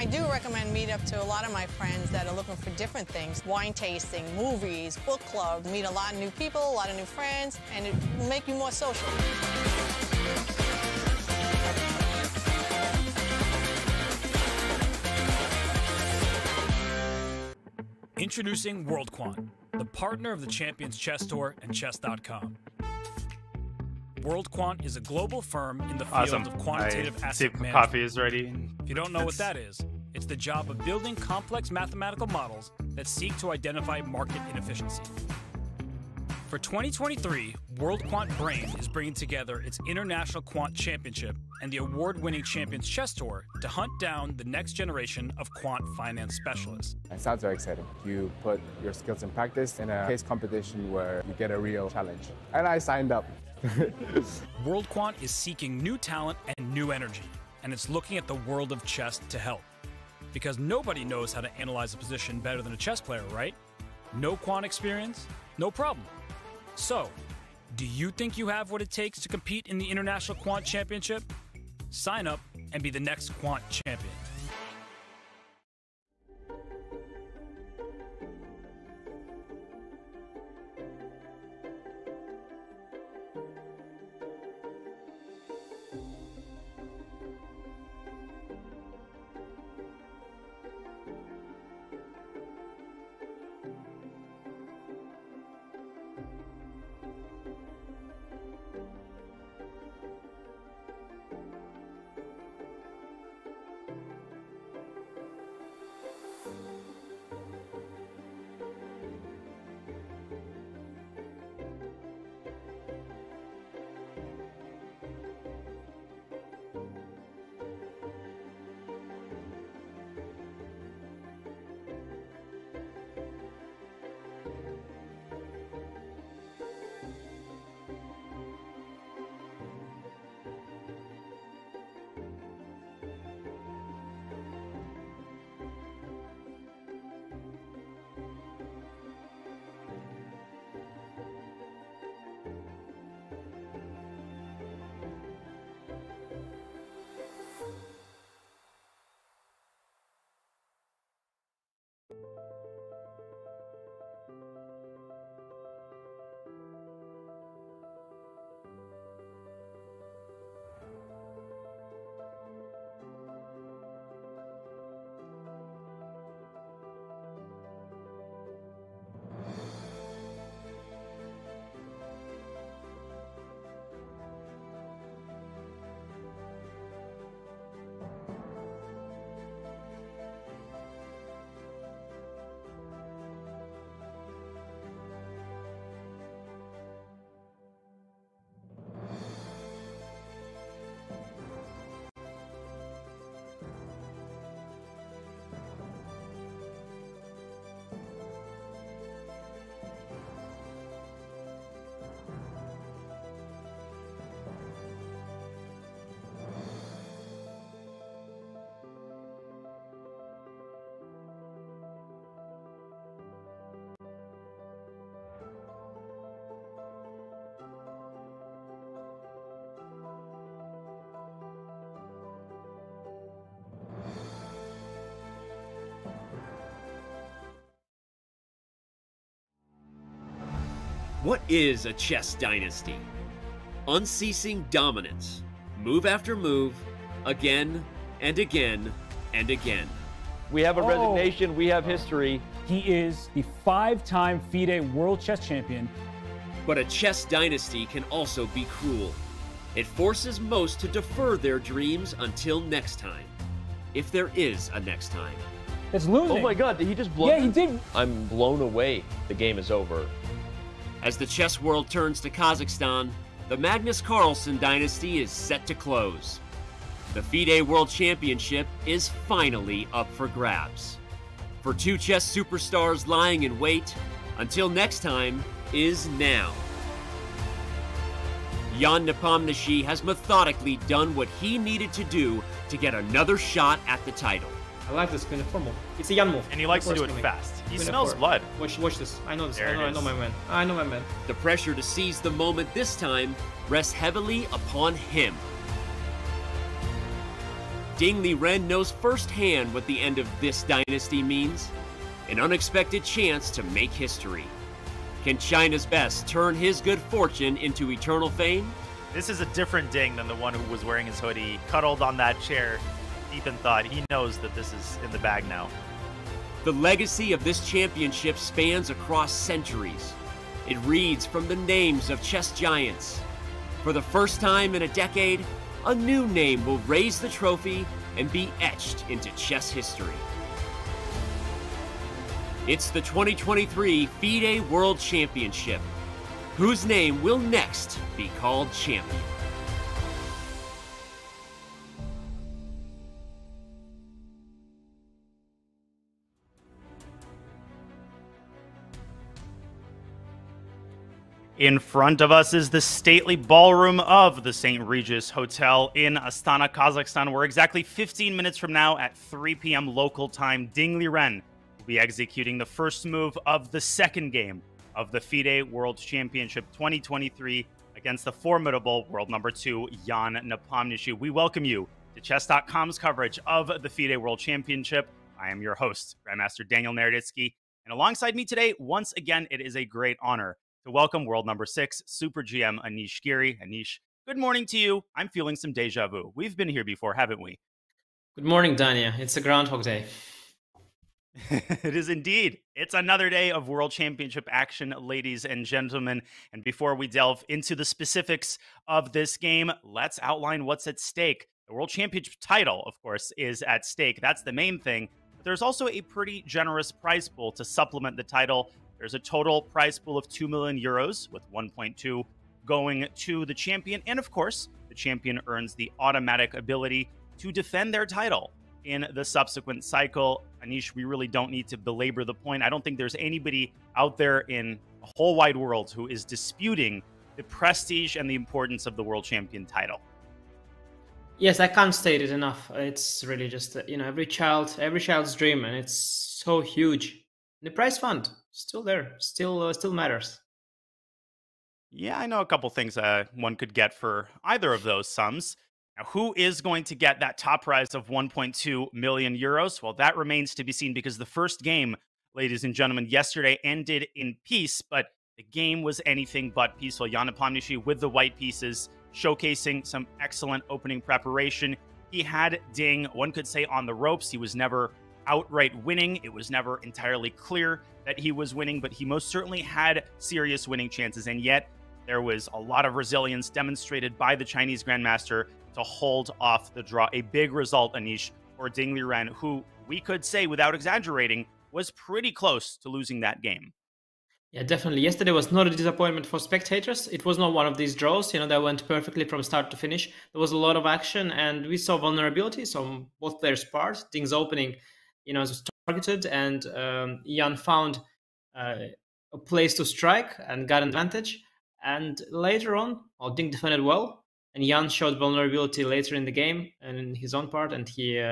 I do recommend Meetup to a lot of my friends that are looking for different things. Wine tasting, movies, book club, meet a lot of new people, a lot of new friends, and it will make you more social. Introducing WorldQuant, the partner of the Champions Chess Tour and Chess.com. WorldQuant is a global firm in the field of quantitative asset management. Coffee is ready. If you don't know what that is, It's the job of building complex mathematical models that seek to identify market inefficiency. For 2023, World Quant Brain is bringing together its International Quant Championship and the award-winning Champions Chess Tour to hunt down the next generation of quant finance specialists. It sounds very exciting. You put your skills in practice in a case competition where you get a real challenge. And I signed up. World Quant is seeking new talent and new energy, and it's looking at the world of chess to help. Because nobody knows how to analyze a position better than a chess player, right? No quant experience? No problem. So, do you think you have what it takes to compete in the International Quant Championship? Sign up and be the next quant champion. What is a chess dynasty? Unceasing dominance, move after move, again and again and again. We have a resignation, we have history. He is the 5-time FIDE World Chess Champion. But a chess dynasty can also be cruel. It forces most to defer their dreams until next time. If there is a next time. It's losing. Oh my God, did he just blow? Yeah, he did. I'm blown away. The game is over. As the chess world turns to Kazakhstan, the Magnus Carlsen dynasty is set to close. The FIDE World Championship is finally up for grabs. For two chess superstars lying in wait, until next time is now. Jan Nepomniachtchi has methodically done what he needed to do to get another shot at the title. I like this queen f4 move. It's a Jan move. And he likes to do it fast. He smells blood. Watch this. I know this. There I know my man. I know my man. The pressure to seize the moment this time rests heavily upon him. Ding Liren knows firsthand what the end of this dynasty means. An unexpected chance to make history. Can China's best turn his good fortune into eternal fame? This is a different Ding than the one who was wearing his hoodie, cuddled on that chair, deep in thought. He knows that this is in the bag now. The legacy of this championship spans across centuries. It reads from the names of chess giants. For the first time in a decade, a new name will raise the trophy and be etched into chess history. It's the 2023 FIDE World Championship. Whose name will next be called champion? In front of us is the stately ballroom of the St. Regis Hotel in Astana, Kazakhstan, where exactly 15 minutes from now at 3 p.m. local time, Ding Liren will be executing the first move of the second game of the FIDE World Championship 2023 against the formidable world number 2, Jan Nepomniachtchi. We welcome you to Chess.com's coverage of the FIDE World Championship. I am your host, Grandmaster Daniel Nereditzky, and alongside me today, once again, it is a great honor to welcome world number 6, Super GM Anish Giri. Anish, good morning to you. I'm feeling some deja vu. We've been here before, haven't we? Good morning, Dania. It's a Groundhog Day. It is indeed. It's another day of World Championship action, ladies and gentlemen. And before we delve into the specifics of this game, let's outline what's at stake. The World Championship title, of course, is at stake. That's the main thing. But there's also a pretty generous prize pool to supplement the title. There's a total prize pool of 2 million euros, with 1.2 going to the champion. And of course, the champion earns the automatic ability to defend their title in the subsequent cycle. Anish, we really don't need to belabor the point. I don't think there's anybody out there in the whole wide world who is disputing the prestige and the importance of the world champion title. Yes, I can't state it enough. It's really just, every child's dream, and it's so huge. The prize fund, still there, still matters. Yeah, I know a couple things one could get for either of those sums. Now, who is going to get that top prize of 1.2 million euros? Well, that remains to be seen, because the first game, ladies and gentlemen, yesterday ended in peace, but the game was anything but peaceful. Jan Nepomniachtchi with the white pieces, showcasing some excellent opening preparation. He had Ding, one could say, on the ropes. He was never outright winning. It was never entirely clear that he was winning, but he most certainly had serious winning chances. And yet there was a lot of resilience demonstrated by the Chinese Grandmaster to hold off the draw. A big result, Anish, for Ding Liren, who we could say, without exaggerating, was pretty close to losing that game. Yeah, definitely. Yesterday was not a disappointment for spectators. It was not one of these draws, that went perfectly from start to finish. There was a lot of action, and we saw vulnerabilities on both players' part. Ding's opening, was targeted, and Jan found a place to strike and got an advantage. And later on, Ding defended well, and Jan showed vulnerability later in the game and in his own part, and he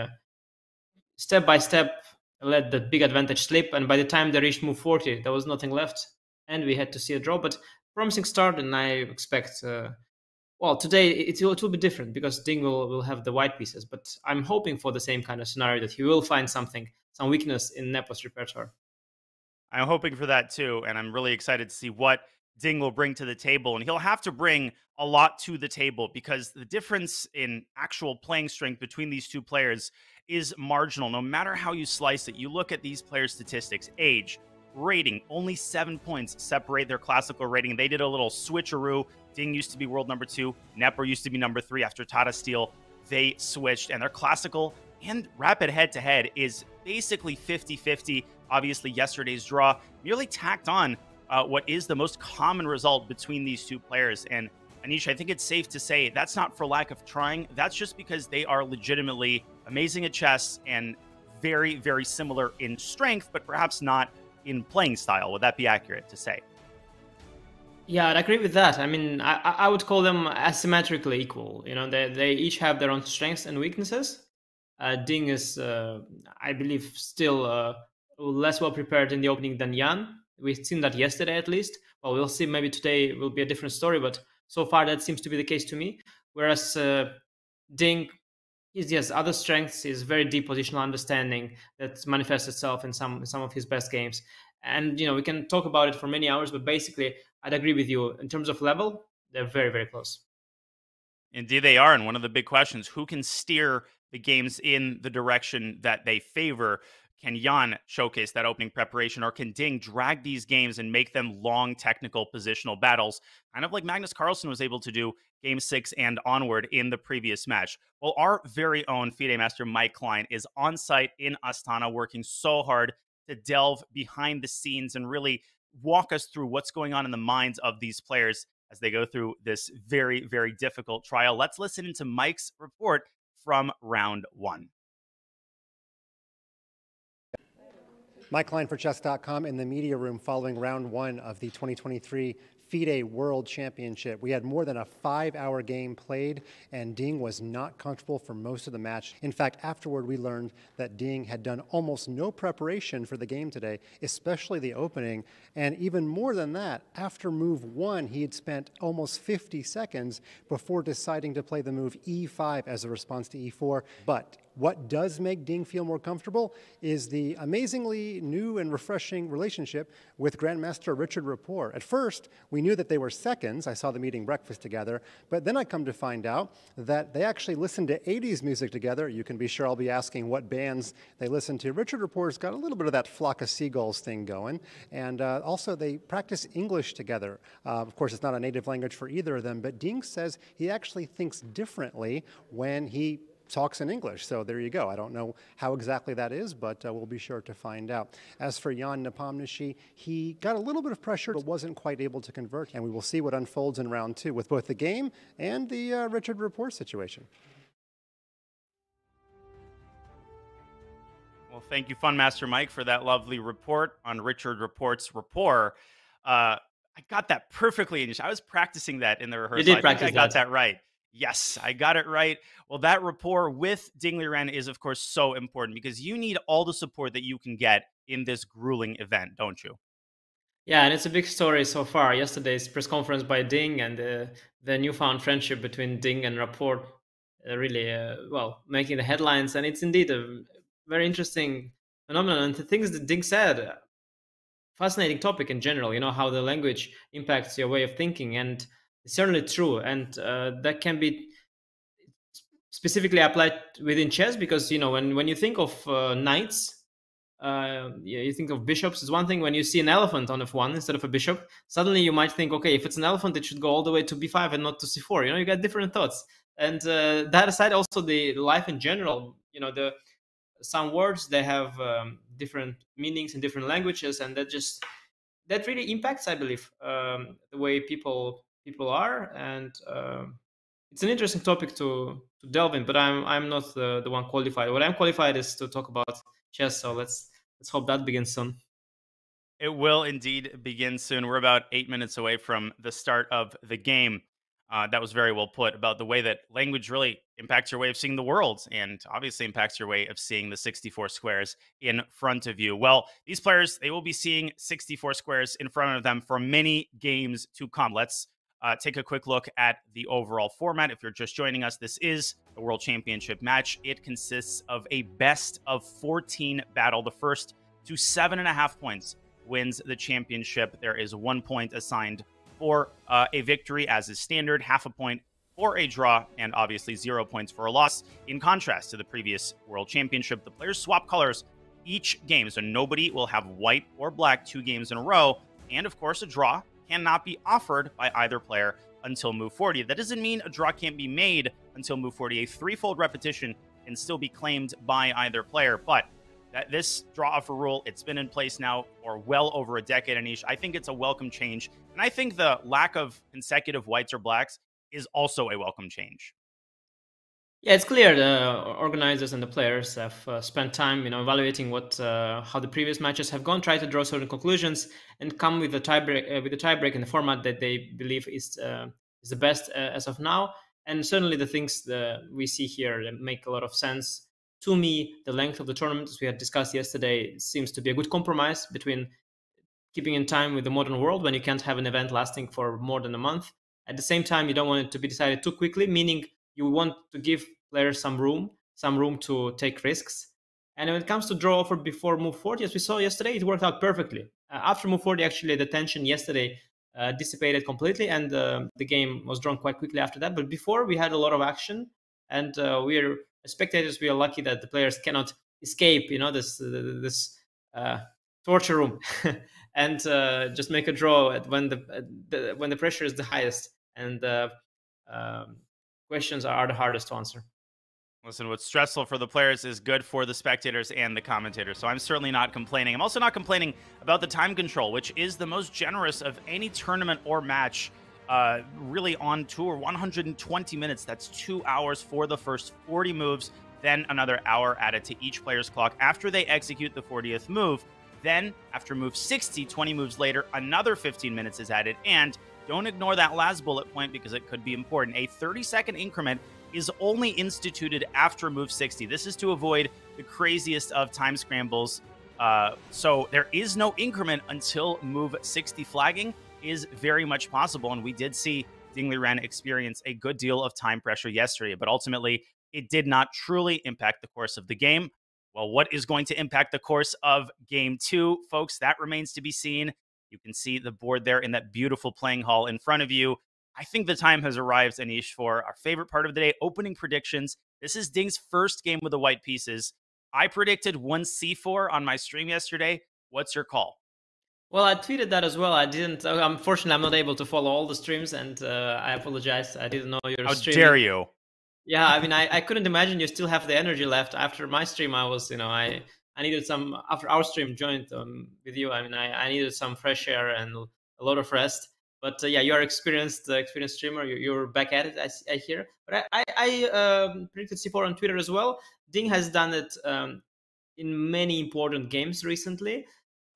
step by step let the big advantage slip. And by the time they reached move 40, there was nothing left, and we had to see a draw. But promising start, and I expect today it will be different, because Ding will have the white pieces, but I'm hoping for the same kind of scenario, that he will find some weakness in Nepos' repertoire. I'm hoping for that too, and I'm really excited to see what Ding will bring to the table. And he'll have to bring a lot to the table, because the difference in actual playing strength between these two players is marginal. No matter how you slice it, you look at these players' statistics, age, rating, only 7 points separate their classical rating. They did a little switcheroo. Ding used to be world number 2. Nepo used to be number 3 after Tata Steel. They switched, and their classical and rapid head-to-head is basically 50-50. Obviously, yesterday's draw merely tacked on what is the most common result between these two players. And Anish, I think it's safe to say that's not for lack of trying. That's just because they are legitimately amazing at chess and very, very similar in strength, but perhaps not in playing style. Would that be accurate to say? Yeah, I'd agree with that. I mean, I would call them asymmetrically equal. They each have their own strengths and weaknesses. Ding is, I believe, still less well prepared in the opening than Jan. We've seen that yesterday, at least. Well, we'll see. Maybe today will be a different story, but so far that seems to be the case to me. Whereas Ding, yes, other strengths is very deep positional understanding that manifests itself in some of his best games. And we can talk about it for many hours, but basically, I'd agree with you. In terms of level, they're very, very close. Indeed, they are. And one of the big questions, who can steer the games in the direction that they favor? can Jan showcase that opening preparation, or can Ding drag these games and make them long technical positional battles, kind of like Magnus Carlsen was able to do Game 6 and onward in the previous match? Well, our very own FIDE Master Mike Klein is on site in Astana, working so hard to delve behind the scenes and really walk us through what's going on in the minds of these players as they go through this very, very difficult trial. Let's listen into Mike's report from round 1. Mike Klein for Chess.com in the media room following round 1 of the 2023 FIDE World Championship. We had more than a 5-hour game played, and Ding was not comfortable for most of the match. In fact, afterward, we learned that Ding had done almost no preparation for the game today, especially the opening. And even more than that, after move 1, he had spent almost 50 seconds before deciding to play the move e5 as a response to e4. But what does make Ding feel more comfortable is the amazingly new and refreshing relationship with Grandmaster Richard Rapport. At first, we knew that they were seconds. I saw them eating breakfast together. But then I come to find out that they actually listened to 80s music together. You can be sure I'll be asking what bands they listen to. Richard Rapport's got a little bit of that flock of seagulls thing going. And also, they practice English together. Of course, it's not a native language for either of them, but Ding says he actually thinks differently when he talks in English. So there you go. I don't know how exactly that is, but we'll be sure to find out. As for Jan Nepomniachtchi, he got a little bit of pressure, but wasn't quite able to convert. And we will see what unfolds in round 2 with both the game and the Richard Rapport situation. Well, thank you, Fun Master Mike, for that lovely report on Richard Rapport's Rapport. I got that perfectly. I was practicing that in the rehearsal. You did practice I got that right. Yes, I got it right. Well, that rapport with Ding Liren is, of course, so important because you need all the support that you can get in this grueling event, don't you? Yeah, and it's a big story so far. Yesterday's press conference by Ding and the newfound friendship between Ding and Rapport really, well, making the headlines. And it's indeed a very interesting phenomenon. And the things that Ding said, fascinating topic in general, you know, how the language impacts your way of thinking. And it's certainly true, and that can be specifically applied within chess because, you know, when you think of knights, you think of bishops. It's one thing when you see an elephant on f1 instead of a bishop. Suddenly you might think, okay, if it's an elephant, it should go all the way to b5 and not to c4. You know, you got different thoughts. And that aside, also the life in general, you know, some words, they have different meanings in different languages, and that really impacts, I believe, the way people are, and it's an interesting topic to delve in. But I'm not the one qualified. What I'm qualified is to talk about chess. So let's hope that begins soon. It will indeed begin soon. We're about 8 minutes away from the start of the game. That was very well put about the way that language really impacts your way of seeing the world and obviously impacts your way of seeing the 64 squares in front of you. Well, these players, they will be seeing 64 squares in front of them for many games to come. Let's take a quick look at the overall format. If you're just joining us, this is the World Championship match. It consists of a best of 14 battle. The first to 7.5 points wins the championship. There is 1 point assigned for a victory, as is standard, 0.5 point for a draw, and obviously 0 points for a loss. In contrast to the previous World Championship, the players swap colors each game, so nobody will have white or black 2 games in a row, and of course a draw cannot be offered by either player until move 40. That doesn't mean a draw can't be made until move 40. A 3-fold repetition can still be claimed by either player, but this draw offer rule, it's been in place now for well over a decade, Anish. I think it's a welcome change. And I think the lack of consecutive whites or blacks is also a welcome change. Yeah, it's clear the organizers and the players have spent time, you know, evaluating how the previous matches have gone, try to draw certain conclusions, and come with a tiebreak in the format that they believe is the best as of now. And certainly the things that we see here make a lot of sense. To me, the length of the tournament, as we had discussed yesterday, seems to be a good compromise between keeping in time with the modern world when you can't have an event lasting for more than a month. At the same time, you don't want it to be decided too quickly, meaning you want to give players some room to take risks. And when it comes to draw offer before move 40, as we saw yesterday, it worked out perfectly. After move 40, actually, the tension yesterday dissipated completely, and the game was drawn quite quickly after that. But before, we had a lot of action, and as spectators, we are lucky that the players cannot escape, this torture room, and just make a draw when the pressure is the highest and the questions are the hardest to answer. Listen, what's stressful for the players is good for the spectators and the commentators, so I'm certainly not complaining. I'm also not complaining about the time control, which is the most generous of any tournament or match really on tour. 120 minutes, that's 2 hours for the first 40 moves, then another hour added to each player's clock after they execute the 40th move. Then, after move 60, 20 moves later, another 15 minutes is added, and don't ignore that last bullet point because it could be important. A 30-second increment is only instituted after move 60. This is to avoid the craziest of time scrambles. So there is no increment until move 60. Flagging is very much possible, and we did see Ding Liren experience a good deal of time pressure yesterday, but ultimately it did not truly impact the course of the game. Well, what is going to impact the course of Game 2, folks? That remains to be seen. You can see the board there in that beautiful playing hall in front of you. I think the time has arrived, Anish, for our favorite part of the day, opening predictions. This is Ding's first game with the white pieces. I predicted 1c4 on my stream yesterday. What's your call? Well, I tweeted that as well. I didn't. Unfortunately, I'm not able to follow all the streams, and I apologize. I didn't know your stream. How dare you? Yeah, I mean, I couldn't imagine you still have the energy left after my stream. I was, I needed some, after our stream joined with you, I mean, I needed some fresh air and a lot of rest. But yeah, you're experienced streamer. You're back at it, I hear. But I predicted C4 on Twitter as well. Ding has done it in many important games recently.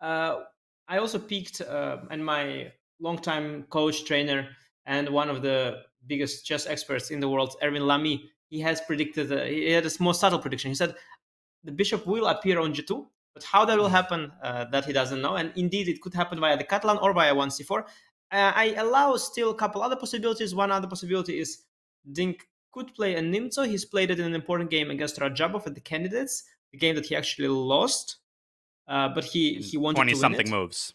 I also peeked, and my longtime coach, trainer, and one of the biggest chess experts in the world, Erwin Lamy, he has predicted, he had a more subtle prediction. He said the bishop will appear on G2, but how that will happen, that he doesn't know. And indeed, it could happen via the Catalan or via 1c4. I allow still a couple other possibilities. One other possibility is Ding could play a Nimzo. He's played it in an important game against Rajabov at the Candidates, the game that he actually lost. But he wanted 20 to win 20-something moves.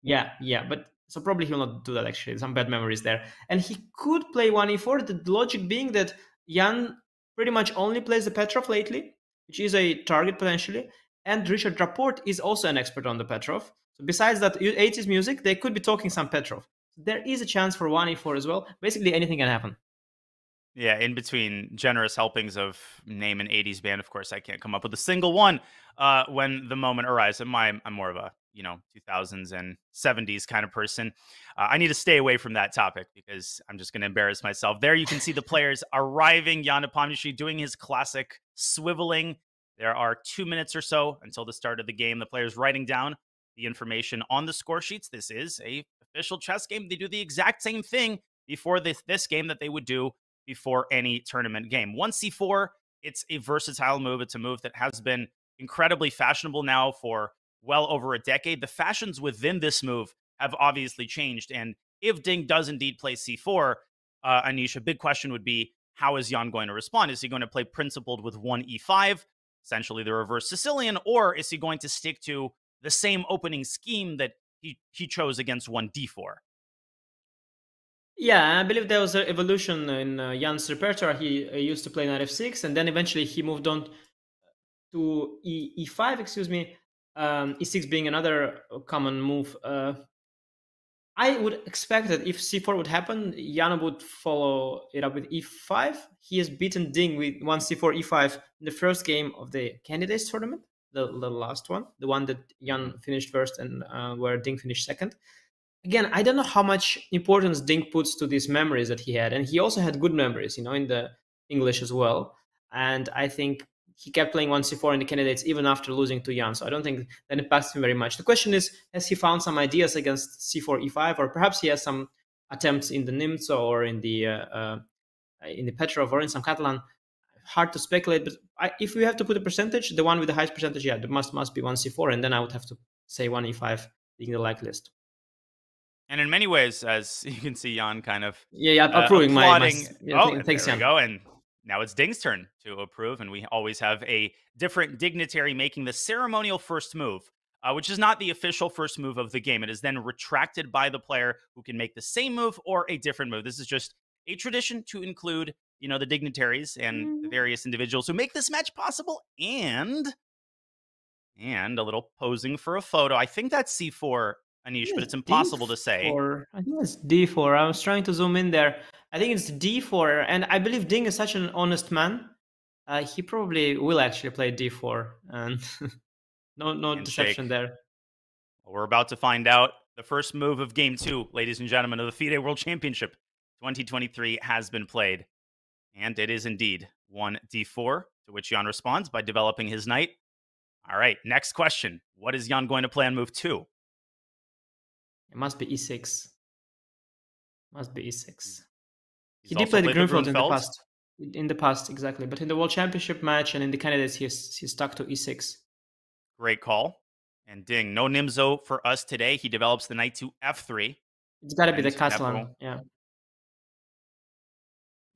Yeah, but so probably he'll not do that actually. Some bad memories there. And he could play 1e4, the logic being that Jan pretty much only plays the Petrov lately, which is a target potentially. And Richard Rapport is also an expert on the Petrov. So besides that 80s music, they could be talking some Petrov. There is a chance for 1e4 as well. Basically, anything can happen. Yeah, in between generous helpings of name an 80s band, of course, I can't come up with a single one when the moment arrives. I'm more of a 2000s and 70s kind of person. I need to stay away from that topic because I'm just going to embarrass myself. There you can see the players arriving. Jan Nepomniachtchi doing his classic swiveling. There are 2 minutes or so until the start of the game. The players writing down the information on the score sheets. This is a official chess game. They do the exact same thing before this game that they would do before any tournament game. 1c4, it's a versatile move. It's a move that has been incredibly fashionable now for well over a decade. The fashions within this move have obviously changed. And if Ding does indeed play c4, Anish, a big question would be, how is Jan going to respond? Is he going to play principled with 1e5, essentially the reverse Sicilian, or is he going to stick to the same opening scheme that he chose against 1d4? Yeah, I believe there was an evolution in Jan's repertoire. He used to play knight f6, and then eventually he moved on to e5, e6 being another common move. I would expect that if c4 would happen, Jan would follow it up with e5. He has beaten Ding with 1c4, e5 in the first game of the Candidates tournament, the last one, the one that Jan finished first and where Ding finished second. Again, I don't know how much importance Ding puts to these memories that he had. And he also had good memories, in the English as well. And I think he kept playing 1c4 in the Candidates even after losing to Jan. So I don't think that impacts him very much. The question is, has he found some ideas against c4, e5? Or perhaps he has some attempts in the Nimzo or in the Petrov or in some Catalan. Hard to speculate. But if we have to put a percentage, the one with the highest percentage, yeah, there must be 1c4. And then I would have to say 1e5 being the like list. And in many ways, as you can see, Jan kind of approving applauding. Thanks, there Jan. we go. And now it's Ding's turn to approve, and we always have a different dignitary making the ceremonial first move, which is not the official first move of the game. It is then retracted by the player who can make the same move or a different move. This is just a tradition to include, the dignitaries and the various individuals who make this match possible. And And a little posing for a photo. I think that's c4, Anish, but it's impossible to say. I think it's d4. I was trying to zoom in there. I think it's d4, and I believe Ding is such an honest man. He probably will actually play d4, and no deception there. Well, we're about to find out. The first move of Game 2, ladies and gentlemen, of the FIDE World Championship 2023 has been played. And it is indeed 1 d4, to which Jan responds by developing his knight. All right, next question. What is Jan going to play on move 2? It must be e6. Must be e6. He's He did play the Grunfeld in the Grunfeld. past. In the past, exactly. But in the World Championship match and in the candidates, he's stuck to e6. Great call. And Ding, no Nimzo for us today. He develops the knight to f3. It's got to be the And Castellan. Yeah.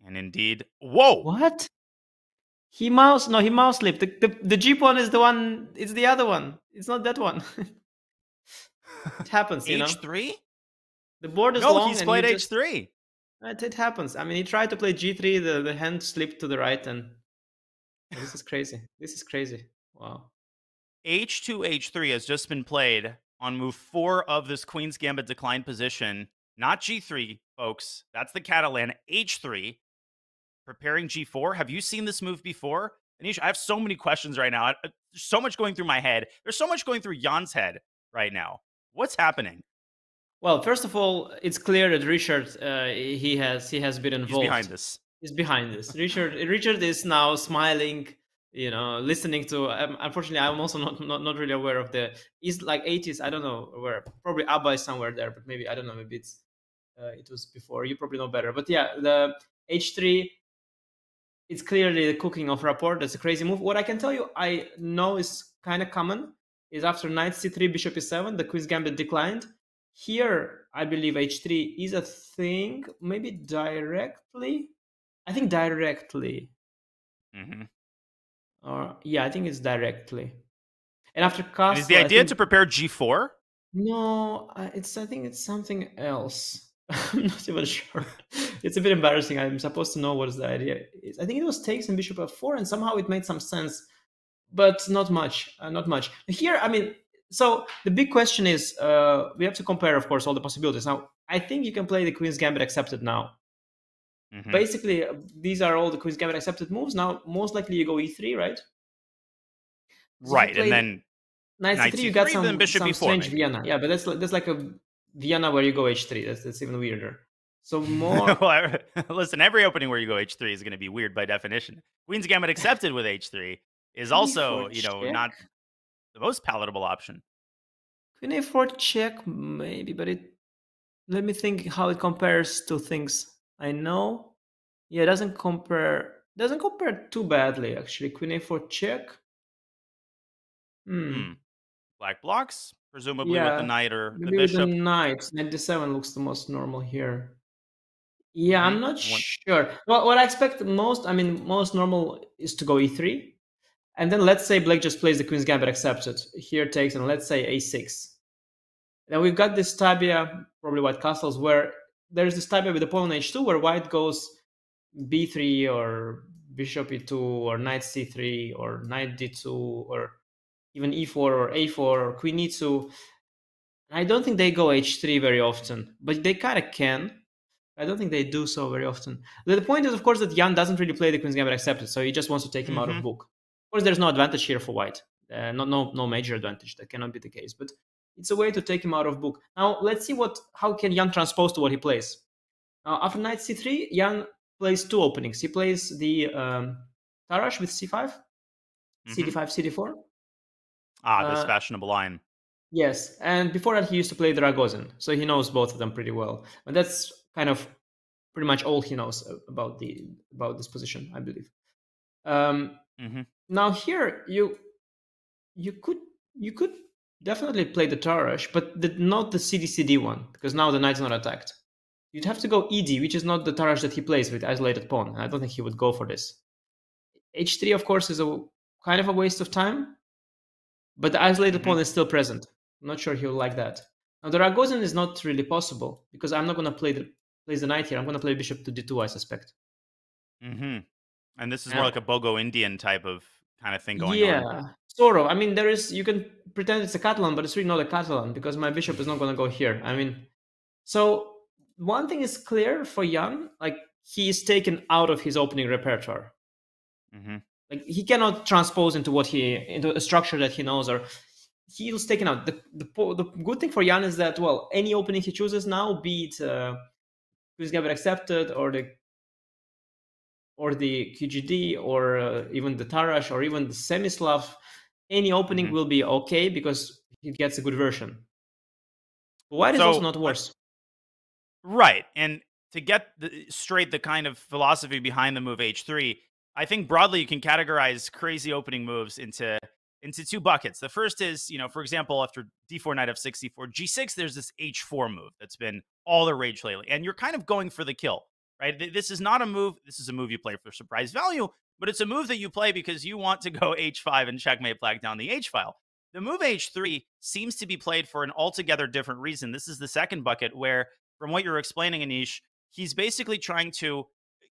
And indeed, whoa! What? He mouse slipped. The G pawn is the one. It's the other one. It's not that one. It happens, you know. h3? The board is No, long. he's and played he just- h3. It happens. I mean, he tried to play g3. The hand slipped to the right, and this is crazy. This is crazy. Wow. h2, h3 has just been played on move 4 of this Queen's Gambit declined position. Not g3, folks. That's the Catalan. h3. Preparing g4. Have you seen this move before? Anish, I have so many questions right now. There's so much going through my head. There's so much going through Jan's head right now. What's happening? Well, first of all, it's clear that Richard he has been involved. He's behind this. He's behind this. Richard is now smiling, you know, listening to. Unfortunately, I'm also not really aware of the. He's like 80s. I don't know where. Probably Abba is somewhere there, but maybe I don't know. Maybe it's it was before. You probably know better. But yeah, the h3. It's clearly the cooking of rapport. That's a crazy move. What I can tell you, I know is kind of common, is after knight c3, bishop e7, the Queen's Gambit declined. Here, I believe h3 is a thing, maybe directly. I think directly. Mm-hmm. Or yeah, I think it's directly. And after castle, Is the idea to prepare g4? No, I think it's something else. I'm not even sure. It's a bit embarrassing. I'm supposed to know what is the idea. I think it was takes and bishop f4, and somehow it made some sense, but not much. Not much. Here, I mean, so the big question is, we have to compare, of course, all the possibilities. Now, I think you can play the Queen's Gambit accepted now. Mm-hmm. Basically, these are all the Queen's Gambit accepted moves. Now, most likely you go e3, right? So right, and then knight c3, you got some, bishop some e4, strange maybe. Vienna. Yeah, but that's like a Vienna where you go h3. That's even weirder. So more. Well, listen, every opening where you go h3 is going to be weird by definition. Queen's Gambit accepted with h3 is also, you know, check. not the most palatable option. Queen a4 check, maybe, but let me think how it compares to things I know. Yeah, it doesn't compare too badly, actually. Queen a4 check. Black blocks, presumably Yeah, with the knight or the maybe with bishop. the knight. Knight d7 looks the most normal here. Yeah, I'm not sure. Well, what I expect most normal is to go e3. And then let's say Blake just plays the Queen's Gambit accepted. Here takes, and let's say a6. Then we've got this tabia, probably white castles, where there's this tabia with the pawn on h2, where white goes b3 or bishop e2 or knight c3 or knight d2 or even e4 or a4 or queen e2. I don't think they go h3 very often, but they kind of can. I don't think they do so very often. The point is, of course, that Jan doesn't really play the Queen's Gambit accepted, so he just wants to take him out of book. Of course, there's no advantage here for white. No major advantage. That cannot be the case. But it's a way to take him out of book. Now, let's see how can Jan transpose to what he plays. Now, after knight c3, Jan plays two openings. He plays the Tarrasch with c5, cd5, cd4. This fashionable line. Yes, and before that he used to play the Ragozin, so he knows both of them pretty well. And that's kind of pretty much all he knows about this position, I believe. Now here you could definitely play the Tarrasch, but not the CD one, because now the knight's not attacked. You'd have to go ED, which is not the Tarrasch that he plays with isolated pawn. I don't think he would go for this. H3, of course, is a kind of a waste of time, but the isolated pawn is still present. I'm not sure he'll like that. Now the Ragozin is not really possible, because I'm not going to play the knight here. I'm going to play bishop to d2, I suspect. And this is more like a Bogo Indian type of kind of thing going on. Yeah, Sort of. I mean, you can pretend it's a Catalan, but it's really not a Catalan because my bishop is not going to go here. I mean, so one thing is clear for Jan, like he is taken out of his opening repertoire. Like he cannot transpose into into a structure that he knows, or he's taken out. The good thing for Jan is that, well, any opening he chooses now, be it Queen's Gambit accepted or the QGD or even the Tarash or even the Semislav, any opening will be okay because he gets a good version. White is also not worse. Right. And to get straight the kind of philosophy behind the move h3, I think broadly you can categorize crazy opening moves into two buckets. The first is, for example, after d4, knight f6, d4, g6, there's this h4 move that's been all the rage lately. And you're kind of going for the kill, right? This is not a move. This is a move you play for surprise value, but it's a move that you play because you want to go h5 and checkmate black down the h file. The move h3 seems to be played for an altogether different reason. This is the second bucket where, from what you're explaining, Anish, he's basically trying to...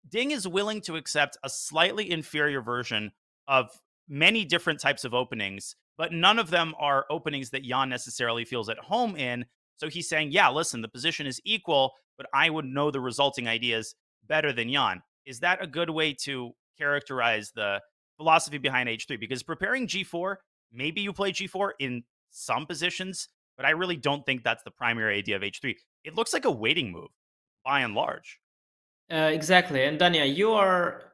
Ding is willing to accept a slightly inferior version of many different types of openings, but none of them are openings that Jan necessarily feels at home in. So he's saying, yeah, listen, the position is equal, but I would know the resulting ideas better than Jan. Is that a good way to characterize the philosophy behind h3? Because preparing g4, maybe you play g4 in some positions, but I really don't think that's the primary idea of h3. It looks like a waiting move, by and large. Exactly. And Dania, you are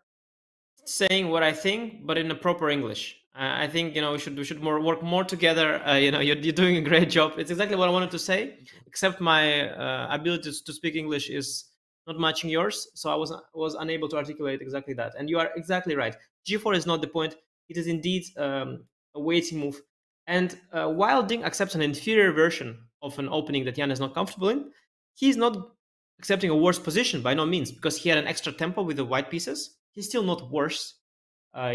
saying what I think, but in a proper English. I think we should work more together. You're doing a great job. It's exactly what I wanted to say, except my ability to speak English is not matching yours, so I was unable to articulate exactly that. And you are exactly right. G4 is not the point. It is indeed a waiting move. And while Ding accepts an inferior version of an opening that Jan is not comfortable in, he's not accepting a worse position by no means, because he had an extra tempo with the white pieces. He's still not worse.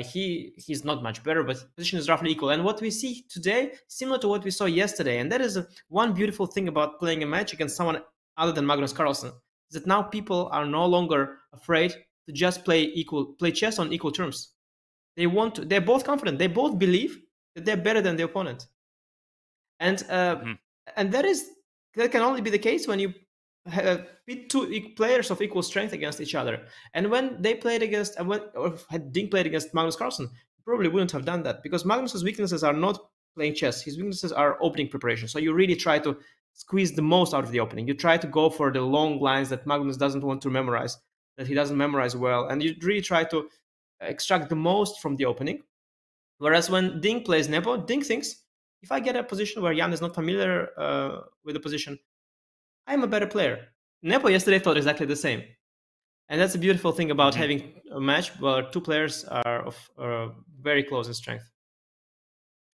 He's not much better, but the position is roughly equal. And what we see today, similar to what we saw yesterday, and that is one beautiful thing about playing a match against someone other than Magnus Carlsen, is that now people are no longer afraid to just play chess on equal terms. They're both confident. They both believe that they're better than the opponent. And and that can only be the case when you pit two players of equal strength against each other. And when they played against, or had Ding played against Magnus Carlsen, he probably wouldn't have done that, because Magnus's weaknesses are not playing chess. His weaknesses are opening preparation. So you really try to squeeze the most out of the opening. You try to go for the long lines that Magnus doesn't want to memorize, that he doesn't memorize well, and you really try to extract the most from the opening. Whereas when Ding plays Nepo, Ding thinks, if I get a position where Jan is not familiar with the position, I'm a better player. Nepo yesterday thought exactly the same. And that's a beautiful thing about having a match where two players are very close in strength.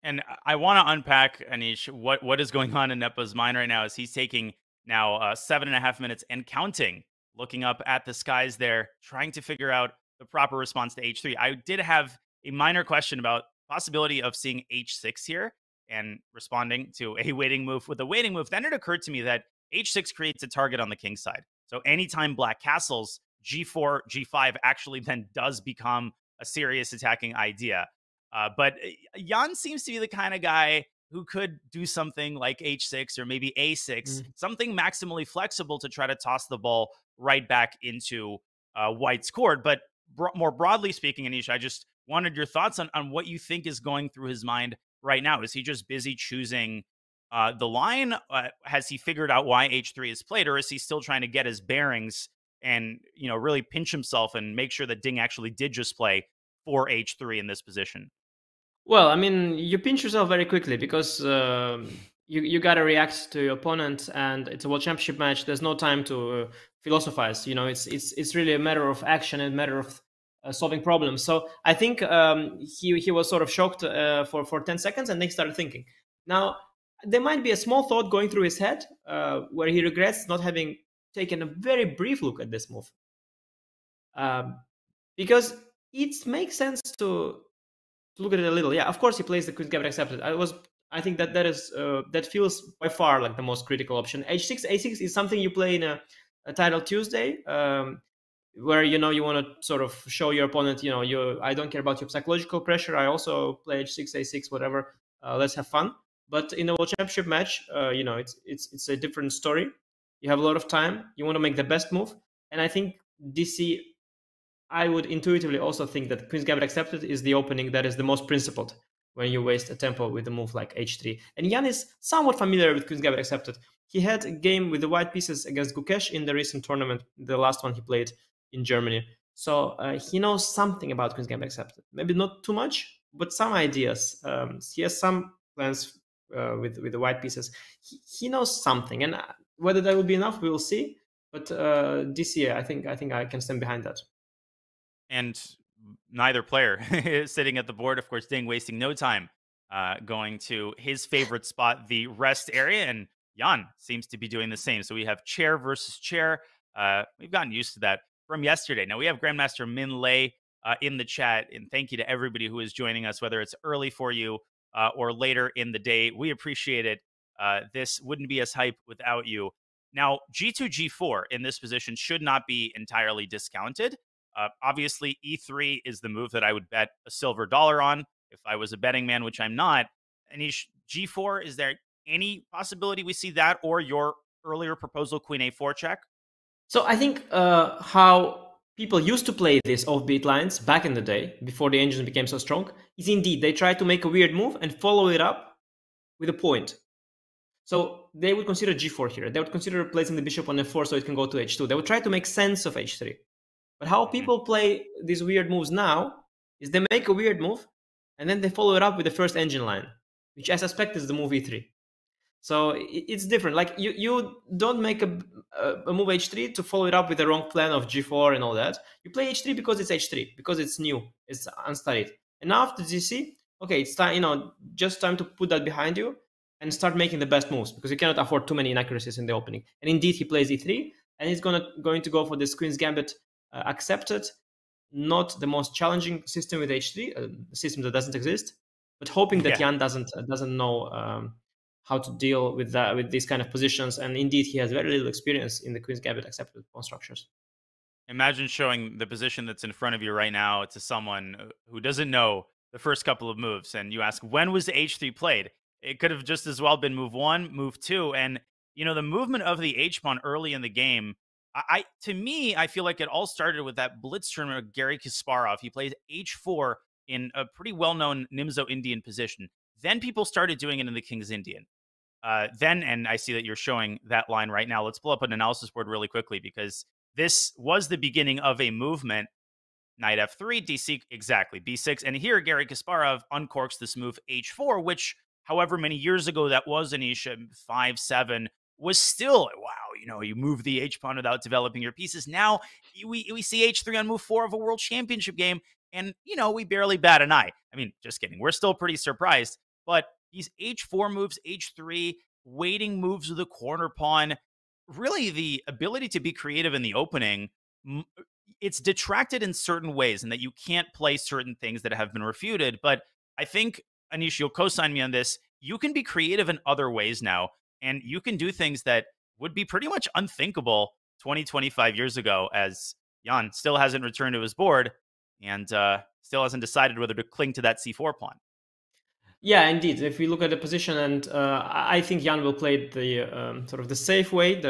And I want to unpack, Anish, what is going on in Nepo's mind right now, as he's taking now 7.5 minutes and counting, looking up at the skies there, trying to figure out the proper response to h3. I did have a minor question about possibility of seeing h6 here and responding to a waiting move with a waiting move. Then it occurred to me that h6 creates a target on the king side. So anytime black castles, g4, g5 actually then does become a serious attacking idea. But Jan seems to be the kind of guy who could do something like h6 or maybe a6, something maximally flexible to try to toss the ball right back into white's court. But more broadly speaking, Anish, I just wanted your thoughts on what you think is going through his mind right now. Is he just busy choosing the line? Has he figured out why h3 is played, or is he still trying to get his bearings and really pinch himself and make sure that Ding actually did just play for h3 in this position? Well, I mean, you pinch yourself very quickly because you got to react to your opponent, and it's a World Championship match. There's no time to philosophize. It's really a matter of action and a matter of solving problems. So I think he was sort of shocked for 10 seconds, and then he started thinking. Now, there might be a small thought going through his head where he regrets not having taken a very brief look at this move. Because it makes sense to look at it a little. Yeah, of course he plays the Queen's Gambit accepted. I think that feels by far like the most critical option. h6, a6 is something you play in a Title Tuesday. where you want to sort of show your opponent, I don't care about your psychological pressure. I also play h6, a6, whatever. Let's have fun. But in a World Championship match, it's a different story. You have a lot of time. You want to make the best move, and I think DC. I would intuitively also think that Queen's Gambit accepted is the opening that is the most principled when you waste a tempo with a move like h3. And Jan is somewhat familiar with Queen's Gambit accepted. He had a game with the white pieces against Gukesh in the recent tournament, the last one he played in Germany. So he knows something about Queen's Gambit accepted. Maybe not too much, but some ideas. He has some plans with the white pieces. He knows something, and whether that will be enough, we will see. But DC, I think I can stand behind that. And neither player is sitting at the board. Of course, Ding wasting no time going to his favorite spot, the rest area, and Jan seems to be doing the same. So we have chair versus chair. We've gotten used to that from yesterday. Now we have Grandmaster Min Lei in the chat, and thank you to everybody who is joining us, whether it's early for you or later in the day. We appreciate it. This wouldn't be as hype without you. Now, G2, G4 in this position should not be entirely discounted. Obviously, E3 is the move that I would bet a silver dollar on if I was a betting man, which I'm not. Anish, G4, is there any possibility we see that or your earlier proposal, Queen A4 check? So I think how people used to play these offbeat lines back in the day, before the engine became so strong, is indeed they try to make a weird move and follow it up with a point. So they would consider G4 here. They would consider placing the bishop on F4 so it can go to H2. They would try to make sense of H3. But how people play these weird moves now is they make a weird move and then they follow it up with the first engine line, which I suspect is the move E3. So it's different. Like you don't make a move H3 to follow it up with the wrong plan of G4 and all that. You play H3 because it's H3, because it's new, it's unstudied. And now after GC, okay, it's time, just time to put that behind you and start making the best moves, because you cannot afford too many inaccuracies in the opening. And indeed, he plays E3, and he's going to go for this Queen's Gambit accepted, not the most challenging system with H3, a system that doesn't exist, but hoping that Jan doesn't know how to deal with that, with these kind of positions. And indeed, he has very little experience in the Queen's Gambit accepted pawn structures. Imagine showing the position that's in front of you right now to someone who doesn't know the first couple of moves, and you ask, when was the H3 played? It could have just as well been move 1, move 2, and the movement of the H pawn early in the game. To me, I feel like it all started with that blitz tournament of Garry Kasparov. He plays H4 in a pretty well-known Nimzo Indian position. Then people started doing it in the King's Indian. And I see that you're showing that line right now. Let's pull up an analysis board really quickly, because this was the beginning of a movement. Knight F3, DC, exactly, B6. And here, Garry Kasparov uncorks this move H4, which, however many years ago that was, Anisha, 5-7, was still, wow, you move the H-pawn without developing your pieces. Now, we see H3 on move 4 of a World Championship game, and, we barely bat an eye. I mean, just kidding. We're still pretty surprised. But these H4 moves, H3, waiting moves with the corner pawn, really the ability to be creative in the opening, it's detracted in certain ways, and that you can't play certain things that have been refuted. But I think, Anish, you'll co-sign me on this. You can be creative in other ways now, and you can do things that would be pretty much unthinkable 20, 25 years ago, as Jan still hasn't returned to his board and still hasn't decided whether to cling to that C4 pawn. Yeah, indeed. If we look at the position, and I think Jan will play the sort of the safe way,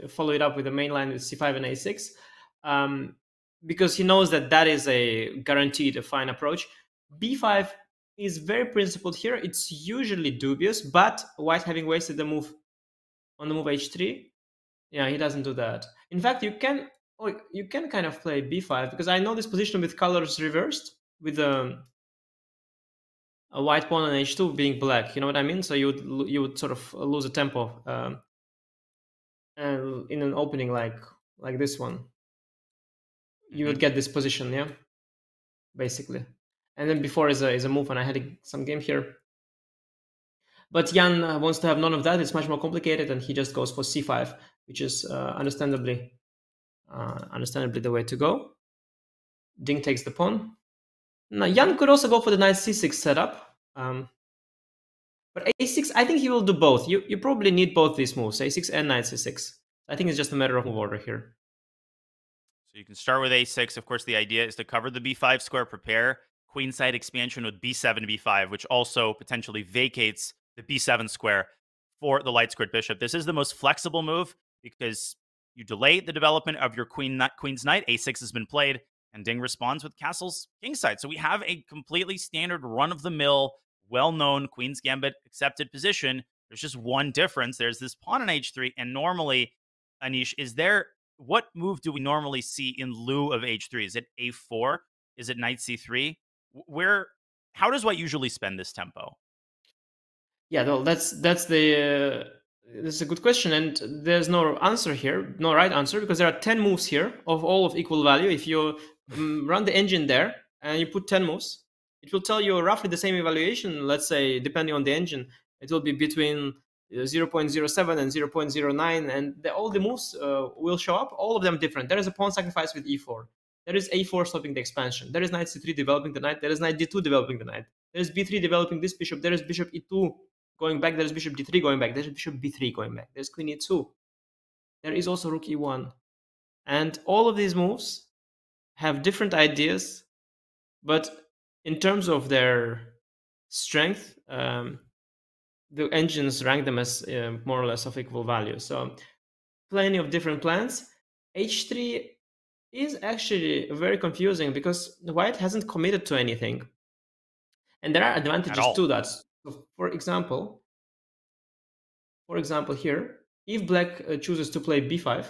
follow it up with the main line with C5 and A6, because he knows that is a guaranteed a fine approach. B5 is very principled here. It's usually dubious, but white having wasted the move on the move H3, yeah, he doesn't do that. In fact, you can kind of play B5, because I know this position with colors reversed, with a white pawn on H2 being black. You know what I mean? So you would sort of lose a tempo and in an opening like this one. You would get this position, yeah, basically. And then before is a move, and I had some game here. But Jan wants to have none of that. It's much more complicated, and he just goes for C5, which is understandably the way to go. Ding takes the pawn. Now Jan could also go for the knight C6 setup. But A6, I think he will do both. You probably need both these moves, A6 and knight C6. I think it's just a matter of move order here. So you can start with a6. Of course, the idea is to cover the b5 square, prepare queenside expansion with b7 to b5, which also potentially vacates the b7 square for the light squared bishop. This is the most flexible move because you delay the development of your queen's knight. a6 has been played, and Ding responds with castles kingside. So we have a completely standard run-of-the-mill, well-known Queen's Gambit accepted position. There's just one difference. There's this pawn on h3, and normally, Anish, what move do we normally see in lieu of h3? Is it a4? Is it knight c3? How does white usually spend this tempo? Yeah, well, that's a good question, and there's no answer here, no right answer, because there are 10 moves here of all of equal value. If you run the engine there and you put 10 moves, it will tell you roughly the same evaluation. Let's say, depending on the engine, it will be between 0.07 and 0.09, and all the moves will show up, all of them different. There is a pawn sacrifice with e4. There is a4 stopping the expansion. There is knight c3 developing the knight. There is knight d2 developing the knight. There is b3 developing this bishop. There is bishop e2 going back. There is bishop d3 going back. There is bishop b3 going back. There is queen e2. There is also rook e1. And all of these moves have different ideas, but in terms of their strength, the engines rank them as more or less of equal value. So plenty of different plans. h3 is actually very confusing because white hasn't committed to anything. And there are advantages to that. So for example here, if black chooses to play b5,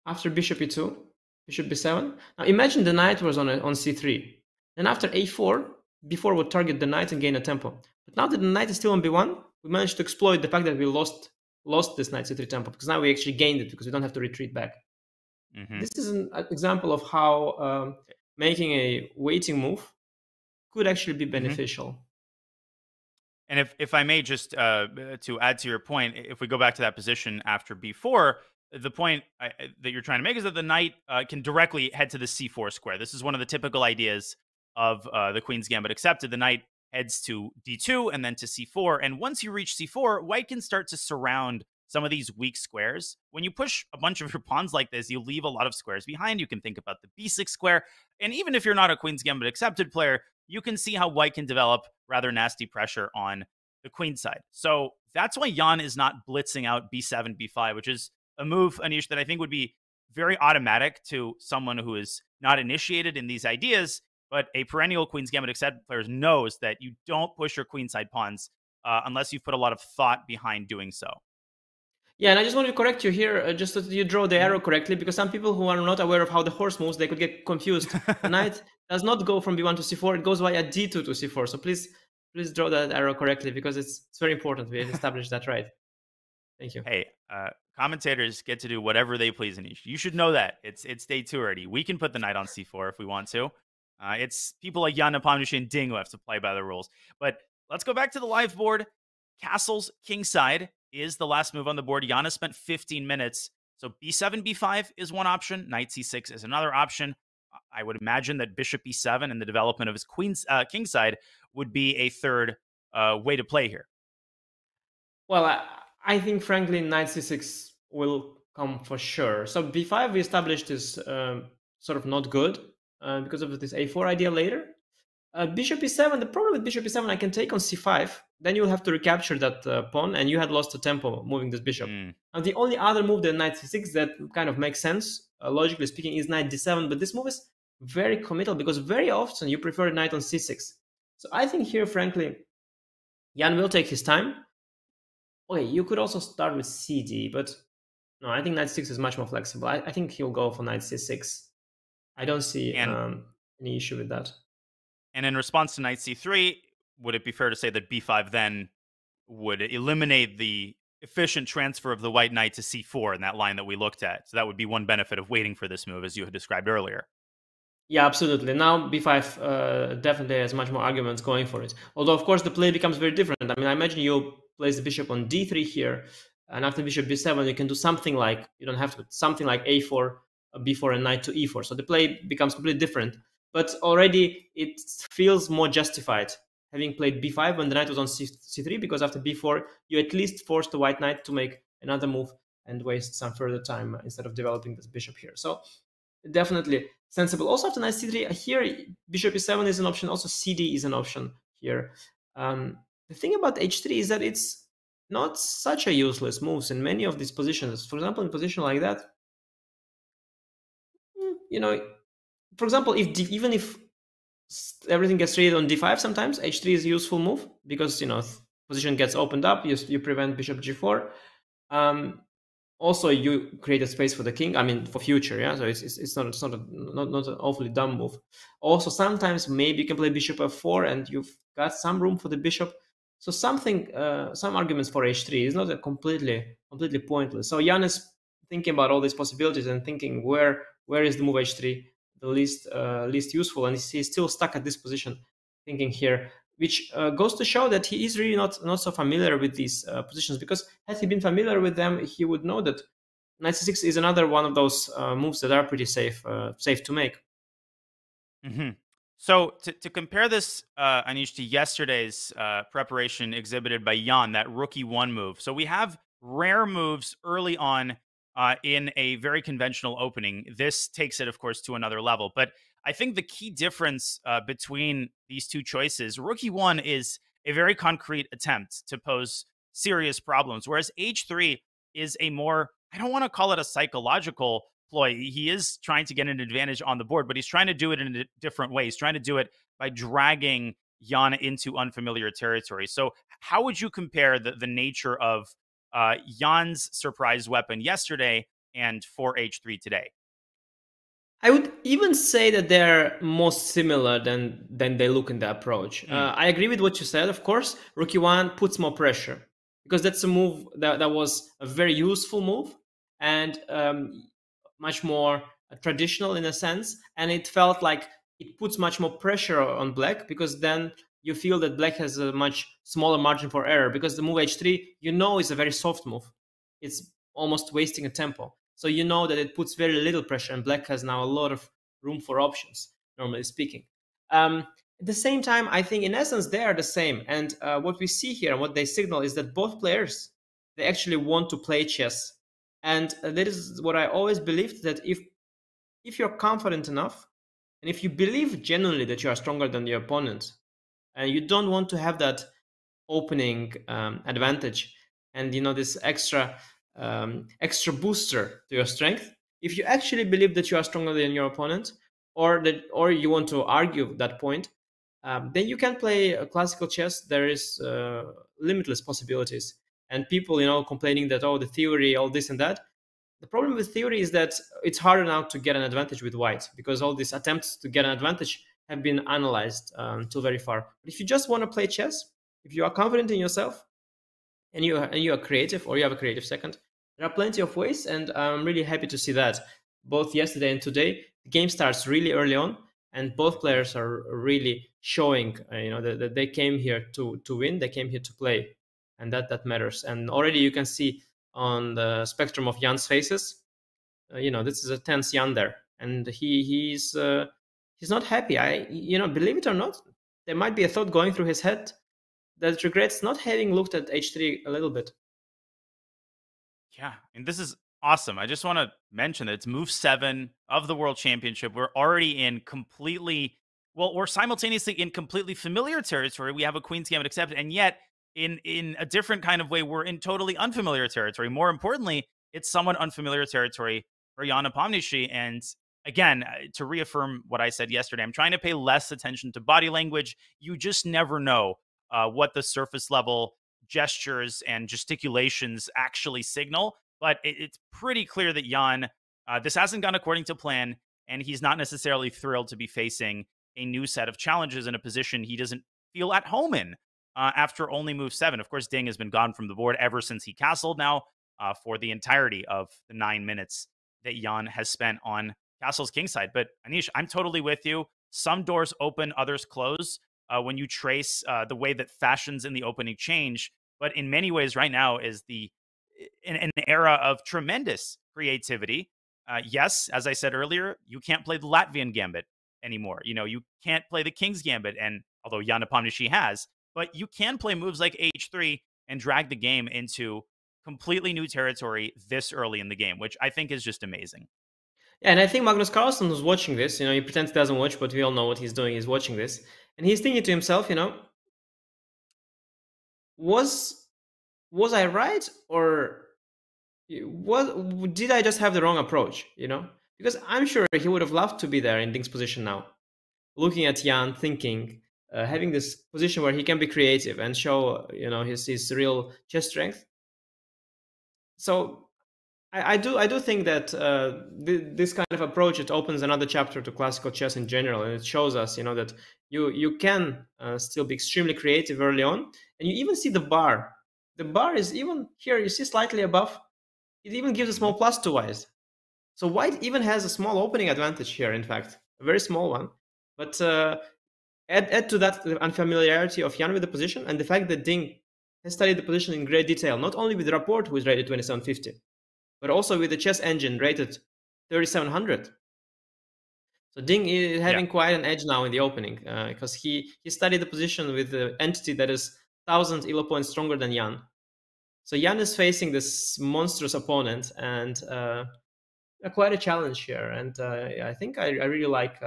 after bishop e2, bishop b7, now imagine the knight was on c3. Then after a4, b4 would target the knight and gain a tempo. But now that the knight is still on b1, we managed to exploit the fact that we lost this knight c3 tempo, because now we actually gained it because we don't have to retreat back. This is an example of how making a waiting move could actually be beneficial. And if I may just to add to your point, if we go back to that position after b4, the point that you're trying to make is that the knight can directly head to the c4 square. This is one of the typical ideas of the Queen's Gambit accepted. The knight heads to d2 and then to c4. And once you reach c4, white can start to surround some of these weak squares. When you push a bunch of your pawns like this, you leave a lot of squares behind. You can think about the b6 square. And even if you're not a Queen's Gambit accepted player, you can see how white can develop rather nasty pressure on the queen side. So that's why Jan is not blitzing out b7, b5, which is a move, Anish, that I think would be very automatic to someone who is not initiated in these ideas. But a perennial Queen's Gambit accepted player knows that you don't push your queenside pawns unless you've put a lot of thought behind doing so. Yeah, and I just wanted to correct you here, just so that you draw the arrow correctly, because some people who are not aware of how the horse moves, they could get confused. The knight does not go from b1 to c4, it goes via d2 to c4. So please draw that arrow correctly, because it's very important we established that right. Thank you. Hey, commentators get to do whatever they please, Anish. You should know that. It's day 2 already. We can put the knight on c4 if we want to. It's people like Jan, Nepomniachtchi, and Ding who have to play by the rules. But let's go back to the live board. Castles kingside is the last move on the board. Jan has spent 15 minutes. So b7, b5 is one option. Knight c6 is another option. I would imagine that bishop e7 and the development of his kingside would be a third way to play here. Well, I think, frankly, knight c6 will come for sure. So b5 we established is sort of not good because of this a4 idea later. Bishop e7, the problem with bishop e7, I can take on c5. Then you'll have to recapture that pawn, and you had lost the tempo moving this bishop. And the only other move than knight c6 that kind of makes sense, logically speaking, is knight d7. But this move is very committal because very often you prefer knight on c6. So I think here, frankly, Jan will take his time. Okay, you could also start with cd, but no, I think knight c6 is much more flexible. I think he'll go for knight c6. I don't see any issue with that. And in response to knight c3, would it be fair to say that b5 then would eliminate the efficient transfer of the white knight to c4 in that line that we looked at? So that would be one benefit of waiting for this move, as you had described earlier. Yeah, absolutely. Now b5 definitely has much more arguments going for it. Although, of course, the play becomes very different. I mean, I imagine you place the bishop on d3 here, and after bishop b7, you can do something like, you don't have to, something like a4, b4, and knight to e4. So the play becomes completely different. But already it feels more justified having played b5 when the knight was on c3, because after b4, you at least forced the white knight to make another move and waste some further time instead of developing this bishop here. So definitely sensible. Also after knight c3 here, bishop e7 is an option. Also cd is an option here. The thing about h3 is that it's not such a useless move in many of these positions. For example, in a position like that, for example, even if everything gets traded on d5, sometimes h3 is a useful move because position gets opened up. You prevent bishop g4. Also, you create a space for the king. I mean, for future, yeah. So it's not an awfully dumb move. Also, sometimes maybe you can play bishop f4, and you've got some room for the bishop. So some arguments for h3 is not a completely pointless. So Jan is thinking about all these possibilities and thinking where is the move h3 the least useful, and he's still stuck at this position, thinking here, which goes to show that he is really not so familiar with these positions, because had he been familiar with them, he would know that knight c6 is another one of those moves that are pretty safe to make. Mm-hmm. So to compare this, Anish, to yesterday's preparation exhibited by Jan, that rook e1 move. So we have rare moves early on in a very conventional opening. This takes it, of course, to another level. But I think the key difference between these two choices, rook e1 is a very concrete attempt to pose serious problems, whereas h3 is a more, I don't want to call it a psychological ploy. He is trying to get an advantage on the board, but he's trying to do it in a different way. He's trying to do it by dragging Jan into unfamiliar territory. So how would you compare the nature of Jan's surprise weapon yesterday and for h3 today? I would even say that they're more similar than they look in the approach. I agree with what you said. Of course, rook e1 puts more pressure because that's a move that was a very useful move and much more traditional in a sense. And it felt like it puts much more pressure on black, because then you feel that black has a much smaller margin for error, because the move h3, is a very soft move. It's almost wasting a tempo. So you know that it puts very little pressure, and black has now a lot of room for options, normally speaking. At the same time, I think in essence they are the same. And what we see here, what they signal, is that both players, they actually want to play chess. And that is what I always believed, that if you're confident enough, and if you believe genuinely that you are stronger than your opponent, and you don't want to have that opening advantage and this extra booster to your strength, if you actually believe that you are stronger than your opponent, or you want to argue that point, then you can play classical chess. There is limitless possibilities, and people complaining that, oh, the theory, all this and that. The problem with theory is that it's harder now to get an advantage with white, because all these attempts to get an advantage have been analyzed until very far. But if you just want to play chess, if you are confident in yourself, and you are creative, or you have a creative second, there are plenty of ways, and I'm really happy to see that. Both yesterday and today, the game starts really early on, and both players are really showing that they came here to win, they came here to play, and that matters. And already you can see on the spectrum of Jan's faces, this is a tense Jan there, and he's not happy. Believe it or not, there might be a thought going through his head that regrets not having looked at h3 a little bit. Yeah, and this is awesome. I just want to mention that it's move 7 of the World Championship. We're already in we're simultaneously in completely familiar territory. We have a Queen's Gambit accepted, and yet in a different kind of way, we're in totally unfamiliar territory. More importantly, it's somewhat unfamiliar territory for Jan Nepomniachtchi. And again, to reaffirm what I said yesterday, I'm trying to pay less attention to body language. You just never know what the surface level gestures and gesticulations actually signal. But it's pretty clear that Jan, this hasn't gone according to plan, and he's not necessarily thrilled to be facing a new set of challenges in a position he doesn't feel at home in after only move 7. Of course, Ding has been gone from the board ever since he castled now for the entirety of the 9 minutes that Jan has spent on Castle's kingside. But Anish, I'm totally with you. Some doors open, others close when you trace the way that fashions in the opening change. But in many ways right now is an era of tremendous creativity. Yes, as I said earlier, you can't play the Latvian Gambit anymore. You can't play the King's Gambit, and although Jan Nepomniachtchi has, but you can play moves like h3 and drag the game into completely new territory this early in the game, which I think is just amazing. Yeah, and I think Magnus Carlsen was watching this. He pretends he doesn't watch, but we all know what he's doing. He's watching this, and he's thinking to himself, was I right, or what did I just have the wrong approach? Because I'm sure he would have loved to be there in Ding's position now, looking at Jan, thinking, having this position where he can be creative and show his real chess strength. So I do think that this kind of approach, it opens another chapter to classical chess in general, and it shows us that you can still be extremely creative early on, and you even see the bar. The bar is even here, you see, slightly above. It even gives a small plus to white. So white even has a small opening advantage here, in fact, a very small one. But add to that the unfamiliarity of Jan with the position, and the fact that Ding has studied the position in great detail, not only with Rapport, who is rated 2750, but also with the chess engine rated 3700. So Ding is having quite an edge now in the opening, because he studied the position with the entity that is 1,000 elo points stronger than Jan. So Jan is facing this monstrous opponent, and quite a challenge here. And I think I really like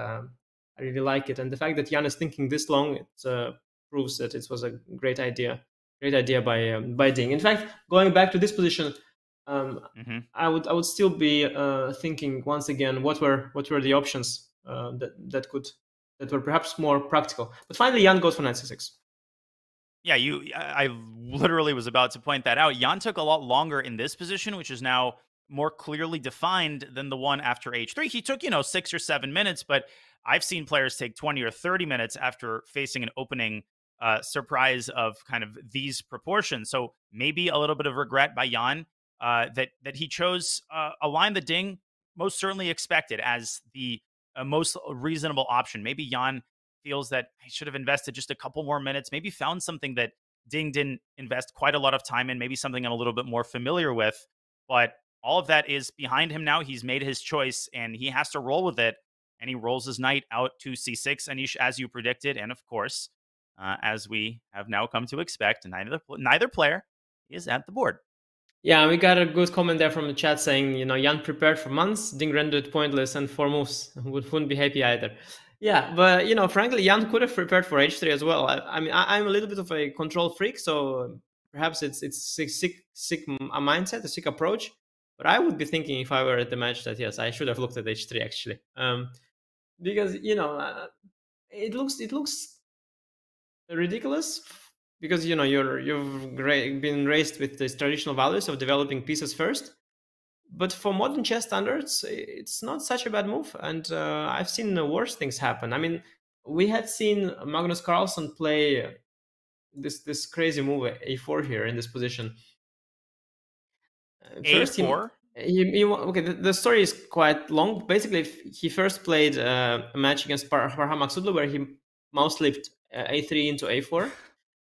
it. And the fact that Jan is thinking this long, it proves that it was a great idea by Ding. In fact, going back to this position, I would still be thinking once again what were the options that were perhaps more practical. But finally, Jan goes for knight c6. Yeah, I literally was about to point that out. Jan took a lot longer in this position, which is now more clearly defined than the one after h3. He took 6 or 7 minutes, but I've seen players take 20 or 30 minutes after facing an opening surprise of kind of these proportions. So maybe a little bit of regret by Jan that he chose a line that Ding most certainly expected as the most reasonable option. Maybe Jan feels that he should have invested just a couple more minutes, maybe found something that Ding didn't invest quite a lot of time in, maybe something I'm a little bit more familiar with. But all of that is behind him now. He's made his choice, and he has to roll with it. And he rolls his knight out to c6, and as you predicted, and of course, as we have now come to expect, neither player is at the board. Yeah, we got a good comment there from the chat saying, Jan prepared for months, Ding rendered pointless, and 4 moves. Wouldn't be happy either. Yeah, but frankly, Jan could have prepared for h3 as well. I mean, I'm a little bit of a control freak, so perhaps it's sick mindset, a sick approach. But I would be thinking, if I were at the match, that yes, I should have looked at h3 actually, because it looks ridiculous, because you've been raised with these traditional values of developing pieces first. But for modern chess standards, it's not such a bad move, and I've seen worse things happen. I mean, we had seen Magnus Carlsen play this crazy move a4 here in this position. First, a4. Okay, the story is quite long. Basically, he first played a match against Farham Maksudlu where he mouse flipped a3 into a4.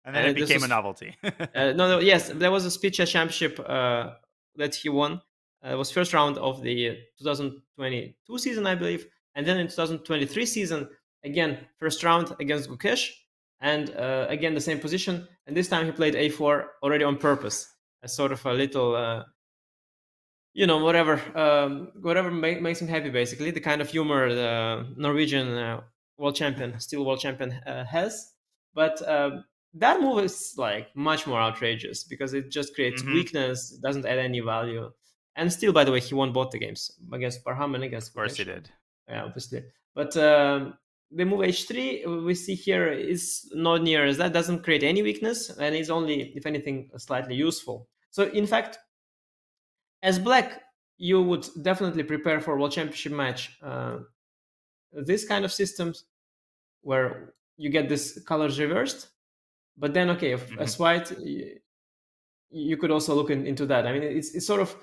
And then it became a novelty. Yes, there was a Speed Chess Championship that he won. It was first round of the 2022 season, I believe. And then in 2023 season, again, first round against Gukesh. And again, the same position. And this time he played a4 already on purpose. As sort of a little, whatever makes him happy, basically. The kind of humor the Norwegian world champion, still world champion, has. But that move is like much more outrageous because it just creates weakness, doesn't add any value. And still, by the way, he won both the games against Parham and against Gukesh. Of course he did. Yeah, obviously. But the move h3 we see here is not near as that, doesn't create any weakness, and is only, if anything, slightly useful. So in fact, as black, you would definitely prepare for a world championship match. This kind of systems where you get this colors reversed, but then okay, as white, you could also look into that. I mean, it's sort of,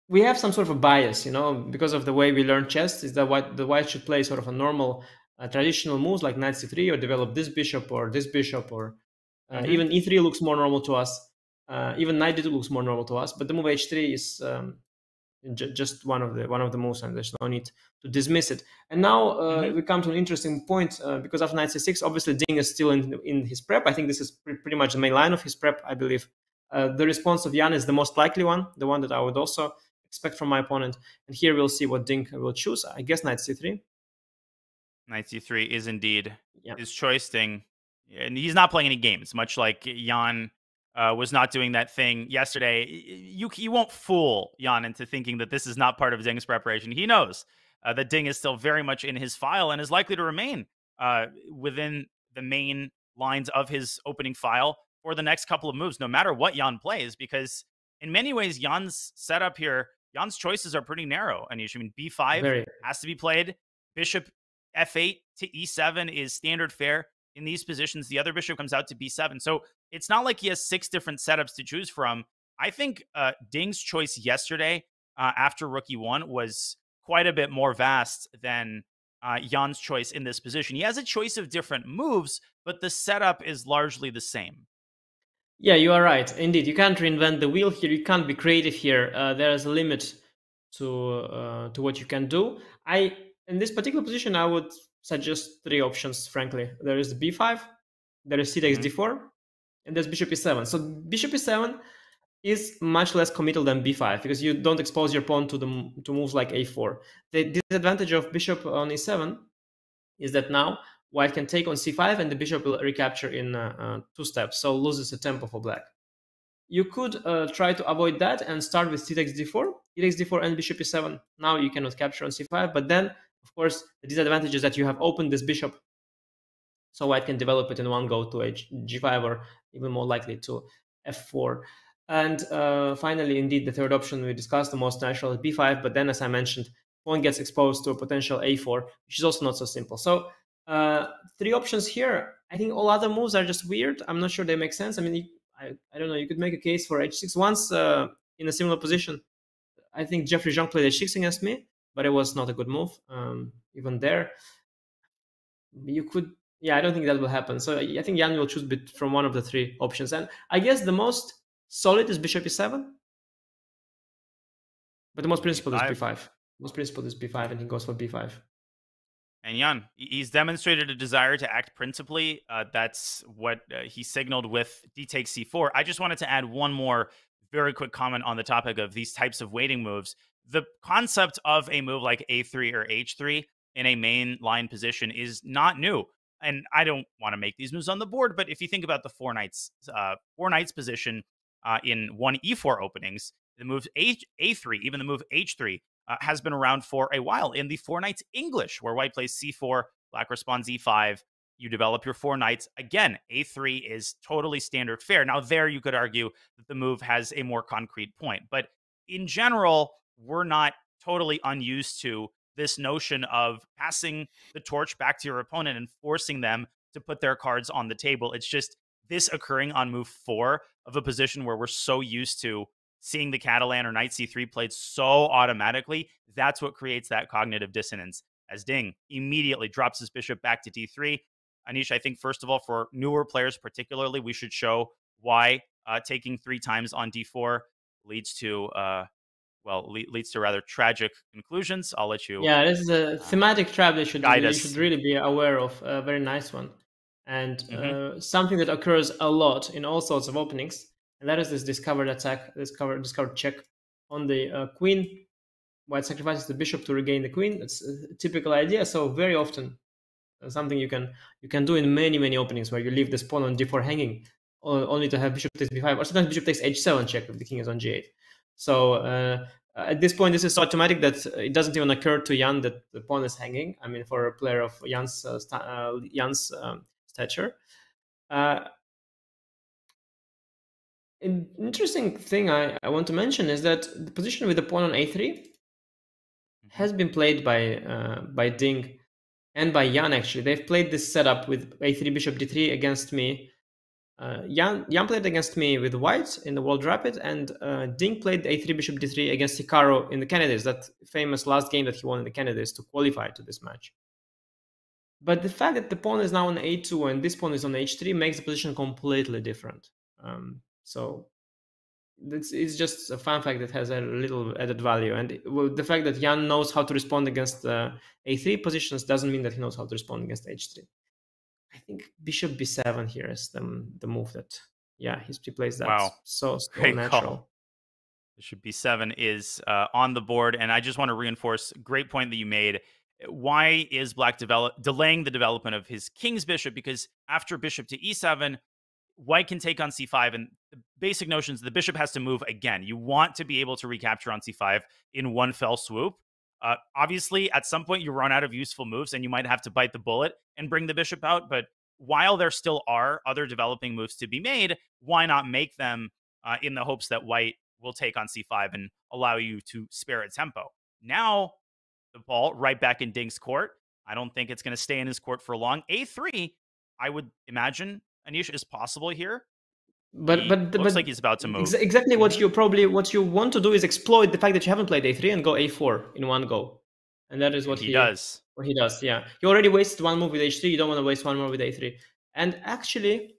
we have some sort of a bias, because of the way we learn chess, is that the white should play sort of a normal traditional moves like knight c3 or develop this bishop or even e3 looks more normal to us. Even knight d2 looks more normal to us, but the move h3 is just one of the moves, and there's no need to dismiss it. And now we come to an interesting point because of knight c6. Obviously, Ding is still in his prep. I think this is pretty much the main line of his prep, I believe. The response of Jan is the most likely one, the one that I would also expect from my opponent. And here we'll see what Ding will choose. I guess knight c3. Knight c3 is indeed his choice, Ding. And he's not playing any games, much like Jan was not doing that thing yesterday. You won't fool Jan into thinking that this is not part of Ding's preparation. He knows that Ding is still very much in his file and is likely to remain within the main lines of his opening file for the next couple of moves, no matter what Jan plays, because in many ways, Jan's setup here, Jan's choices are pretty narrow. Anish, I mean, b5 has to be played. Bishop f8 to e7 is standard fare. In these positions, the other bishop comes out to b7. So it's not like he has 6 different setups to choose from. I think Ding's choice yesterday after rook e1 was quite a bit more vast than Jan's choice in this position. He has a choice of different moves, but the setup is largely the same. Yeah, you are right. Indeed, you can't reinvent the wheel here. You can't be creative here. There is a limit to what you can do. In this particular position, I would suggest 3 options, frankly. There is b5, there is c takes d4, and there's bishop e7. So bishop e7 is much less committal than b5 because you don't expose your pawn to moves like a4. The disadvantage of bishop on e7 is that now white can take on c5 and the bishop will recapture in 2 steps, so loses a tempo for black. You could try to avoid that and start with c takes d4, e takes d4 and bishop e7. Now you cannot capture on c5, but then, of course, the disadvantage is that you have opened this bishop, so white can develop it in one go to g5 or even more likely to f4. And finally, indeed, the third option we discussed, the most natural is b5, but then, as I mentioned, pawn gets exposed to a potential a4, which is also not so simple. So 3 options here. I think all other moves are just weird. I'm not sure they make sense. I mean, I don't know. You could make a case for h6 once in a similar position. I think Jeffrey Zhang played h6 against me, but it was not a good move. Even there, you could. Yeah, I don't think that will happen. So I think Jan will choose from one of the 3 options, and I guess the most solid is bishop e7, but the most principled is b5. Most principled is b5, and he goes for b5. And Jan, he's demonstrated a desire to act principally. That's what he signaled with d takes c4. I just wanted to add one more very quick comment on the topic of these types of waiting moves. The concept of a move like a3 or h3 in a main line position is not new. And I don't want to make these moves on the board, but if you think about the four knights position in 1e4 openings, the move a3, even the move h3, has been around for a while in the 4 knights English, where white plays c4, black responds e5, you develop your 4 knights. Again, a3 is totally standard fare. Now there you could argue that the move has a more concrete point, but in general, we're not totally unused to this notion of passing the torch back to your opponent and forcing them to put their cards on the table. It's just this occurring on move 4 of a position where we're so used to seeing the Catalan or knight c3 played so automatically. That's what creates that cognitive dissonance, as Ding immediately drops his bishop back to d3. Anish, I think, first of all, for newer players particularly, we should show why taking 3 times on d4 leads to leads to rather tragic conclusions. I'll let you. Yeah, this is a thematic trap that you should really be aware of. A very nice one, and something that occurs a lot in all sorts of openings, and that is this discovered attack, discovered check on the queen. White sacrifices the bishop to regain the queen. That's a typical idea. So very often, something you can do in many openings where you leave this pawn on d4 hanging, only to have bishop takes b5, or sometimes bishop takes h7 check if the king is on g8. So at this point, this is so automatic that it doesn't even occur to Jan that the pawn is hanging. I mean, for a player of Jan's stature. An interesting thing I want to mention is that the position with the pawn on a3 has been played by Ding and by Jan, actually. They've played this setup with a3 bishop d3 against me. Jan played against me with white in the World Rapid, and Ding played a3 bishop d3 against Hikaru in the Canadies, that famous last game that he won in the Canadies to qualify to this match. But the fact that the pawn is now on a2 and this pawn is on h3 makes the position completely different. So it's just a fun fact that has a little added value. And the fact that Jan knows how to respond against a3 positions doesn't mean that he knows how to respond against h3. I think bishop b7 here is the move that Yeah, he plays that. Wow. So Great natural. call. Bishop b7 is on the board, and I just want to reinforce, great point that you made. Why is Black delaying the development of his king's bishop? Because after bishop to e7, White can take on c5, and the basic notions, the bishop has to move again. You want to be able to recapture on c5 in one fell swoop. Obviously, at some point, you run out of useful moves, and you might have to bite the bullet and bring the bishop out. But while there still are other developing moves to be made, why not make them in the hopes that White will take on c5 and allow you to spare a tempo? Now, the ball right back in Ding's court. I don't think it's going to stay in his court for long. a3, I would imagine, Anish, is possible here. But looks like he's about to move. Exactly what you want to do is exploit the fact that you haven't played a3 and go a4 in one go, and that is what he does. What he does, yeah. You already wasted one move with h3. You don't want to waste one more with a3. And actually,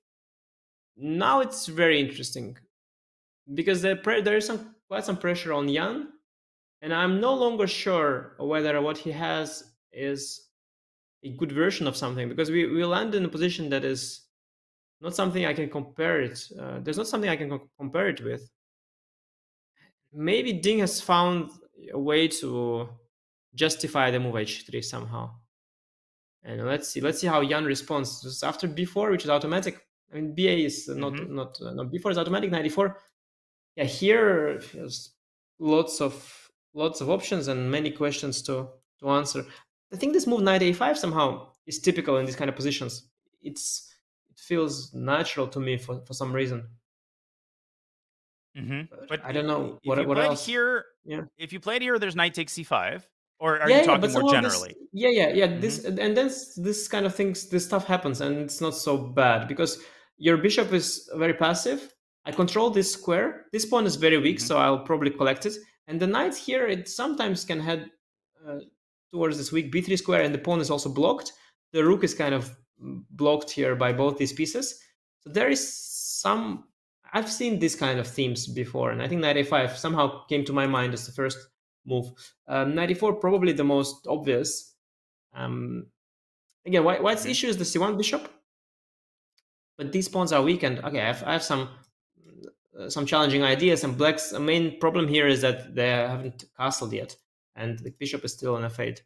now it's very interesting because there is quite some pressure on Jan, and I'm no longer sure whether what he has is a good version of something, because we land in a position that is not something I can compare it. There's not something I can compare it with. Maybe Ding has found a way to justify the move h3 somehow. And let's see how Jan responds. Just after b4, which is automatic. I mean, ba is not b4 is automatic. 94. Yeah, here there's lots of options and many questions to answer. I think this move knight a5 somehow is typical in these kind of positions. It feels natural to me for some reason. But I don't know what else. Here, yeah. If you played here, there's knight takes c5. Or are you talking more generally? This and then this kind of things, this stuff happens, and it's not so bad because your bishop is very passive. I control this square. This pawn is very weak, so I'll probably collect it. And the knight here, it sometimes can head towards this weak b3 square, and the pawn is also blocked. The rook is kind of blocked here by both these pieces. So there is some. I've seen this kind of themes before, and I think knight a5 somehow came to my mind as the first move. 94 probably the most obvious. Again, White's issue is the c1 bishop, but these pawns are weak, and okay, I have some challenging ideas. And Black's main problem here is that they haven't castled yet, and the bishop is still on f8.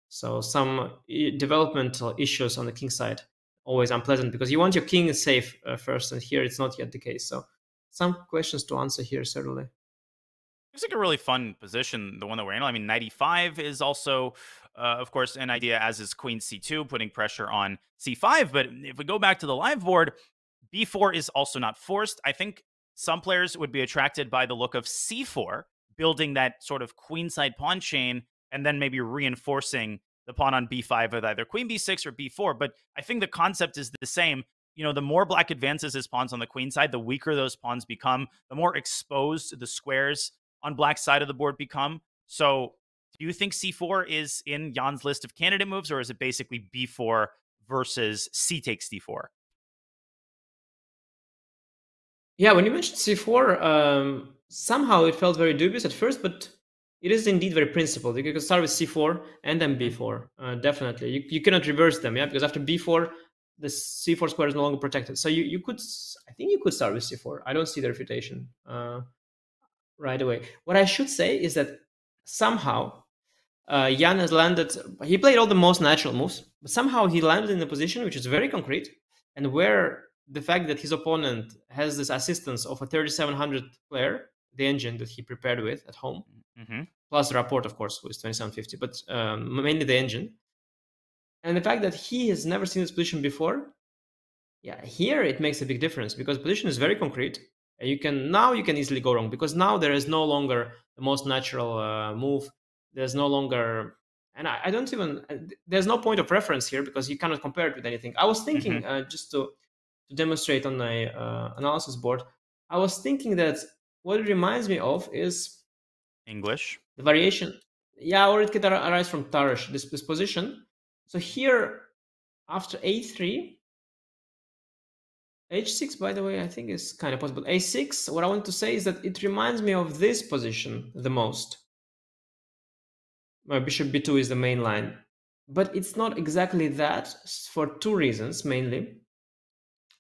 So some developmental issues on the king side, always unpleasant because you want your king safe first, and here it's not yet the case. So some questions to answer here certainly. Looks like a really fun position, the one that we're in. I mean, 95 is also, of course, an idea, as is queen c2, putting pressure on c5. But if we go back to the live board, b4 is also not forced. I think some players would be attracted by the look of c4, building that sort of queenside pawn chain, and then maybe reinforcing the pawn on b5 with either queen b6 or b4. But I think the concept is the same. You know, the more Black advances his pawns on the queen side, the weaker those pawns become, the more exposed the squares on Black's side of the board become. So do you think c4 is in Jan's list of candidate moves, or is it basically b4 versus c takes d4? Yeah, when you mentioned c4, somehow it felt very dubious at first, but it is indeed very principled. You can start with c4 and then b4, definitely. You cannot reverse them, yeah, because after b4, the c4 square is no longer protected. So you could, I think you could start with c4. I don't see the refutation right away. What I should say is that somehow Jan has landed, he played all the most natural moves, but somehow he landed in a position which is very concrete, and where the fact that his opponent has this assistance of a 3700 player, the engine that he prepared with at home, plus the rapport, of course, with 2750, but mainly the engine. And the fact that he has never seen this position before, yeah, here it makes a big difference because the position is very concrete. And you can easily go wrong because now there is no longer the most natural move. There's no longer, and I don't even, there's no point of reference here because you cannot compare it with anything. I was thinking, just to demonstrate on my analysis board, I was thinking that what it reminds me of is English. The variation. Yeah, or it could arise from Tarish, this position. So here, after a3, h6, by the way, I think is kind of possible. a6, what I want to say is that it reminds me of this position the most. Bishop b2 is the main line. But it's not exactly that for two reasons, mainly.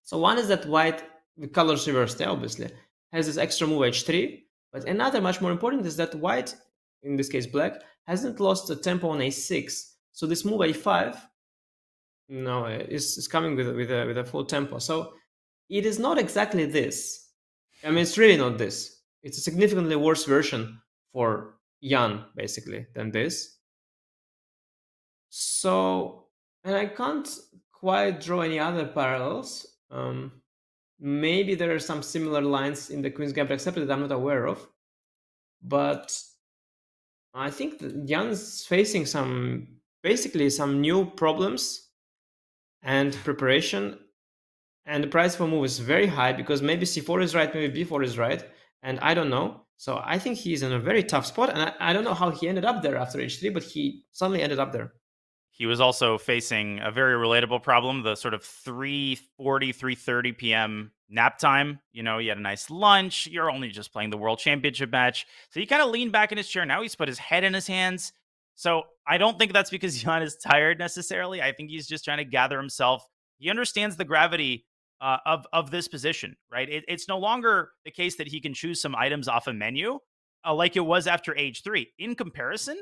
So one is that White the colors reversed, obviously, has this extra move h3. But another much more important is that white, in this case black, hasn't lost the tempo on a6. So this move a5 no is coming with a full tempo. So it is not exactly this. I mean, it's really not this. It's a significantly worse version for Jan, basically, than this. So, and I can't quite draw any other parallels. Maybe there are some similar lines in the Queen's Gambit accepted that I'm not aware of. But I think that Jan's facing basically some new problems and preparation. And the price for move is very high because maybe c4 is right, maybe b4 is right. And I don't know. So I think he's in a very tough spot. And I don't know how he ended up there after h3, but he suddenly ended up there. He was also facing a very relatable problem, the sort of 3:40, 3:30 p.m. nap time. You know, he had a nice lunch. You're only just playing the World Championship match. So he kind of leaned back in his chair. Now he's put his head in his hands. So I don't think that's because Jan is tired necessarily. I think he's just trying to gather himself. He understands the gravity of this position, right? It's no longer the case that he can choose some items off a menu like it was after h3. In comparison,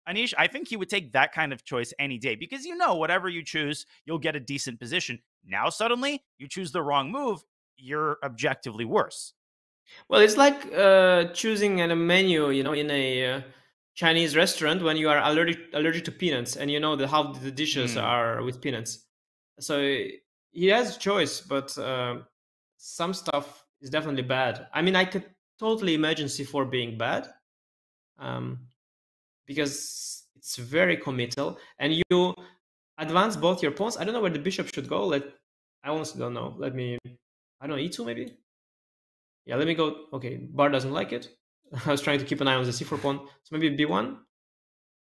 Anish, I think he would take that kind of choice any day because whatever you choose, you'll get a decent position. Now, suddenly, you choose the wrong move, you're objectively worse. Well, it's like choosing a menu, in a Chinese restaurant when you are allergic to peanuts and you know how the dishes are with peanuts. So he has a choice, but some stuff is definitely bad. I mean, I could totally imagine c4 being bad. Because it's very committal and you advance both your pawns. I don't know where the bishop should go. I honestly don't know. I don't know, e2 maybe? Yeah, let me go. Okay, bar doesn't like it. I was trying to keep an eye on the c4 pawn. So maybe b1.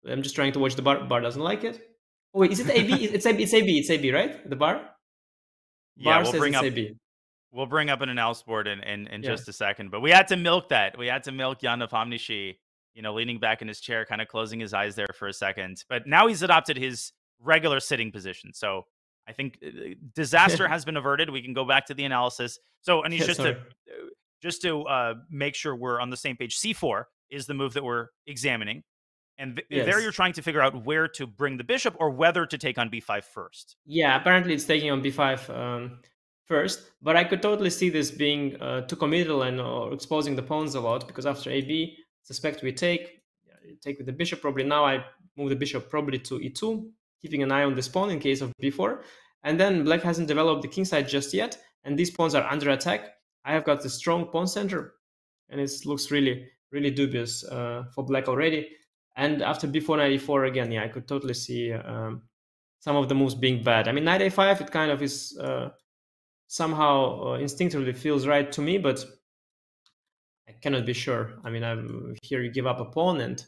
I'm just trying to watch the bar. Bar doesn't like it. Oh wait, is it AB? It's AB, right? The bar? Yeah, bar says AB. We'll bring up an analysis board in just a second. But we had to milk that. We had to milk Jan Nepomniachtchi, leaning back in his chair, kind of closing his eyes there for a second. But now he's adopted his regular sitting position. So I think disaster has been averted. We can go back to the analysis. So, Anish, just to make sure we're on the same page, c4 is the move that we're examining. And there you're trying to figure out where to bring the bishop or whether to take on b5 first. Yeah, apparently it's taking on b5 first, but I could totally see this being too committal and exposing the pawns a lot because after AB, suspect we take with the bishop probably. Now I move the bishop probably to e2, keeping an eye on this pawn in case of b4. And then black hasn't developed the kingside just yet, and these pawns are under attack. I have got the strong pawn center, and it looks really, really dubious for black already. And after b4, knight e4 again, I could totally see some of the moves being bad. I mean, knight a5, it kind of is somehow instinctively feels right to me, but I cannot be sure. I mean, here you give up a pawn and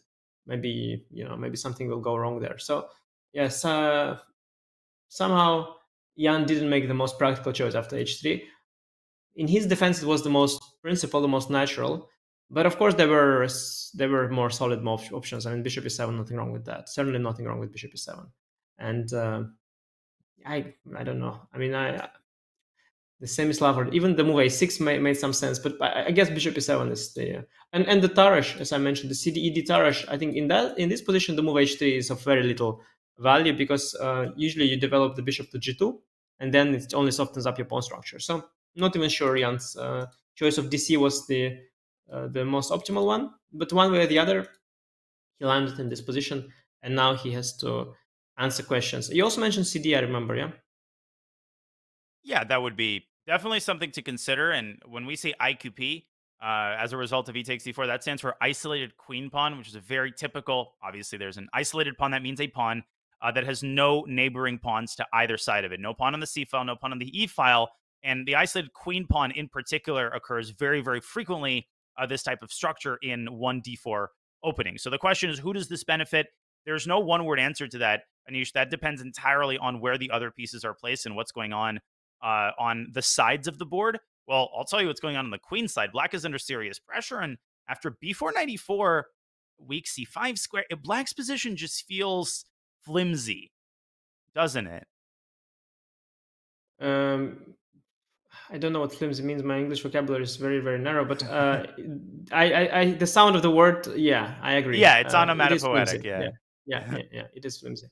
maybe, maybe something will go wrong there. So yes, somehow Jan didn't make the most practical choice after h3. In his defense, it was the most principled, the most natural. But of course, there were more solid options. I mean, bishop e7, nothing wrong with that. Certainly nothing wrong with bishop e7. And I don't know. I mean, the semi-Slav, or even the move a6 made some sense. But I guess bishop e7 is the and the Tarrasch, as I mentioned, the CDED Tarrasch. I think in this position, the move h3 is of very little value because usually you develop the bishop to g2, and then it only softens up your pawn structure. So not even sure Jan's choice of DC was the most optimal one, but one way or the other, he landed in this position, and now he has to answer questions. You also mentioned CD, I remember, yeah? Yeah, that would be definitely something to consider. And when we say IQP, as a result of e takes d4, that stands for isolated queen pawn, which is a very typical, obviously there's an isolated pawn. That means a pawn that has no neighboring pawns to either side of it. No pawn on the c file, no pawn on the e file. And the isolated queen pawn in particular occurs very, very frequently, this type of structure in 1d4 opening. So the question is, who does this benefit? There's no one-word answer to that, Anish. That depends entirely on where the other pieces are placed and what's going on the sides of the board. Well, I'll tell you what's going on the queen side. Black is under serious pressure, and after b4, knight e4, weak c5 square, black's position just feels flimsy, doesn't it? I don't know what flimsy means. My English vocabulary is very, very narrow. But the sound of the word, yeah, I agree. Yeah, it's It is onomatopoetic. flimsy. Yeah. Yeah. It is flimsy,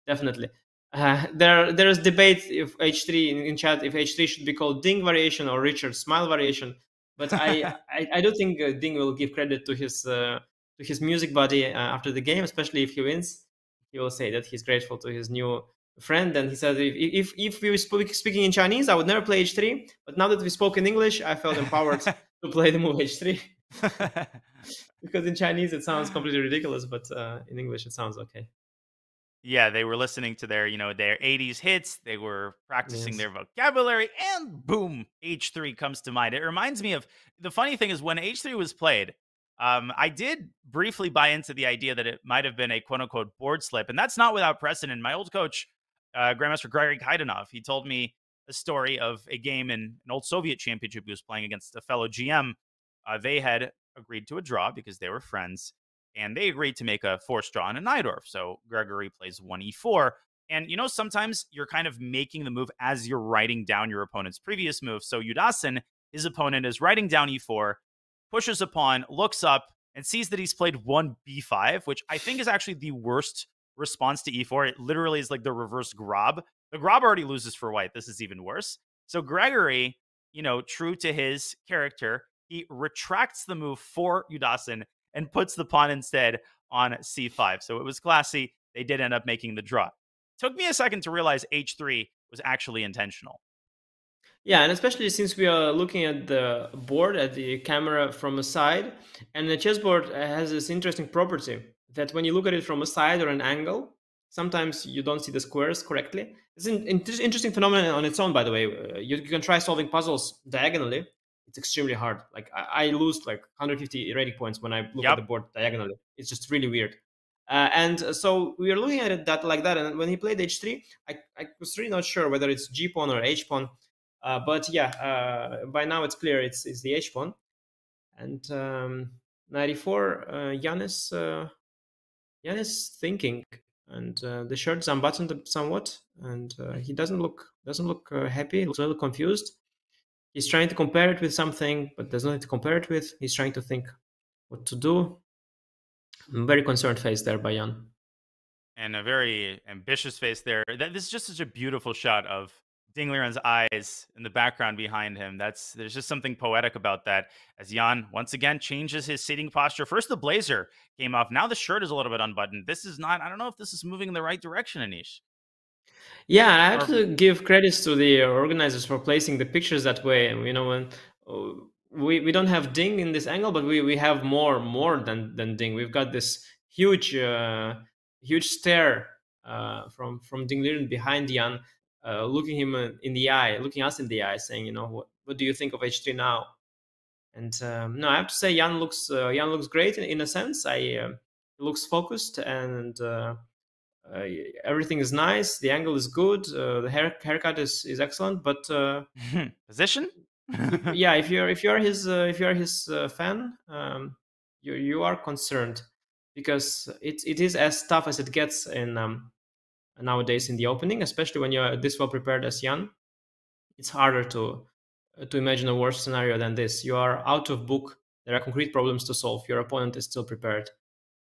definitely. There's debate if H3 in chat if H3 should be called Ding variation or Richard Smile variation. But I do think Ding will give credit to his music buddy after the game, especially if he wins. He will say that he's grateful to his new friend, and he said if we were speaking in Chinese, I would never play H3. But now that we spoke in English, I felt empowered to play the move H3. Because in Chinese it sounds completely ridiculous, but in English it sounds okay. Yeah, they were listening to their 80s hits. They were practicing their vocabulary, and boom, H3 comes to mind. It reminds me of, the funny thing is when H3 was played, I did briefly buy into the idea that it might have been a quote-unquote board slip, and that's not without precedent. My old coach, Grandmaster Gregory Kaidanov, he told me a story of a game in an old Soviet championship he was playing against a fellow GM. They had agreed to a draw because they were friends, and they agreed to make a forced draw on a Najdorf. So Gregory plays 1e4. And, sometimes you're kind of making the move as you're writing down your opponent's previous move. So Yudasin, his opponent, is writing down e4, pushes a pawn, looks up, and sees that he's played 1b5, which I think is actually the worst response to e4. It literally is like the reverse Grob. The Grob already loses for white. This is even worse. So Gregory, true to his character, he retracts the move for Yudasin and puts the pawn instead on c5. So it was classy. They did end up making the draw. Took me a second to realize h3 was actually intentional. Yeah, and especially since we are looking at the board, at the camera from a side, and the chessboard has this interesting property that when you look at it from a side or an angle, sometimes you don't see the squares correctly. It's an interesting phenomenon on its own, by the way. You can try solving puzzles diagonally. It's extremely hard. Like I lose like 150 rating points when I look at the board diagonally. It's just really weird. And so we were looking at it like that. And when he played h3, I was really not sure whether it's g pawn or h pawn. But yeah, by now it's clear it's the h pawn. And 94, Yanis thinking, and the shirt's unbuttoned somewhat, and he doesn't look happy. He looks a little confused. He's trying to compare it with something, but there's nothing to compare it with. He's trying to think what to do. Very concerned face there by Jan. And a very ambitious face there. This is just such a beautiful shot of Ding Liren's eyes in the background behind him. There's just something poetic about that, as Jan once again changes his seating posture. First the blazer came off. Now the shirt is a little bit unbuttoned. This is not, I don't know if this is moving in the right direction, Anish. Yeah, I have to give credits to the organizers for placing the pictures that way. When we don't have Ding in this angle, but we have more than Ding. We've got this huge stare from Ding Liren behind Jan, looking him in the eye, looking us in the eye, saying, what do you think of h3 now? And no, I have to say Jan looks great in a sense. He looks focused, and everything is nice. The angle is good. The haircut is excellent. But position? Yeah, if you're his fan, you are concerned, because it is as tough as it gets in nowadays in the opening, especially when you're this well prepared as Jan. It's harder to imagine a worse scenario than this. You are out of book. There are concrete problems to solve. Your opponent is still prepared.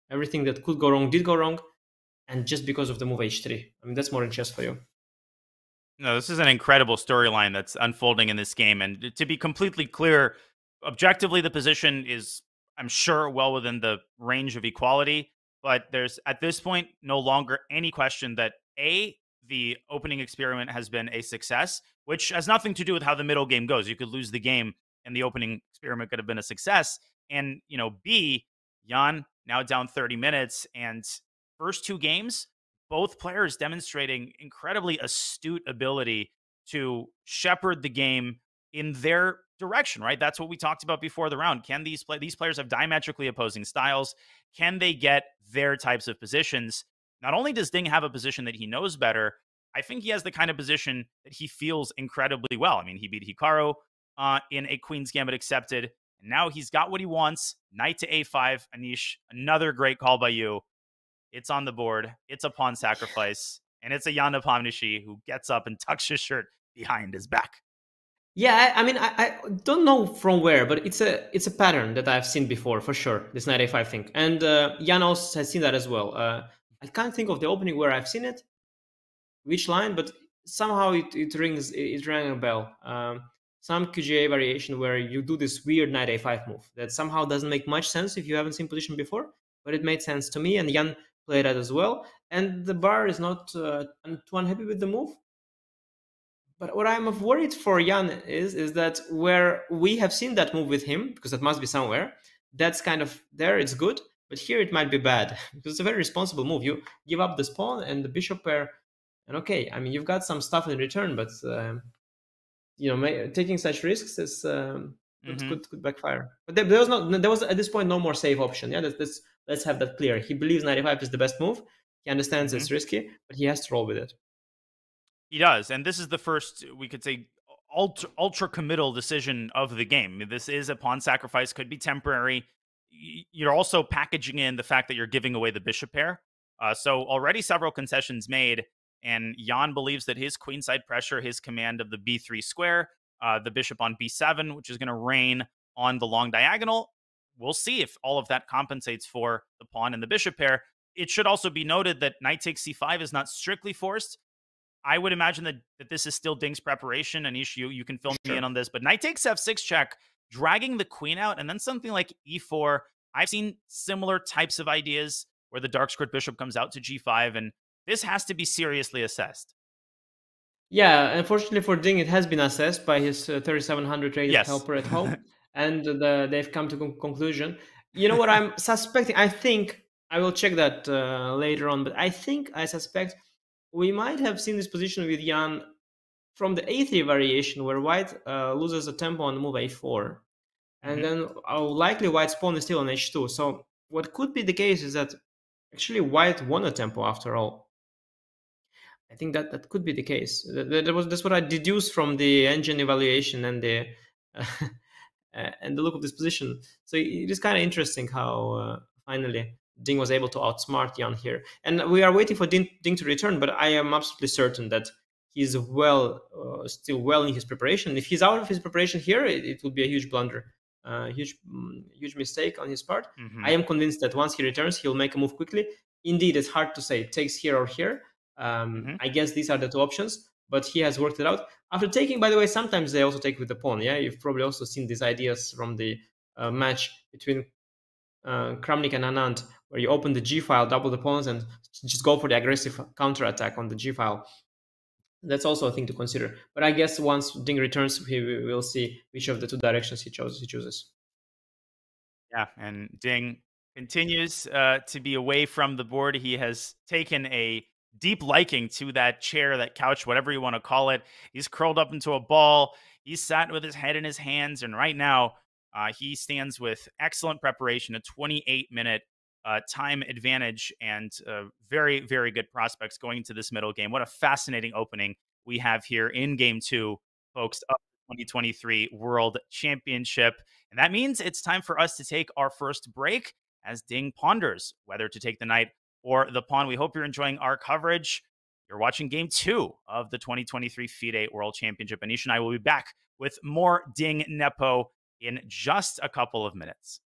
Everything that could go wrong did go wrong, and just because of the move h3. I mean, that's more than chess for you. No, this is an incredible storyline that's unfolding in this game. And to be completely clear, objectively, the position is, I'm sure, well within the range of equality. But there's, at this point, no longer any question that A, the opening experiment has been a success, which has nothing to do with how the middle game goes. You could lose the game and the opening experiment could have been a success. And, B, Jan now down 30 minutes, and first two games, both players demonstrating incredibly astute ability to shepherd the game in their direction, right? That's what we talked about before the round. Can these players have diametrically opposing styles? Can they get their types of positions? Not only does Ding have a position that he knows better, I think he has the kind of position that he feels incredibly well. I mean, he beat Hikaru in a Queen's Gambit accepted, and now he's got what he wants. Knight to a5, Anish, another great call by you. It's on the board. It's a pawn sacrifice. And it's a Jan Nepomniachtchi who gets up and tucks his shirt behind his back. Yeah, I mean, I don't know from where, but it's a pattern that I've seen before for sure. This knight a5 thing, and Jan also has seen that as well. I can't think of the opening where I've seen it, which line, but somehow it rang a bell. Some QGA variation where you do this weird knight a5 move that somehow doesn't make much sense if you haven't seen position before, but it made sense to me, and Jan played that as well. And the bar is not too unhappy with the move. But what I'm worried for Jan is that where we have seen that move with him, because that must be somewhere, that's kind of there, it's good, but here it might be bad, because it's a very responsible move. You give up the pawn and the bishop pair, and okay, I mean, you've got some stuff in return, but taking such risks is could backfire. But there was at this point no more safe option. Yeah, let's have that clear. He believes 95 is the best move. He understands it's risky, but he has to roll with it. He does, and this is the first, we could say, ultra committal decision of the game. This is a pawn sacrifice, could be temporary. You're also packaging in the fact that you're giving away the bishop pair. So already several concessions made, and Jan believes that his queenside pressure, his command of the b3 square, the bishop on b7, which is going to reign on the long diagonal. We'll see if all of that compensates for the pawn and the bishop pair. It should also be noted that knight takes c5 is not strictly forced. I would imagine that this is still Ding's preparation. Anish, you can fill me in on this, but knight takes f6 check, dragging the queen out, and then something like e4. I've seen similar types of ideas where the dark squared bishop comes out to g5, and this has to be seriously assessed. Yeah, unfortunately for Ding, it has been assessed by his 3700 rated helper at home, and they've come to conclusion. You know what I'm suspecting? I think, I will check that later on, but I suspect we might have seen this position with Jan from the a3 variation, where white loses a tempo on the move a4. And then likely white's pawn is still on h2. So what could be the case is that actually white won a tempo after all. I think that could be the case. That's what I deduced from the engine evaluation and the and the look of this position. So it is kind of interesting how finally Ding was able to outsmart Jan here. And we are waiting for Ding to return, but I am absolutely certain that he's still well in his preparation. If he's out of his preparation here, it would be a huge blunder, huge mistake on his part. I am convinced that once he returns, he'll make a move quickly. Indeed, it's hard to say. It takes here or here. I guess these are the two options, but he has worked it out. After taking, by the way, sometimes they also take with the pawn. Yeah, you've probably also seen these ideas from the match between Kramnik and Anand, where you open the G file, double the pawns, and just go for the aggressive counterattack on the G file. That's also a thing to consider. But I guess once Ding returns, we will see which of the two directions he chooses. Yeah, and Ding continues to be away from the board. He has taken a deep liking to that chair, that couch, whatever you want to call it. He's curled up into a ball. He's sat with his head in his hands, and right now he stands with excellent preparation, a 28-minute time advantage, and very, very good prospects going into this middle game. What a fascinating opening we have here in Game 2, folks, of the 2023 World Championship. And that means it's time for us to take our first break as Ding ponders whether to take the knight or the pawn. We hope you're enjoying our coverage. You're watching Game 2 of the 2023 FIDE World Championship. Anish and I will be back with more Ding Nepo in just a couple of minutes.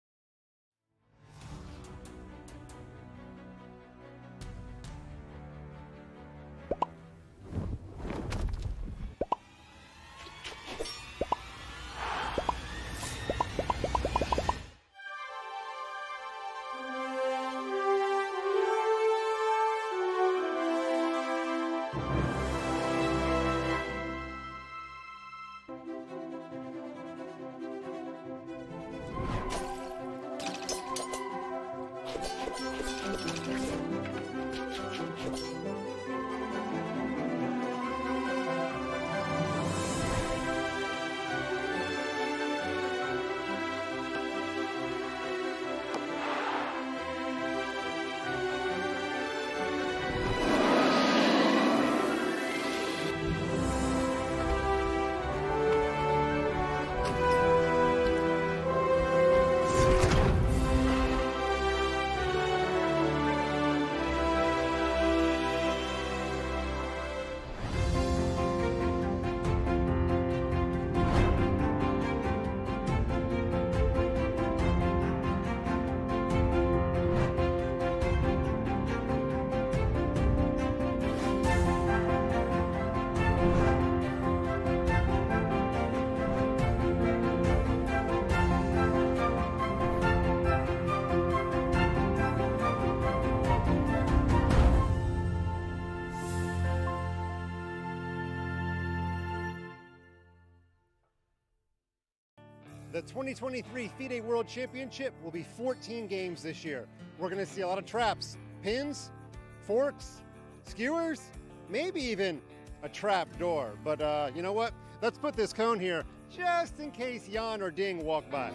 The 2023 FIDE World Championship will be 14 games this year. We're going to see a lot of traps, pins, forks, skewers, maybe even a trap door. But you know what? Let's put this cone here just in case Jan or Ding walk by.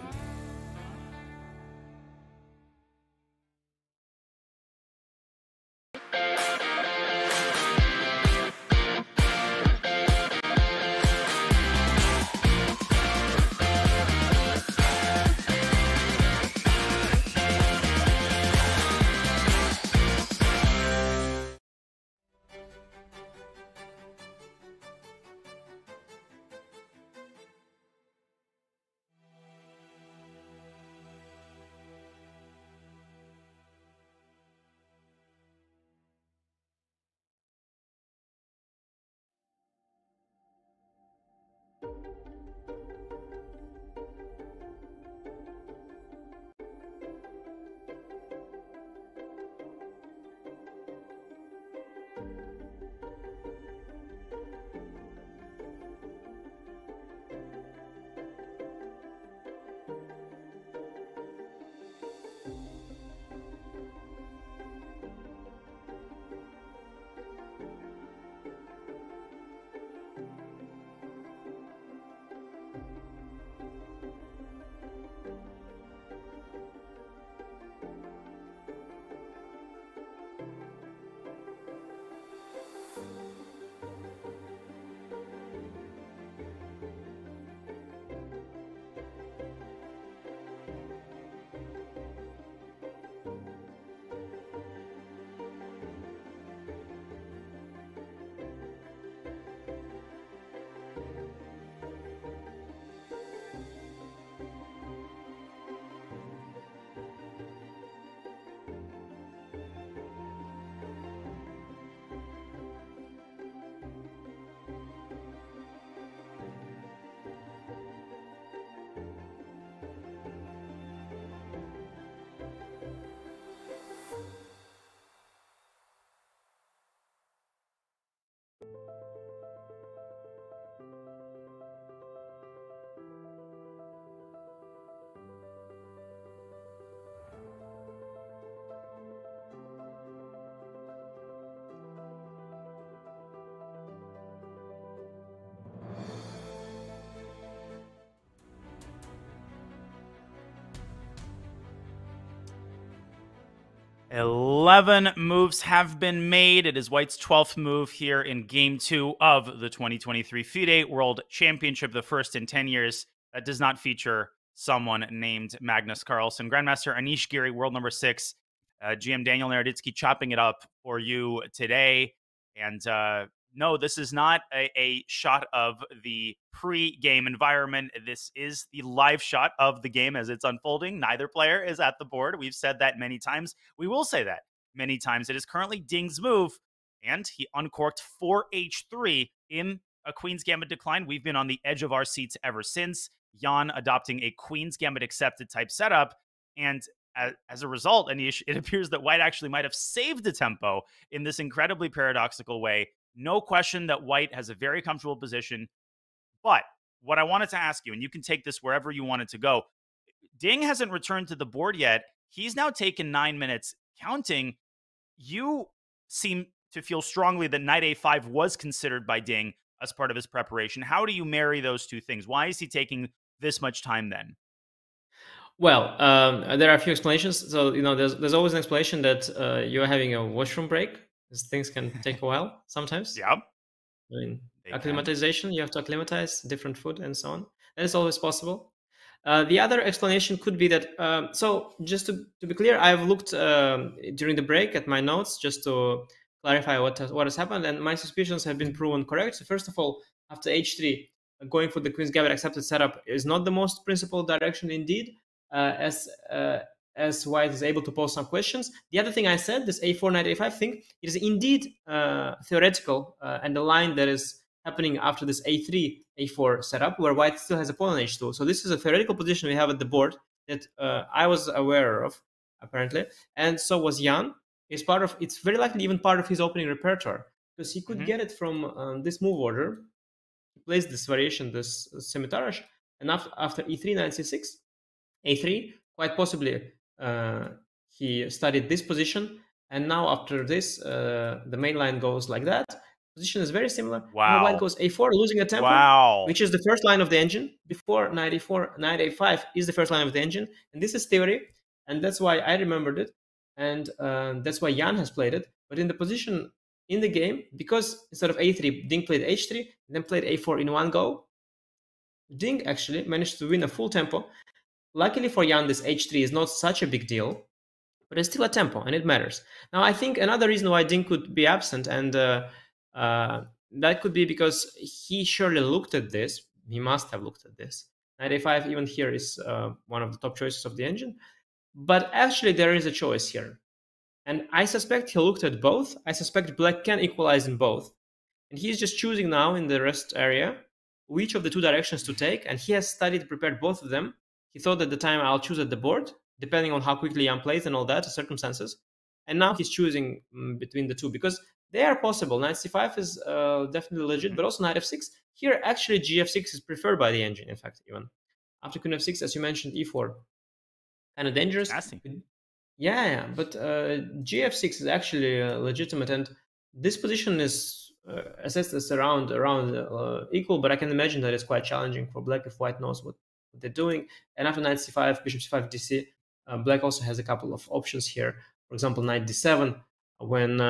"11 moves have been made. It is White's 12th move here in Game 2 of the 2023 FIDE World Championship, the first in 10 years that does not feature someone named Magnus Carlsen. Grandmaster Anish Giri, world number 6. GM Daniel Naroditsky chopping it up for you today. And no, this is not a shot of the pre-game environment. This is the live shot of the game as it's unfolding. Neither player is at the board. We've said that many times. We will say that many times. It is currently Ding's move, and he uncorked 4H3 in a Queen's Gambit decline. We've been on the edge of our seats ever since. Jan adopting a Queen's Gambit accepted type setup, and as a result, Anish, it appears that White actually might have saved the tempo in this incredibly paradoxical way. No question that White has a very comfortable position. But what I wanted to ask you, and you can take this wherever you want it to go, Ding hasn't returned to the board yet. He's now taken 9 minutes counting. You seem to feel strongly that knight a5 was considered by Ding as part of his preparation. How do you marry those two things? Why is he taking this much time then? Well, there are a few explanations. So, there's always an explanation that you're having a washroom break. Things can take a while sometimes. Yeah. I mean, acclimatization, you have to acclimatize different food and so on. That is always possible. The other explanation could be that, so just to be clear, I've looked during the break at my notes just to clarify what has happened, and my suspicions have been proven correct. So first of all, after H3, going for the Queen's Gambit accepted setup is not the most principled direction indeed, as White is able to pose some questions. The other thing I said, this a4, knight a5 thing, it is indeed theoretical, and the line that is happening after this a3, a4 setup, where White still has a pawn on h2. So this is a theoretical position we have at the board that I was aware of, apparently, and so was Jan. It's very likely even part of his opening repertoire, because he could get it from this move order. He plays this variation, this scimitarage, And after e3, knight c6, a3, quite possibly he studied this position. And now after this, the main line goes like that. Position is very similar. Wow. Now white goes a4, losing a tempo, Wow. which is the first line of the engine. Before knight a4, knight a5 is the first line of the engine. And this is theory. And that's why I remembered it. And that's why Jan has played it. But in the position in the game, because instead of a3, Ding played h3, and then played a4 in one go, Ding actually managed to win a full tempo. Luckily for Jan, this h3 is not such a big deal, but it's still a tempo, and it matters. Now, I think another reason why Ding could be absent, and that could be because he surely looked at this. He must have looked at this. Knight a5, even here, is one of the top choices of the engine. But actually, there is a choice here. And I suspect he looked at both. I suspect black can equalize in both. And he's just choosing now in the rest area which of the two directions to take. And he has studied, prepared both of them. He thought at the time, I'll choose at the board, depending on how quickly Jan plays and all that, circumstances. And now he's choosing between the two because they are possible. Knight c5 is definitely legit, but also knight f6. Here, actually, gf6 is preferred by the engine, in fact, even. After queen f6, as you mentioned, e4. Kind of dangerous. Yeah, but gf6 is actually legitimate, and this position is assessed as around equal, but I can imagine that it's quite challenging for black if white knows what they're doing. And after knight c5, bishop c5, dc, black also has a couple of options here. For example, knight d7, when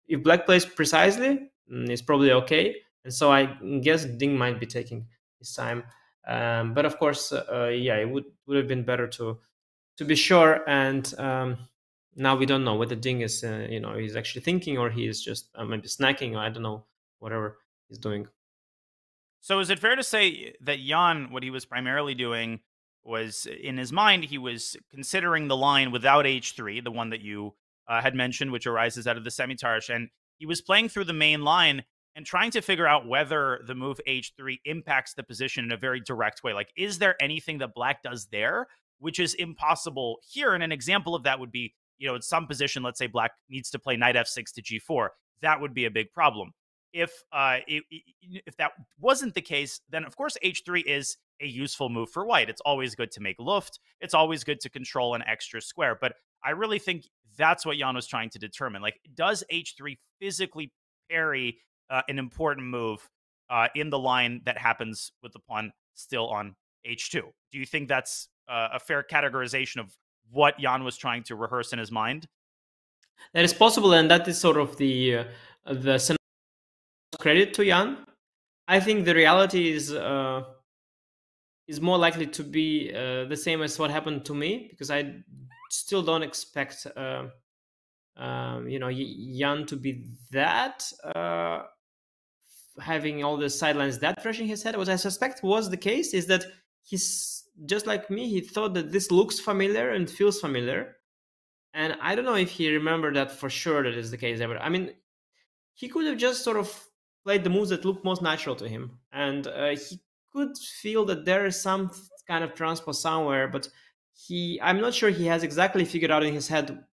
if black plays precisely, it's probably okay. And so I guess Ding might be taking his time. But of course, yeah, it would have been better to be sure. And now we don't know whether Ding is, he's actually thinking or he is just maybe snacking, or I don't know, whatever he's doing. So is it fair to say that Jan, what he was primarily doing was, in his mind, he was considering the line without h3, the one that you had mentioned, which arises out of the Semitarsh, and he was playing through the main line and trying to figure out whether the move h3 impacts the position in a very direct way. Like, is there anything that black does there which is impossible here? And an example of that would be, in some position, let's say black needs to play knight f6 to g4. That would be a big problem. If that wasn't the case, then of course h3 is a useful move for white. It's always good to make Luft. It's always good to control an extra square. But I really think that's what Jan was trying to determine. Like, does h3 physically parry an important move in the line that happens with the pawn still on h2? Do you think that's a fair categorization of what Jan was trying to rehearse in his mind? That is possible, and that is sort of the credit to Jan. I think the reality is more likely to be the same as what happened to me, because I still don't expect Jan to be that having all the sidelines that fresh in his head. What I suspect was the case is that he's just like me. He thought that this looks familiar and feels familiar, and I don't know if he remembered that for sure that is the case ever. I mean, he could have just sort of played the moves that looked most natural to him, and he could feel that there is some kind of transpose somewhere, but I'm not sure he has exactly figured out in his head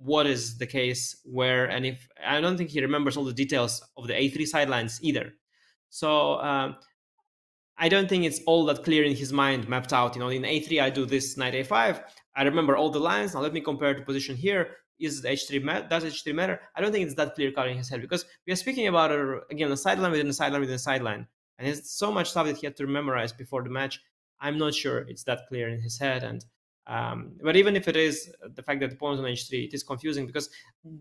what is the case where, and if I don't think he remembers all the details of the a3 sidelines either. So I don't think it's all that clear in his mind, mapped out. In a3 I do this knight a5. I remember all the lines. Now let me compare to position here. Is h3 does h3 matter? I don't think it's that clear cut in his head, because we are speaking about again a sideline within a sideline within a sideline, and it's so much stuff that he had to memorize before the match. I'm not sure it's that clear in his head, and but even if it is, the fact that the pawn is on h3, it is confusing, because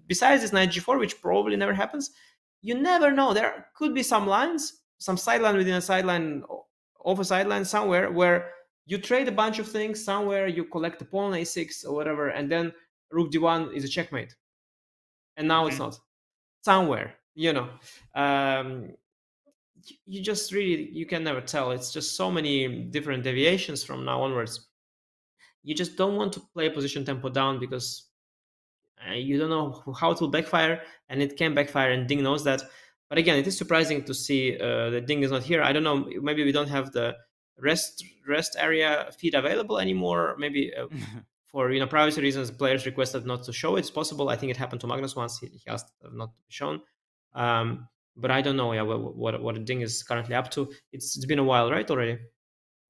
besides this knight g4, which probably never happens, you never know. There could be some lines, some sideline within a sideline, off a sideline somewhere, where you trade a bunch of things. Somewhere you collect the pawn a6 or whatever, and then rook d1 is a checkmate, and now it's not. Somewhere, you just really, you can never tell. It's just so many different deviations from now onwards. You just don't want to play position tempo down, because you don't know how it will backfire, and it can backfire, and Ding knows that. But again, it is surprising to see that Ding is not here. I don't know, maybe we don't have the rest area feed available anymore. Maybe for privacy reasons, players requested not to show it. It's possible. I think it happened to Magnus once. He asked not to be shown. But I don't know what Ding is currently up to. It's been a while, right, already?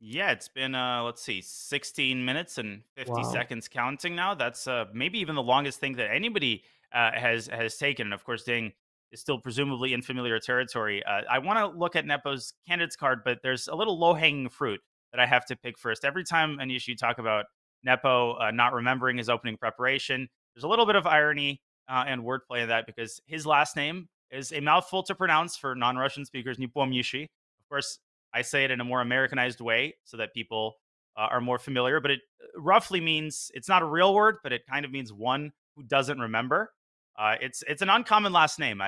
Yeah, it's been let's see, 16 minutes and 50 Wow. seconds counting now. That's maybe even the longest thing that anybody has taken. And of course, Ding is still presumably in familiar territory. I want to look at Nepo's candidates card, but there's a little low hanging fruit that I have to pick first. Every time, Anish, you talk about Nepo not remembering his opening preparation, there's a little bit of irony and wordplay in that because his last name is a mouthful to pronounce for non-Russian speakers, Nepomniachtchi. Of course, I say it in a more Americanized way so that people are more familiar, but it roughly means it's not a real word, but it kind of means one who doesn't remember. It's an uncommon last name.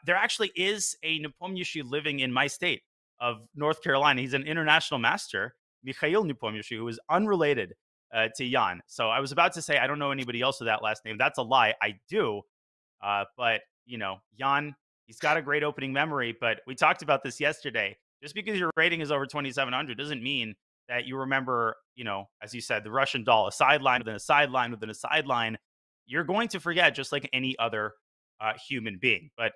There actually is a Nepomniachtchi living in my state of North Carolina. He's an international master, Mikhail Nepomniachtchi, who is unrelated to Jan. So I was about to say I don't know anybody else with that last name. That's a lie. I do, but Jan, he's got a great opening memory. But we talked about this yesterday. Just because your rating is over 2,700 doesn't mean that you remember, as you said, the Russian doll, a sideline within a sideline within a sideline. You're going to forget just like any other human being. But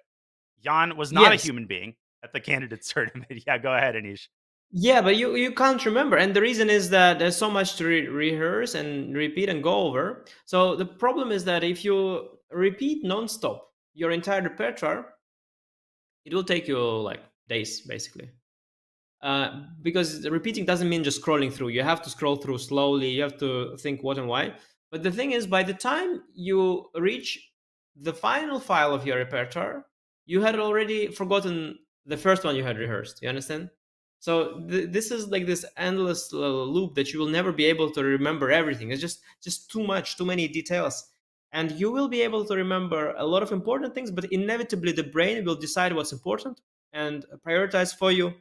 Jan was not a human being at the candidates tournament. Yeah, go ahead, Anish. Yeah, but you can't remember. And the reason is that there's so much to rehearse and repeat and go over. So the problem is that if you repeat nonstop your entire repertoire, it will take you like days, basically. Because repeating doesn't mean just scrolling through. You have to scroll through slowly. You have to think what and why. But the thing is, by the time you reach the final file of your repertoire, you had already forgotten the first one you had rehearsed. You understand? So this is like this endless loop that you will never be able to remember everything. It's just too much, too many details. And you will be able to remember a lot of important things, but inevitably the brain will decide what's important and prioritize for you.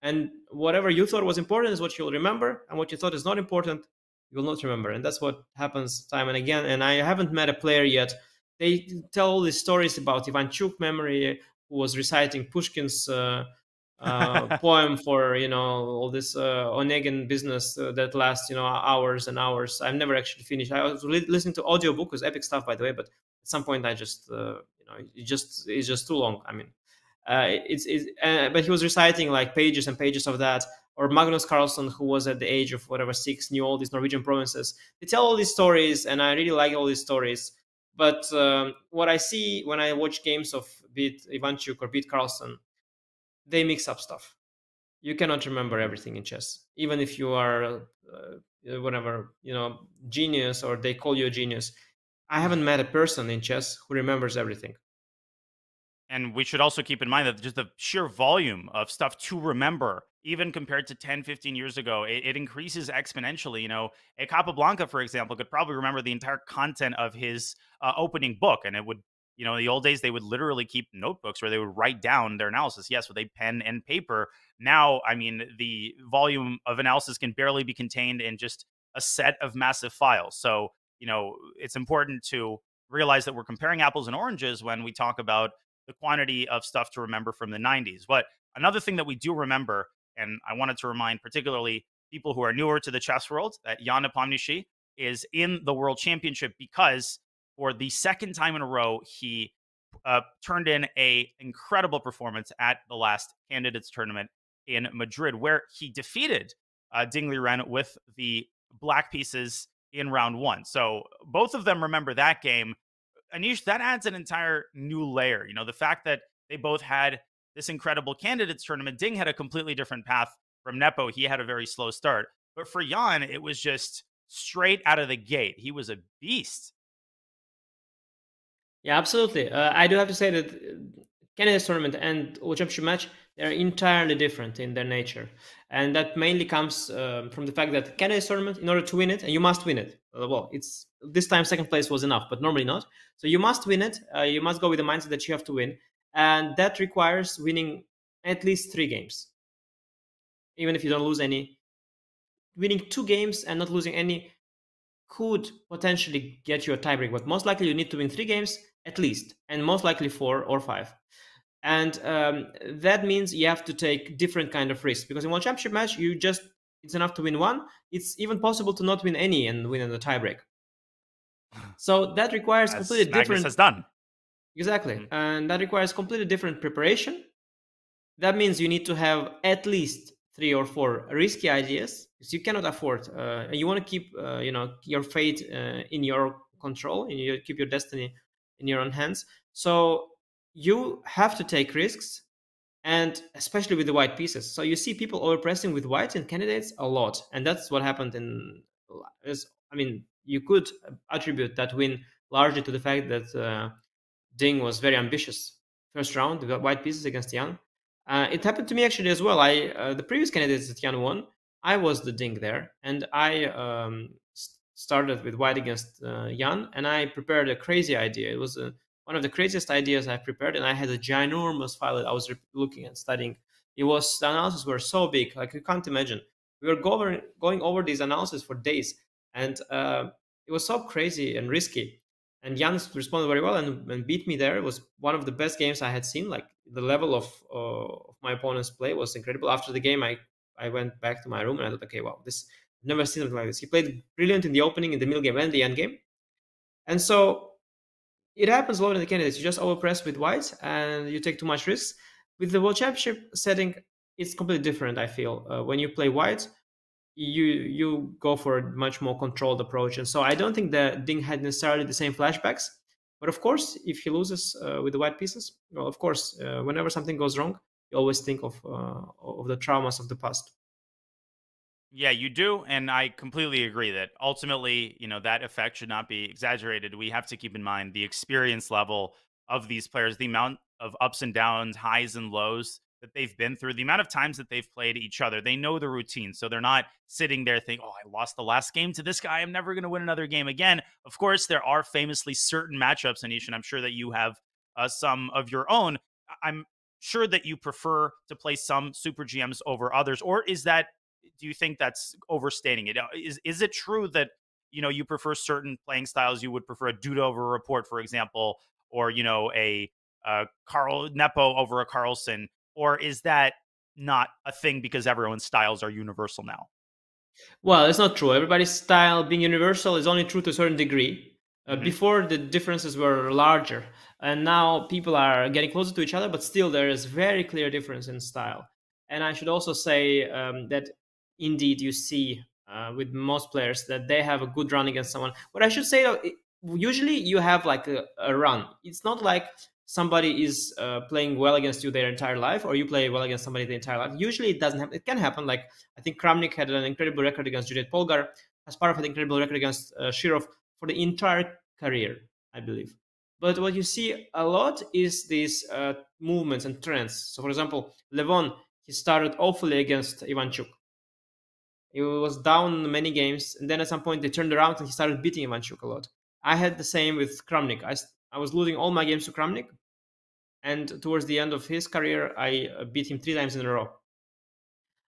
And whatever you thought was important is what you'll remember, and what you thought is not important, you will not remember. And that's what happens time and again. And I haven't met a player yet. They tell all these stories about Ivanchuk memory, who was reciting Pushkin's poem for all this Onegin business that lasts hours and hours. I've never actually finished. I was listening to audiobook, was epic stuff, by the way, but at some point I just it's just too long. I mean, but he was reciting like pages and pages of that. Or Magnus Carlsen, who was at the age of whatever 6, knew all these Norwegian provinces. They tell all these stories, and I really like all these stories. But what I see when I watch games of beat Ivanchuk or beat Carlsen, they mix up stuff. You cannot remember everything in chess, even if you are whatever genius, or they call you a genius. I haven't met a person in chess who remembers everything. And we should also keep in mind that just the sheer volume of stuff to remember, even compared to 10, 15 years ago, it increases exponentially. A Capablanca, for example, could probably remember the entire content of his opening book. And it would, in the old days, they would literally keep notebooks where they would write down their analysis. Yes, with a pen and paper. Now, I mean, the volume of analysis can barely be contained in just a set of massive files. So, it's important to realize that we're comparing apples and oranges when we talk about the quantity of stuff to remember from the 90s. But another thing that we do remember, and I wanted to remind particularly people who are newer to the chess world, that Jan Nepomniachtchi is in the World Championship because for the second time in a row, he turned in an incredible performance at the last candidates tournament in Madrid, where he defeated Ding Liren with the black pieces in round 1. So both of them remember that game. Anish, that adds an entire new layer. The fact that they both had this incredible candidates tournament. Ding had a completely different path from Nepo. He had a very slow start. But for Jan, it was just straight out of the gate. He was a beast. Yeah, absolutely. I do have to say that candidates tournament and World Championship match, they're entirely different in their nature. And that mainly comes from the fact that candidates tournament, in order to win it, and you must win it. Well, it's this time second place was enough, but normally not. So you must win it. You must go with the mindset that you have to win. And that requires winning at least 3 games. Even if you don't lose any. Winning 2 games and not losing any could potentially get you a tiebreak, but most likely you need to win 3 games at least, and most likely 4 or 5. And that means you have to take different kind of risks, because in one championship match, it's enough to win 1. It's even possible to not win any and win in the tiebreak. So that requires completely different. Magnus has done. Exactly, and that requires completely different preparation. That means you need to have at least 3 or 4 risky ideas because you cannot afford. And you want to keep your fate in your control, and you keep your destiny in your own hands. So you have to take risks, and especially with the white pieces. So you see people overpressing with white and candidates a lot, and that's what happened I mean, you could attribute that win largely to the fact that Ding was very ambitious. First round, the white pieces against Jan. It happened to me actually as well. The previous candidates that Jan won, I was the Ding there, and I started with white against Jan, and I prepared a crazy idea. It was one of the craziest ideas I prepared, and I had a ginormous file that I was looking at, studying. The analyses were so big, like you can't imagine. We were going over these analyses for days, and it was so crazy and risky. And Jan responded very well and beat me there. It was one of the best games I had seen. Like the level of my opponent's play was incredible. After the game, I went back to my room and I thought, okay, wow, I've never seen something like this. He played brilliant in the opening, in the middle game, and the end game. And so it happens a lot in the candidates. You just overpress with white and you take too much risks. With the World Championship setting, it's completely different, I feel. When you play white, you go for a much more controlled approach. And so I don't think that Ding had necessarily the same flashbacks. But of course, if he loses with the white pieces, well, of course, whenever something goes wrong, you always think of the traumas of the past. Yeah, you do, and I completely agree that ultimately, that effect should not be exaggerated. We have to keep in mind the experience level of these players, the amount of ups and downs, highs and lows that they've been through, the amount of times that they've played each other. They know the routine, so they're not sitting there thinking, "Oh, I lost the last game to this guy. I'm never going to win another game again." Of course, there are famously certain matchups, Anish, and I'm sure that you have some of your own. I'm sure that you prefer to play some super GMs over others, or do you think that's overstating it? Is it true that you prefer certain playing styles? You would prefer a Duda over a Report, for example, or a Carl Nepo over a Carlsen, or is that not a thing because everyone's styles are universal now? Well, it's not true. Everybody's style being universal is only true to a certain degree. Before, the differences were larger, and now people are getting closer to each other, but still there is very clear difference in style. And I should also say that indeed you see with most players that they have a good run against someone. What I should say though, usually you have like a run. It's not like somebody is playing well against you their entire life, or you play well against somebody their entire life. Usually it doesn't happen. It can happen. Like I think Kramnik had an incredible record against Judith Polgar. Kasparov had an incredible record against Shirov for the entire career, I believe. But what you see a lot is these movements and trends. So for example, Levon, he started awfully against Ivanchuk. He was down many games, and then at some point they turned around and he started beating Ivanchuk a lot. I had the same with Kramnik. I was losing all my games to Kramnik, and towards the end of his career, I beat him 3 times in a row.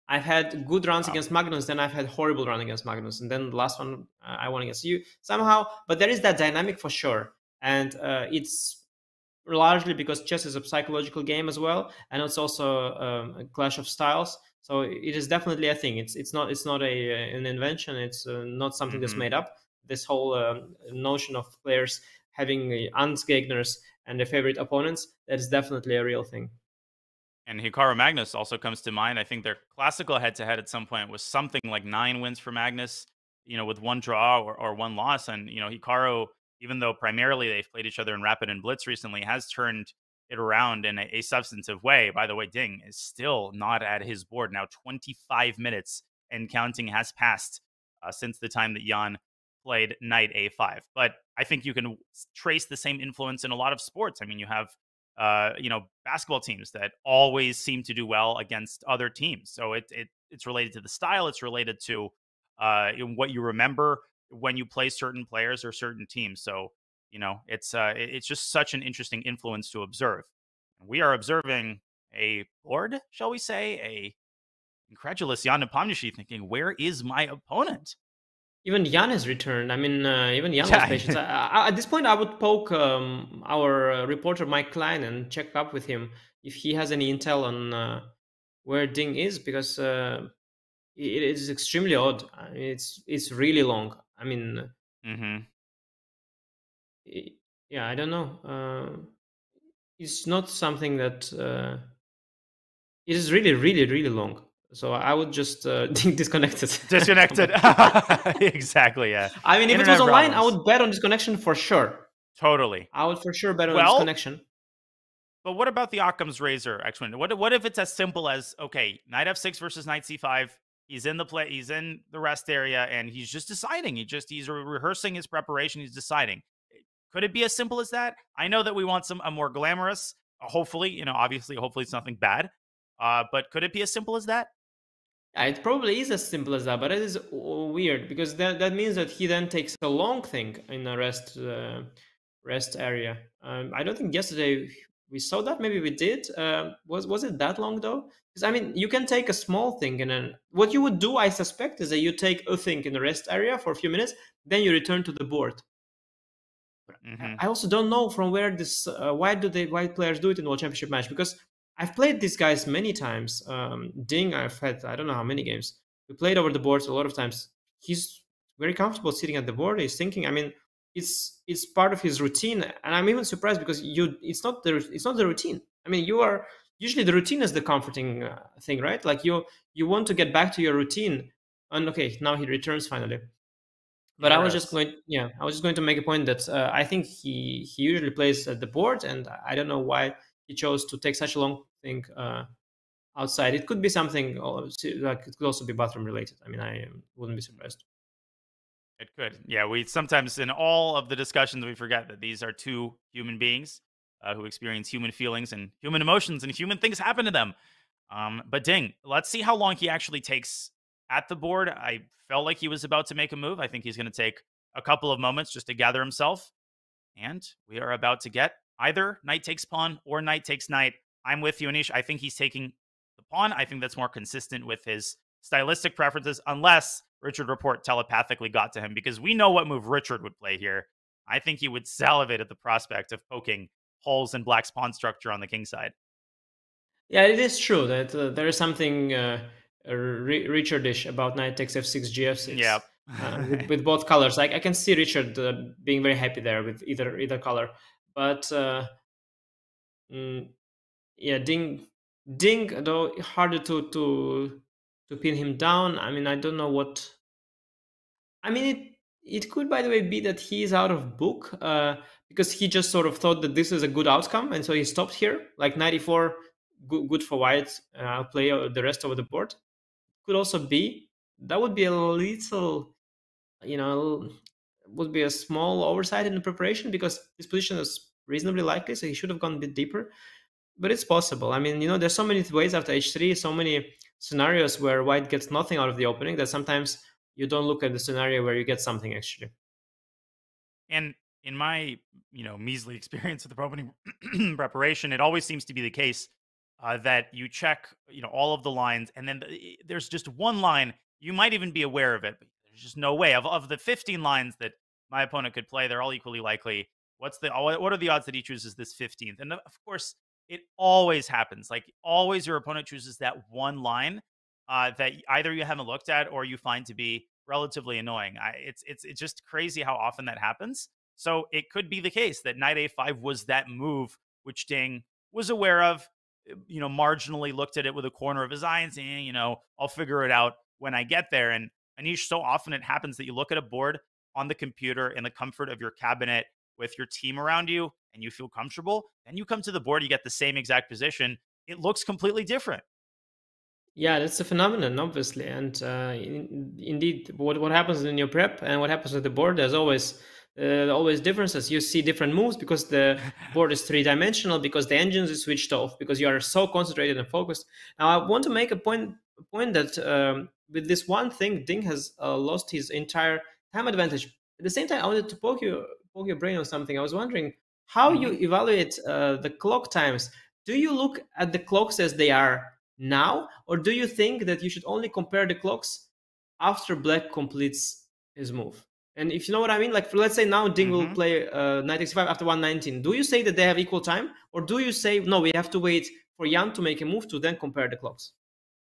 I've had good runs against Magnus, then I've had horrible run against Magnus, and then the last one I won against you somehow. But there is that dynamic for sure, and it's largely because chess is a psychological game as well, and it's also a clash of styles. So it is definitely a thing. It's not an invention. It's not something that's made up. This whole notion of players having Angstgegners and their favorite opponents, that is definitely a real thing. And Hikaru Magnus also comes to mind. I think their classical head-to-head at some point was something like 9 wins for Magnus, with 1 draw or 1 loss. And, Hikaru, even though primarily they've played each other in Rapid and Blitz recently, has turned it around in a substantive way. By the way, Ding is still not at his board. Now 25 minutes and counting has passed since the time that Jan played knight a5. But I think you can trace the same influence in a lot of sports. I mean, you have basketball teams that always seem to do well against other teams. So it's related to the style. It's related to what you remember when you play certain players or certain teams. So, it's just such an interesting influence to observe. We are observing a board, shall we say, a incredulous Jan Nepomniachtchi thinking, where is my opponent? Even Jan has returned. I mean, even Jan was patient. At this point, I would poke our reporter Mike Klein and check up with him if he has any intel on where Ding is, because it is extremely odd. It's really long. I mean, yeah, I don't know. It's not something that it is really, really, really long. So I would just disconnect it. Disconnected. Exactly, yeah. I mean, if it was online, I would bet on disconnection for sure. Totally. I would for sure bet on disconnection. But what about the Occam's razor, X-Wing? What if it's as simple as, okay, knight f6 versus knight c5, he's in the rest area, and he's just deciding. He's rehearsing his preparation, he's deciding. Could it be as simple as that? I know that we want a more glamorous, hopefully, obviously, hopefully it's nothing bad. But could it be as simple as that? It probably is as simple as that, but it is weird because that means that he then takes a long thing in a rest area. I don't think yesterday we saw that. Maybe we did. Was it that long though? Because I mean, you can take a small thing, and then what you would do, I suspect, is that you take a thing in the rest area for a few minutes, then you return to the board. I also don't know from where this. Why players do it in World Championship match? Because I've played these guys many times. Ding, I've had I don't know how many games. We played over the boards a lot of times. He's very comfortable sitting at the board. He's thinking. I mean, it's part of his routine, and I'm even surprised because it's not the routine. I mean, you are usually the routine is the comforting thing, right? Like you want to get back to your routine, and okay, now he returns finally. But I was just going to make a point that I think he usually plays at the board, and I don't know why he chose to take such a long thing outside. It could be something like it could also be bathroom related. I mean, I wouldn't be surprised. It could. Yeah, we sometimes in all of the discussions we forget that these are two human beings who experience human feelings and human emotions, and human things happen to them. But Ding, let's see how long he actually takes at the board. I felt like he was about to make a move. I think he's going to take a couple of moments just to gather himself. And we are about to get either knight takes pawn or knight takes knight. I'm with you, Anish. I think he's taking the pawn. I think that's more consistent with his stylistic preferences, unless Richard Report telepathically got to him, because we know what move Richard would play here. I think he would salivate at the prospect of poking holes in Black's pawn structure on the king side. Yeah, it is true that there is something Richardish about knight takes f6, gf6. Yeah. with both colors. I can see Richard being very happy there with either color. But yeah, Ding, though harder to pin him down. I mean, I don't know what. I mean, it could, by the way, be that he is out of book because he just sort of thought that this is a good outcome, and so he stopped here. Like 94, good for white. I'll play the rest over the board. Could also be that would be a little, would be a small oversight in the preparation because this position is reasonably likely, so he should have gone a bit deeper. But it's possible. I mean, there's so many ways after h3, so many scenarios where white gets nothing out of the opening that sometimes you don't look at the scenario where you get something actually. And in my, measly experience with the opening preparation, it always seems to be the case that you check, all of the lines, and then there's just one line. You might even be aware of it, but there's just no way. Of the 15 lines that my opponent could play, they're all equally likely. What are the odds that he chooses this 15th? And of course, it always happens. Like always, your opponent chooses that one line that either you haven't looked at or you find to be relatively annoying. It's just crazy how often that happens. So it could be the case that knight a5 was that move which Ding was aware of, marginally looked at it with a corner of his eye and saying, I'll figure it out when I get there. And Anish, so often it happens that you look at a board on the computer in the comfort of your cabinet with your team around you and you feel comfortable. Then you come to the board, you get the same exact position. It looks completely different. Yeah, that's a phenomenon, obviously. And indeed, what happens in your prep and what happens at the board, there's always differences. You see different moves because the board is three-dimensional, because the engines is switched off, because you are so concentrated and focused. Now, I want to make a point that with this one thing, Ding has lost his entire time advantage. At the same time, I wanted to poke your brain on something. I was wondering how you evaluate the clock times. Do you look at the clocks as they are now, or do you think that you should only compare the clocks after Black completes his move? And if you know what I mean, like let's say now Ding will play knight x5 after 119. Do you say that they have equal time, or do you say no, we have to wait for Jan to make a move to then compare the clocks?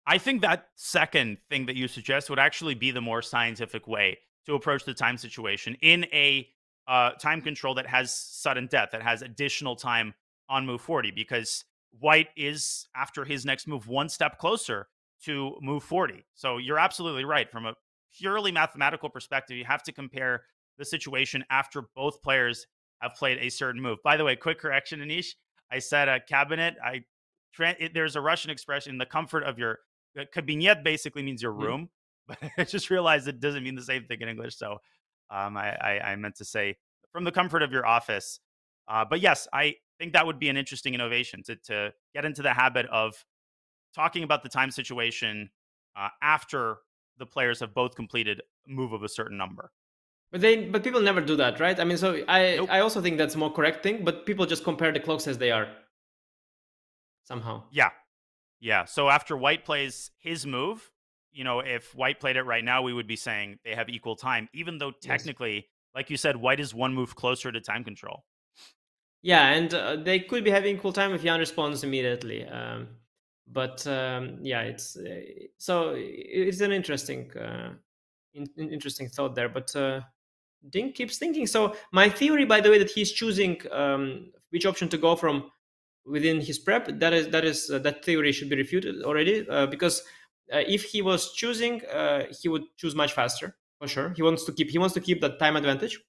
I think that second thing that you suggest would actually be the more scientific way to approach the time situation in a time control that has sudden death, that has additional time on move 40, because White is, after his next move, one step closer to move 40. So you're absolutely right. From a purely mathematical perspective, you have to compare the situation after both players have played a certain move. By the way, quick correction, Anish. I said a cabinet. There's a Russian expression, the comfort of your cabinet basically means your room, but I just realized it doesn't mean the same thing in English. So I meant to say from the comfort of your office. But yes, I think that would be an interesting innovation to get into the habit of talking about the time situation after the players have both completed a move of a certain number. But people never do that, right? I mean, so I Nope. I also think that's a more correct thing. But people just compare the clocks as they are somehow. Yeah. So after White plays his move, if White played it right now, we would be saying they have equal time, even though technically, like you said, White is one move closer to time control. Yeah, and they could be having equal time if Jan responds immediately. Yeah, it's an interesting interesting thought there. But Ding keeps thinking. So my theory, by the way, that he's choosing which option to go from within his prep, that theory should be refuted already, because if he was choosing, he would choose much faster for sure. He wants to keep that time advantage.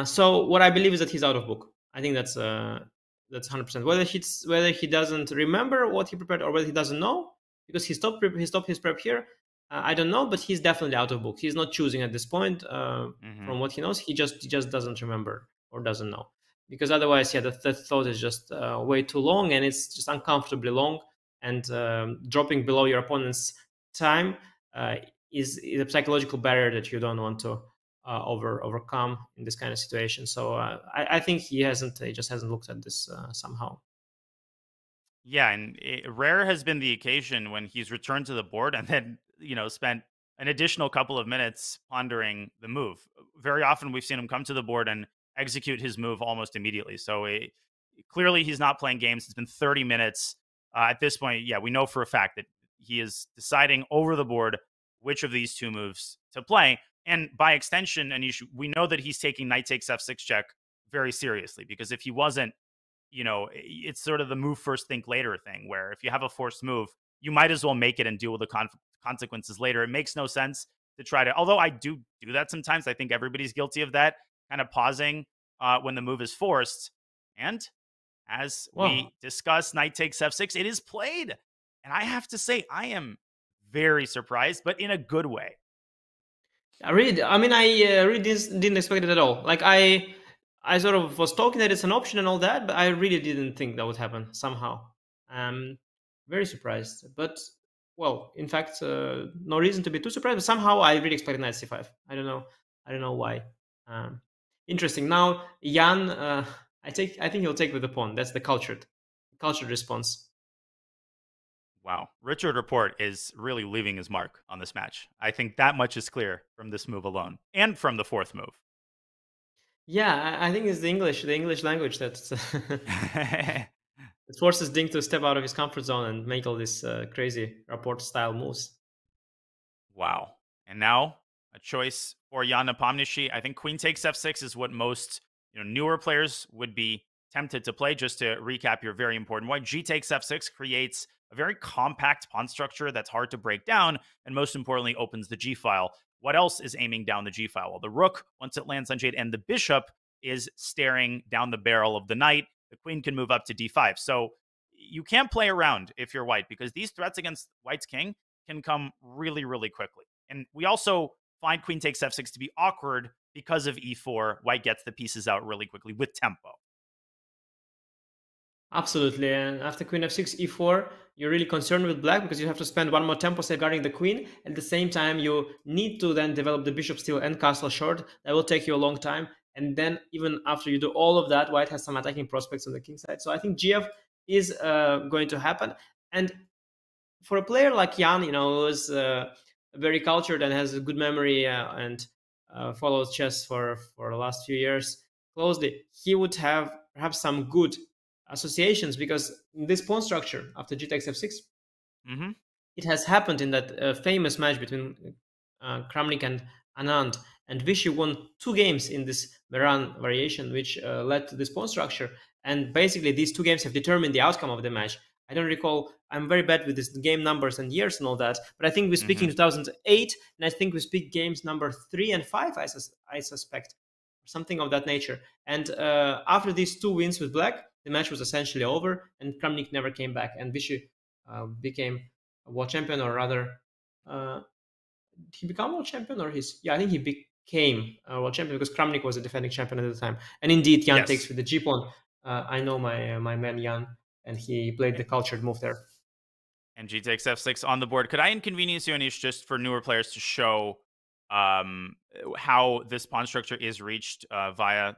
So what I believe is that he's out of book. I think that's 100%. Whether he doesn't remember what he prepared or whether he doesn't know because he stopped his prep here, I don't know. But he's definitely out of book. He's not choosing at this point. From what he knows, he just doesn't remember or doesn't know. Because otherwise, yeah, the thought is just way too long, and it's just uncomfortably long. And dropping below your opponent's time is a psychological barrier that you don't want to overcome in this kind of situation. So I think he just hasn't looked at this somehow. Yeah, and rare has been the occasion when he's returned to the board and then spent an additional couple of minutes pondering the move. Very often we've seen him come to the board and execute his move almost immediately. So clearly he's not playing games. It's been 30 minutes at this point. Yeah, we know for a fact that he is deciding over the board which of these two moves to play. And by extension, Anish, we know that he's taking knight takes f6 check very seriously, because if he wasn't, it's sort of the move first, think later thing, where if you have a forced move, you might as well make it and deal with the consequences later. It makes no sense to try to, although I do that sometimes. I think everybody's guilty of that, kind of pausing when the move is forced. And as we discussed, knight takes f6, it is played. And I have to say, I am very surprised, but in a good way. I really didn't expect it at all. Like I sort of was talking that it's an option and all that, but I really didn't think that would happen somehow. Very surprised. But well, in fact, no reason to be too surprised. But somehow I really expected knight c5. I don't know why. Interesting. Now Jan, I think he'll take with the pawn. That's the cultured response. Wow. Richard Report is really leaving his mark on this match. I think that much is clear from this move alone and from the fourth move. Yeah, I think it's the English language that it forces Ding to step out of his comfort zone and make all these crazy Rapport style moves. Wow. And now a choice for Jan Nepomniachtchi. I think queen takes f6 is what most newer players would be tempted to play. Just to recap your very important white, g takes f6 creates a very compact pawn structure that's hard to break down, and most importantly, opens the g file. What else is aiming down the g file? Well, the rook, once it lands on j8, and the bishop is staring down the barrel of the knight. The queen can move up to d5. So you can't play around if you're white, because these threats against white's king can come really, really quickly. And we also find queen takes f6 to be awkward because of e4. White gets the pieces out really quickly with tempo. Absolutely. And after queen f6, e4, you're really concerned with black because you have to spend one more tempo safeguarding the queen. At the same time, you need to then develop the bishop steal and castle short. That will take you a long time. And then even after you do all of that, white has some attacking prospects on the king side. So I think GF is going to happen. And for a player like Jan, who is very cultured and has a good memory and follows chess for the last few years closely, he would have perhaps some good associations, because this pawn structure after g takes f6, it has happened in that famous match between Kramnik and Anand, and Vishy won 2 games in this Meran variation, which led to this pawn structure. And basically, these 2 games have determined the outcome of the match. I don't recall. I'm very bad with this game numbers and years and all that. But I think we speak in 2008, and I think we speak games number 3 and 5. I suspect something of that nature. And after these 2 wins with Black, the match was essentially over, and Kramnik never came back, and Vishy became a world champion, or rather, he became world champion, or I think he became a world champion because Kramnik was a defending champion at the time. And indeed, Jan takes with the G pawn. I know my man Jan, and he played the cultured move there. And G takes f6 on the board. Could I inconvenience you, Anish, just for newer players to show how this pawn structure is reached via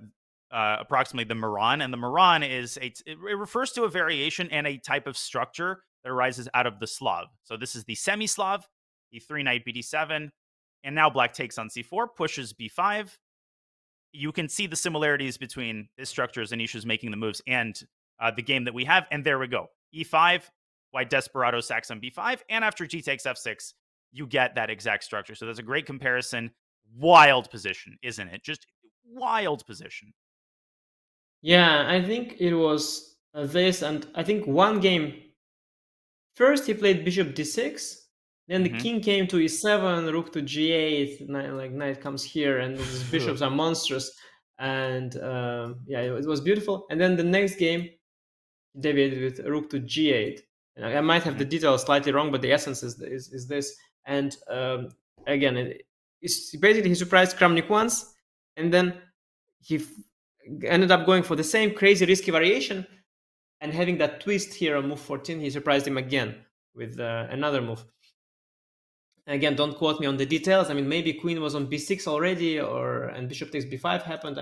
approximately the Moran? And the Moran is it refers to a variation and a type of structure that arises out of the Slav. So this is the semi-Slav, the 3 knight bd7, and now Black takes on c4, pushes b5. You can see the similarities between this structure as Anish is making the moves and the game that we have. And there we go. e5, White Desperado sacks on b5, and after G takes f6, you get that exact structure. So that's a great comparison. Wild position, isn't it? Just wild position. Yeah, I think it was this, and I think one game. First, he played bishop d6. Then the king came to e7, rook to g8. Knight comes here, and these bishops are monstrous. And yeah, it was beautiful. And then the next game, he deviated with rook to g8. And I might have the details slightly wrong, but the essence is this. And again, basically he surprised Kramnik once, and then he ended up going for the same crazy risky variation, and having that twist here on move 14, he surprised him again with another move. Again, don't quote me on the details. I mean, maybe queen was on b6 already, and bishop takes b5 happened.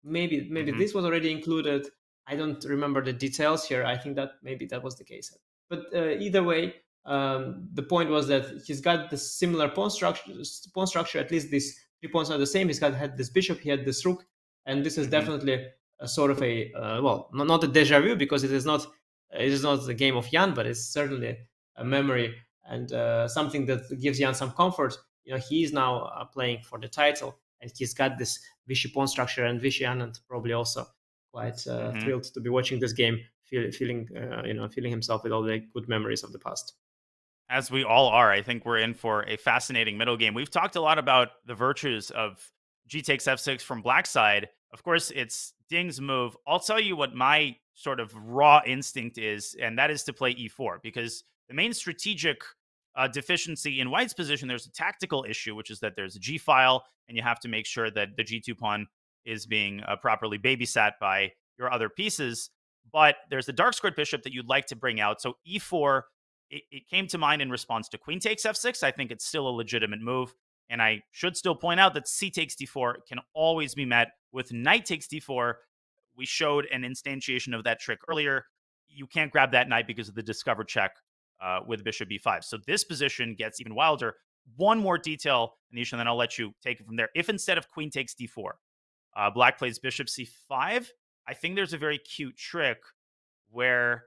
Maybe this was already included. I don't remember the details here. I think that maybe that was the case. But either way, the point was that he's got the similar pawn structure. At least these 3 pawns are the same. He's had this bishop, he had this rook, and this is definitely a sort of a well, not a deja vu, because it is not the game of Jan, but it's certainly a memory and something that gives Jan some comfort. You know, he is now playing for the title, and he's got this Vichy pawn structure, and Vichy Anand probably also quite thrilled to be watching this game, feeling himself with all the good memories of the past. As we all are. I think we're in for a fascinating middle game. We've talked a lot about the virtues of G takes f6 from Black's side. Of course, it's Ding's move. I'll tell you what my sort of raw instinct is, and that is to play e4, because the main strategic deficiency in White's position, there's a tactical issue, which is that there's a G file, and you have to make sure that the G2 pawn is being properly babysat by your other pieces. But there's the dark squared bishop that you'd like to bring out. So e4, it came to mind in response to queen takes f6. I think it's still a legitimate move. And I should still point out that c takes d4 can always be met with knight takes d4. We showed an instantiation of that trick earlier. You can't grab that knight because of the discover check with bishop b5. So this position gets even wilder. One more detail, Anish, and then I'll let you take it from there. If instead of queen takes d4, Black plays bishop c5, I think there's a very cute trick where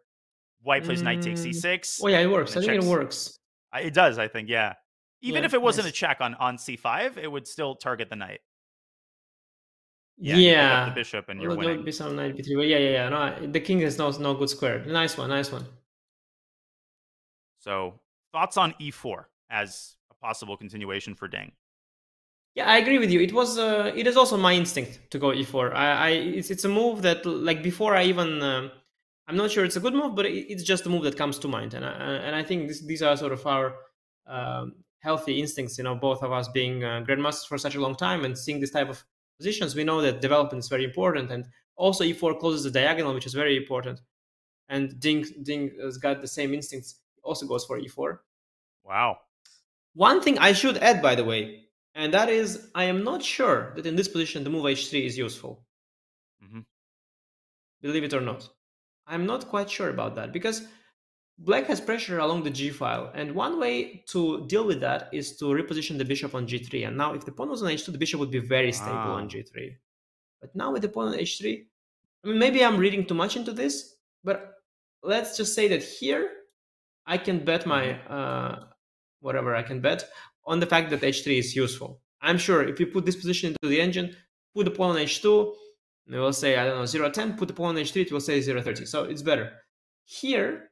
White plays knight takes e6. Oh yeah, it works. I think it works. It does, I think, yeah. Even if it wasn't a check on c5, it would still target the knight. Yeah. You pick up the bishop and you're winning. Bishop on knight b3. Yeah. No, the king is no good square. Nice one. So, thoughts on e4 as a possible continuation for Ding? Yeah, I agree with you. It was. It is also my instinct to go e4. It's a move that, like, before I even. I'm not sure it's a good move, but it's just a move that comes to mind, and I think these are sort of our healthy instincts. You know, both of us being grandmasters for such a long time and seeing this type of positions, we know that development is very important, and also e4 closes the diagonal, which is very important. And Ding has got the same instincts. Also goes for e4. Wow. One thing I should add, by the way, and that is, I am not sure that in this position the move h3 is useful. Believe it or not. I'm not quite sure about that, because Black has pressure along the g file, and one way to deal with that is to reposition the bishop on g3. And now if the pawn was on h2, the bishop would be very stable on g3. But now with the pawn on h3, I mean, maybe I'm reading too much into this, but let's just say that here I can bet my whatever I can bet on the fact that h3 is useful. I'm sure if you put this position into the engine, put the pawn on h2, and it will say, I don't know, 0-10, put the pawn on h3, it will say 0-30. So it's better. Here,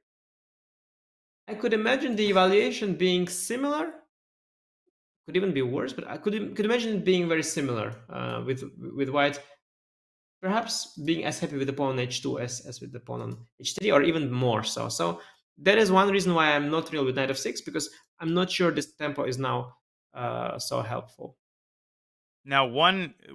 I could imagine the evaluation being similar. Could even be worse, but I could imagine it being very similar with white. Perhaps being as happy with the pawn on h2 as with the pawn on h3, or even more so. So that is one reason why I'm not thrilled with knight f6, because I'm not sure this tempo is now so helpful. Now,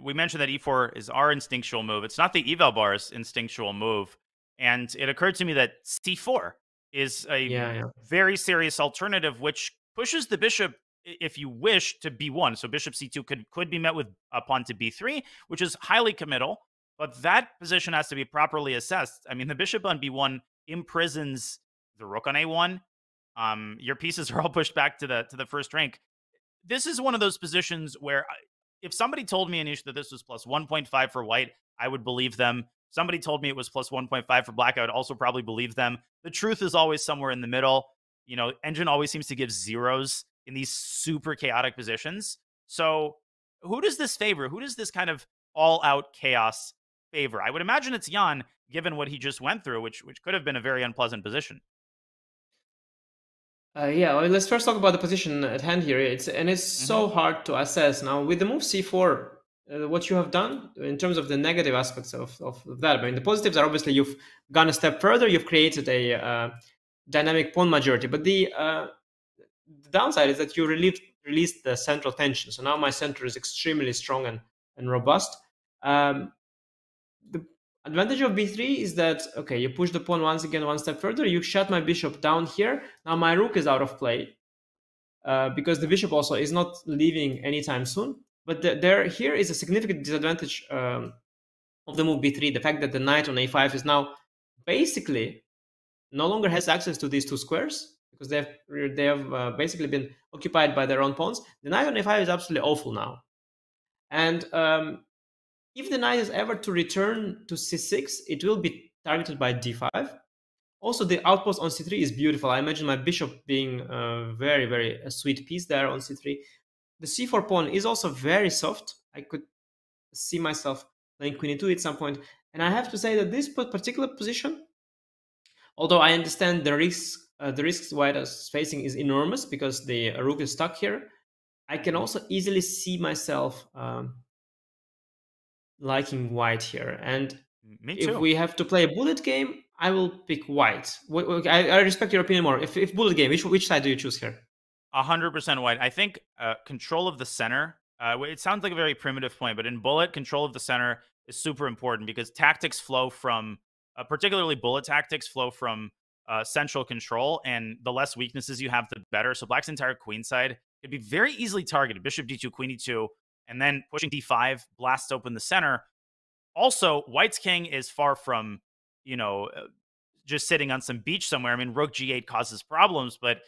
we mentioned that e4 is our instinctual move. It's not the eval bar's instinctual move. And it occurred to me that c4 is a very serious alternative, which pushes the bishop, if you wish, to b1. So bishop c2 could be met with a pawn to b3, which is highly committal. But that position has to be properly assessed. I mean, the bishop on b1 imprisons the rook on a1. Your pieces are all pushed back to the first rank. This is one of those positions where if somebody told me, Anish, that this was plus 1.5 for white, I would believe them. Somebody told me it was plus 1.5 for black, I would also probably believe them. The truth is always somewhere in the middle. You know, Engine always seems to give zeros in these super chaotic positions. So who does this favor? Who does this kind of all-out chaos favor? I would imagine it's Jan, given what he just went through, which could have been a very unpleasant position. Yeah, well, let's first talk about the position at hand here. It's so hard to assess. Now, with the move c4, what you have done in terms of the negative aspects of that, I mean, the positives are obviously you've gone a step further, you've created a dynamic pawn majority, but the downside is that you released the central tension. So now my center is extremely strong and robust. The advantage of b3 is that, okay, you push the pawn once again one step further, you shut my bishop down here. Now my rook is out of play because the bishop also is not leaving anytime soon. But here is a significant disadvantage of the move b3, the fact that the knight on a5 is now basically no longer has access to these two squares, because they have basically been occupied by their own pawns. The knight on a5 is absolutely awful now. And if the knight is ever to return to c6, it will be targeted by d5. Also, the outpost on c3 is beautiful. I imagine my bishop being a very, very sweet piece there on c3. The c4 pawn is also very soft. I could see myself playing queen e2 at some point. And I have to say that this particular position, although I understand the risks white is facing is enormous because the rook is stuck here, I can also easily see myself liking white here. And if we have to play a bullet game, I will pick white. I respect your opinion more. If bullet game, which side do you choose here? 100% white. I think control of the center, it sounds like a very primitive point, but in bullet, control of the center is super important because tactics flow from, particularly bullet tactics flow from central control, and the less weaknesses you have, the better. So black's entire queen side could be very easily targeted. Bishop d2, queen e2, and then pushing d5 blasts open the center. Also, white's king is far from, just sitting on some beach somewhere. I mean, rook g8 causes problems, but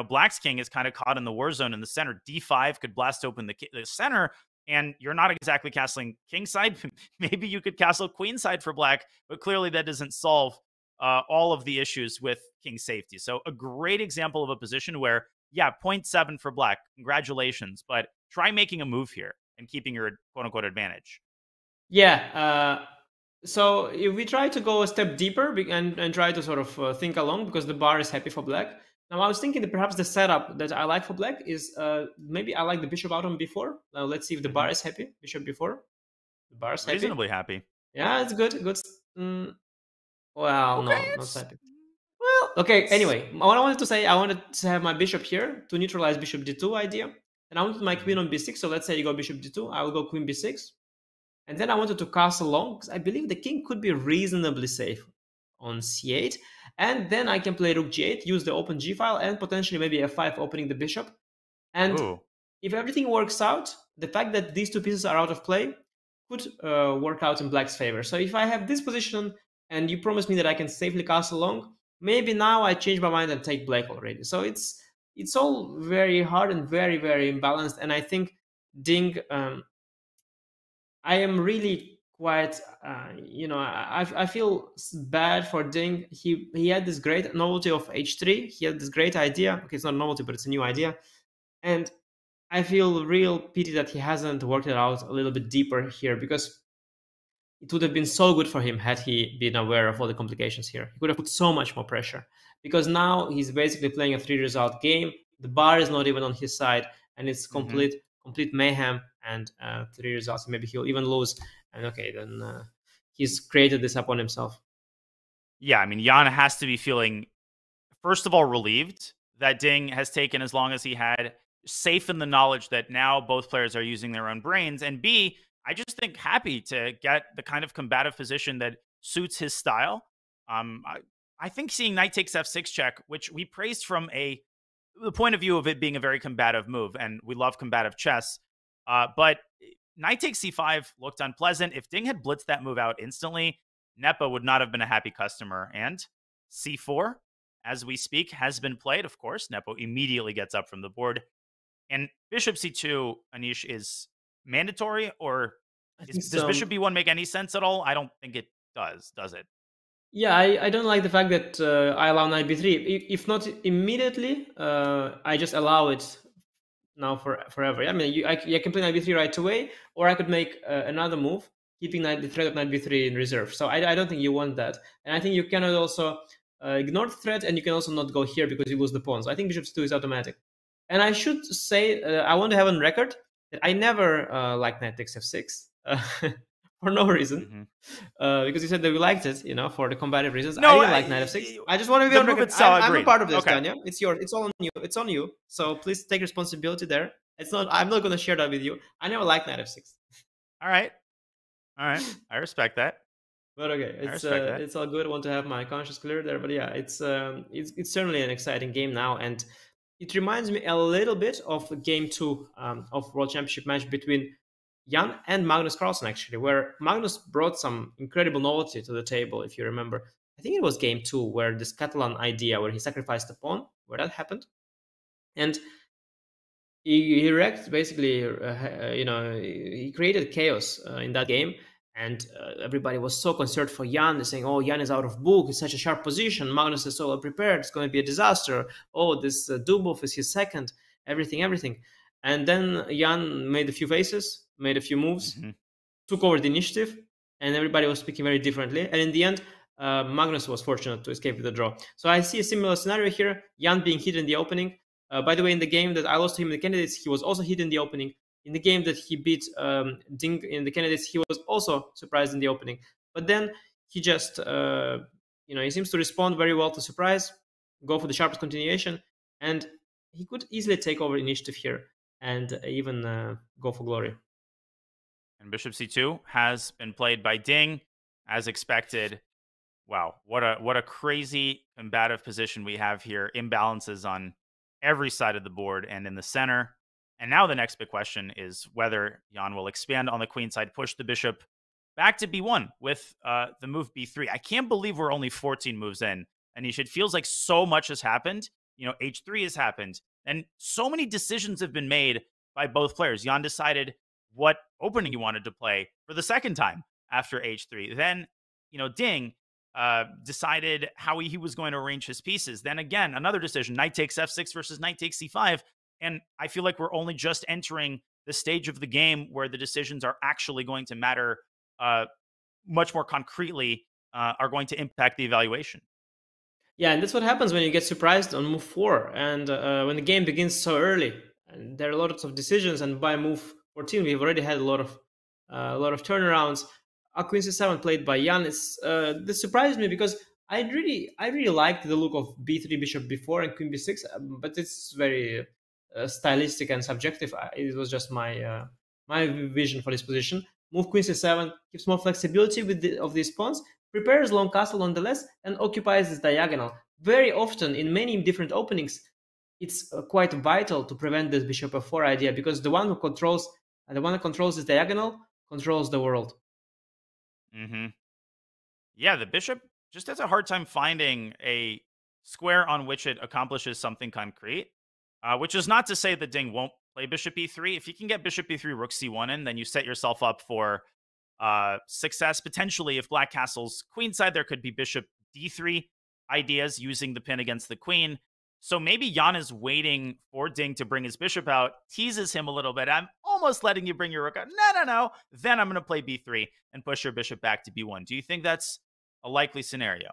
black's king is kind of caught in the war zone in the center. d5 could blast open the center, and you're not exactly castling kingside. Maybe you could castle queenside for black, but clearly that doesn't solve all of the issues with king safety. So a great example of a position where, yeah, 0.7 for black. Congratulations, but try making a move here and keeping your quote-unquote advantage. Yeah, so if we try to go a step deeper and try to sort of think along, because the bar is happy for black. Now, I was thinking that perhaps the setup that I like for black is maybe I like the bishop out on b4. Now, let's see if the bar is happy. Bishop b4. The bar is happy. Reasonably happy. Yeah, it's good. Good. Well, okay, no, not happy. Well, okay, anyway, what I wanted to say, I wanted to have my bishop here to neutralize bishop d2 idea. And I wanted my queen on b6. So let's say you go bishop d2. I will go queen b6. And then I wanted to castle long, because I believe the king could be reasonably safe on c8. And then I can play rook g8, use the open g file, and potentially maybe f5 opening the bishop. And if everything works out, the fact that these two pieces are out of play could work out in black's favor. So if I have this position and you promise me that I can safely castle long, maybe now I change my mind and take black already. So it's all very hard and very, very imbalanced. And I think Ding, I am really quite, I feel bad for Ding. He had this great novelty of h3. He had this great idea. Okay, it's not a novelty, but it's a new idea. And I feel real pity that he hasn't worked it out a little bit deeper here, because it would have been so good for him had he been aware of all the complications here. He could have put so much more pressure. because now he's basically playing a 3-result game. The bar is not even on his side, and it's complete mayhem and 3 results. Maybe he'll even lose. And okay, then he's created this upon himself. Yeah, I mean, Jan has to be feeling, first of all, relieved that Ding has taken as long as he had, safe in the knowledge that now both players are using their own brains, and B, I just think happy to get the kind of combative position that suits his style. I think seeing knight takes f6 check, which we praised from the point of view of it being a very combative move, and we love combative chess, but knight takes c5 looked unpleasant. If Ding had blitzed that move out instantly, Nepo would not have been a happy customer. And c4, as we speak, has been played, of course. Nepo immediately gets up from the board. And bishop c2, Anish, is mandatory, or does bishop b1 make any sense at all? I don't think it does it? Yeah, I don't like the fact that I allow knight b3. If not immediately, I just allow it now forever. I mean, I can play knight b3 right away, or I could make another move, keeping the threat of knight b3 in reserve. So I don't think you want that. And I think you cannot also ignore the threat, and you can also not go here because you lose the pawns. I think bishop c2 is automatic. And I should say, I want to have on record that I never liked knight takes f6 for no reason. Because you said that we liked it, for the combative reasons. No, I didn't like knight f6. I just want to be on record. I'm a part of this, okay. Tanya. It's yours. It's all on you. It's on you. So please take responsibility there. I'm not going to share that with you. I never liked knight f6. All right. I respect that. But okay, it's all good. I want to have my conscience clear there. But yeah, it's certainly an exciting game now, and it reminds me a little bit of game 2 of World Championship match between Jan and Magnus Carlsen, actually, where Magnus brought some incredible novelty to the table, if you remember. I think it was game 2 where this Catalan idea where he sacrificed the pawn, where that happened. And he wrecked, basically, he created chaos in that game. And everybody was so concerned for Jan. They're saying, oh, Jan is out of book. It's such a sharp position. Magnus is so well prepared. It's going to be a disaster. Oh, this Dubov is his second. Everything. And then Jan made a few faces, made a few moves, took over the initiative, and everybody was speaking very differently. And in the end, Magnus was fortunate to escape with the draw. So I see a similar scenario here. Jan being hit in the opening. By the way, in the game that I lost to him in the candidates, he was also hit in the opening. In the game that he beat Ding in the candidates, he was also surprised in the opening. But then he just, he seems to respond very well to surprise, go for the sharpest continuation, and he could easily take over initiative here and even go for glory. And bishop c2 has been played by Ding, as expected. Wow, what a crazy combative position we have here. Imbalances on every side of the board and in the center. And now the next big question is whether Jan will expand on the queen side, push the bishop back to b1 with the move b3. I can't believe we're only 14 moves in. Anish, it feels like so much has happened. H3 has happened. And so many decisions have been made by both players. Jan decided what opening he wanted to play for the second time after h3. Then, Ding decided how he was going to arrange his pieces. Then again, another decision, knight takes f6 versus knight takes c5. And I feel like we're only just entering the stage of the game where the decisions are actually going to matter much more concretely, are going to impact the evaluation. Yeah, and that's what happens when you get surprised on move 4. And when the game begins so early, and there are lots of decisions, and by move 14, we've already had a lot of turnarounds. Queen c7 played by Jan. This surprised me because I really liked the look of b3 bishop b4 and queen b6, but it's very stylistic and subjective. It was just my vision for this position. Move queen c7 gives more flexibility of these pawns, prepares long castle nonetheless, and occupies this diagonal. Very often, in many different openings, it's quite vital to prevent this bishop f4 idea, because the one who controls this diagonal controls the world. Yeah, the bishop just has a hard time finding a square on which it accomplishes something concrete. Which is not to say that Ding won't play bishop e3. If you can get bishop e3, rook c1 in, then you set yourself up for success. Potentially, if black castles queenside, there could be bishop d3 ideas using the pin against the queen. So maybe Jan is waiting for Ding to bring his bishop out, teases him a little bit. I'm almost letting you bring your rook out. No. Then I'm going to play b3 and push your bishop back to b1. Do you think that's a likely scenario?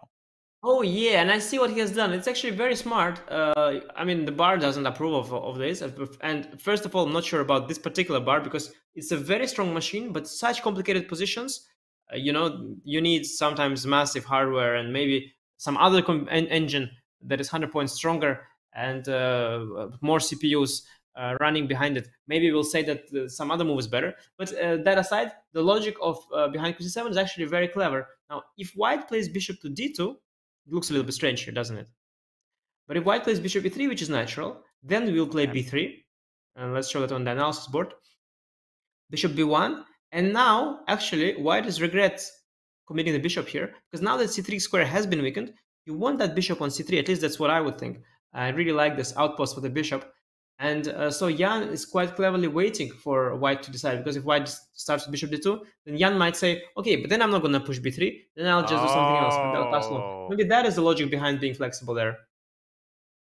Oh yeah, and I see what he has done. It's actually very smart. I mean, the bar doesn't approve of this. And first of all, I'm not sure about this particular bar because it's a very strong machine, but such complicated positions. You need sometimes massive hardware and maybe some other engine that is 100 points stronger and more CPUs running behind it. Maybe we'll say that some other move is better. But that aside, the logic of behind Queen C7 is actually very clever. Now, if White plays Bishop to D2, it looks a little bit strange here, doesn't it? But if White plays Bishop E3, which is natural, then we'll play B3. And let's show that on the analysis board. Bishop B1. And now, actually, White is regrets committing the bishop here, because now that C3 square has been weakened, you want that bishop on C3. At least that's what I would think. I really like this outpost for the bishop. And so Jan is quite cleverly waiting for White to decide, because if White starts with Bishop D2, then Jan might say, okay, but then I'm not going to push B3, then I'll just do something else with Del Castle. Maybe that is the logic behind being flexible there.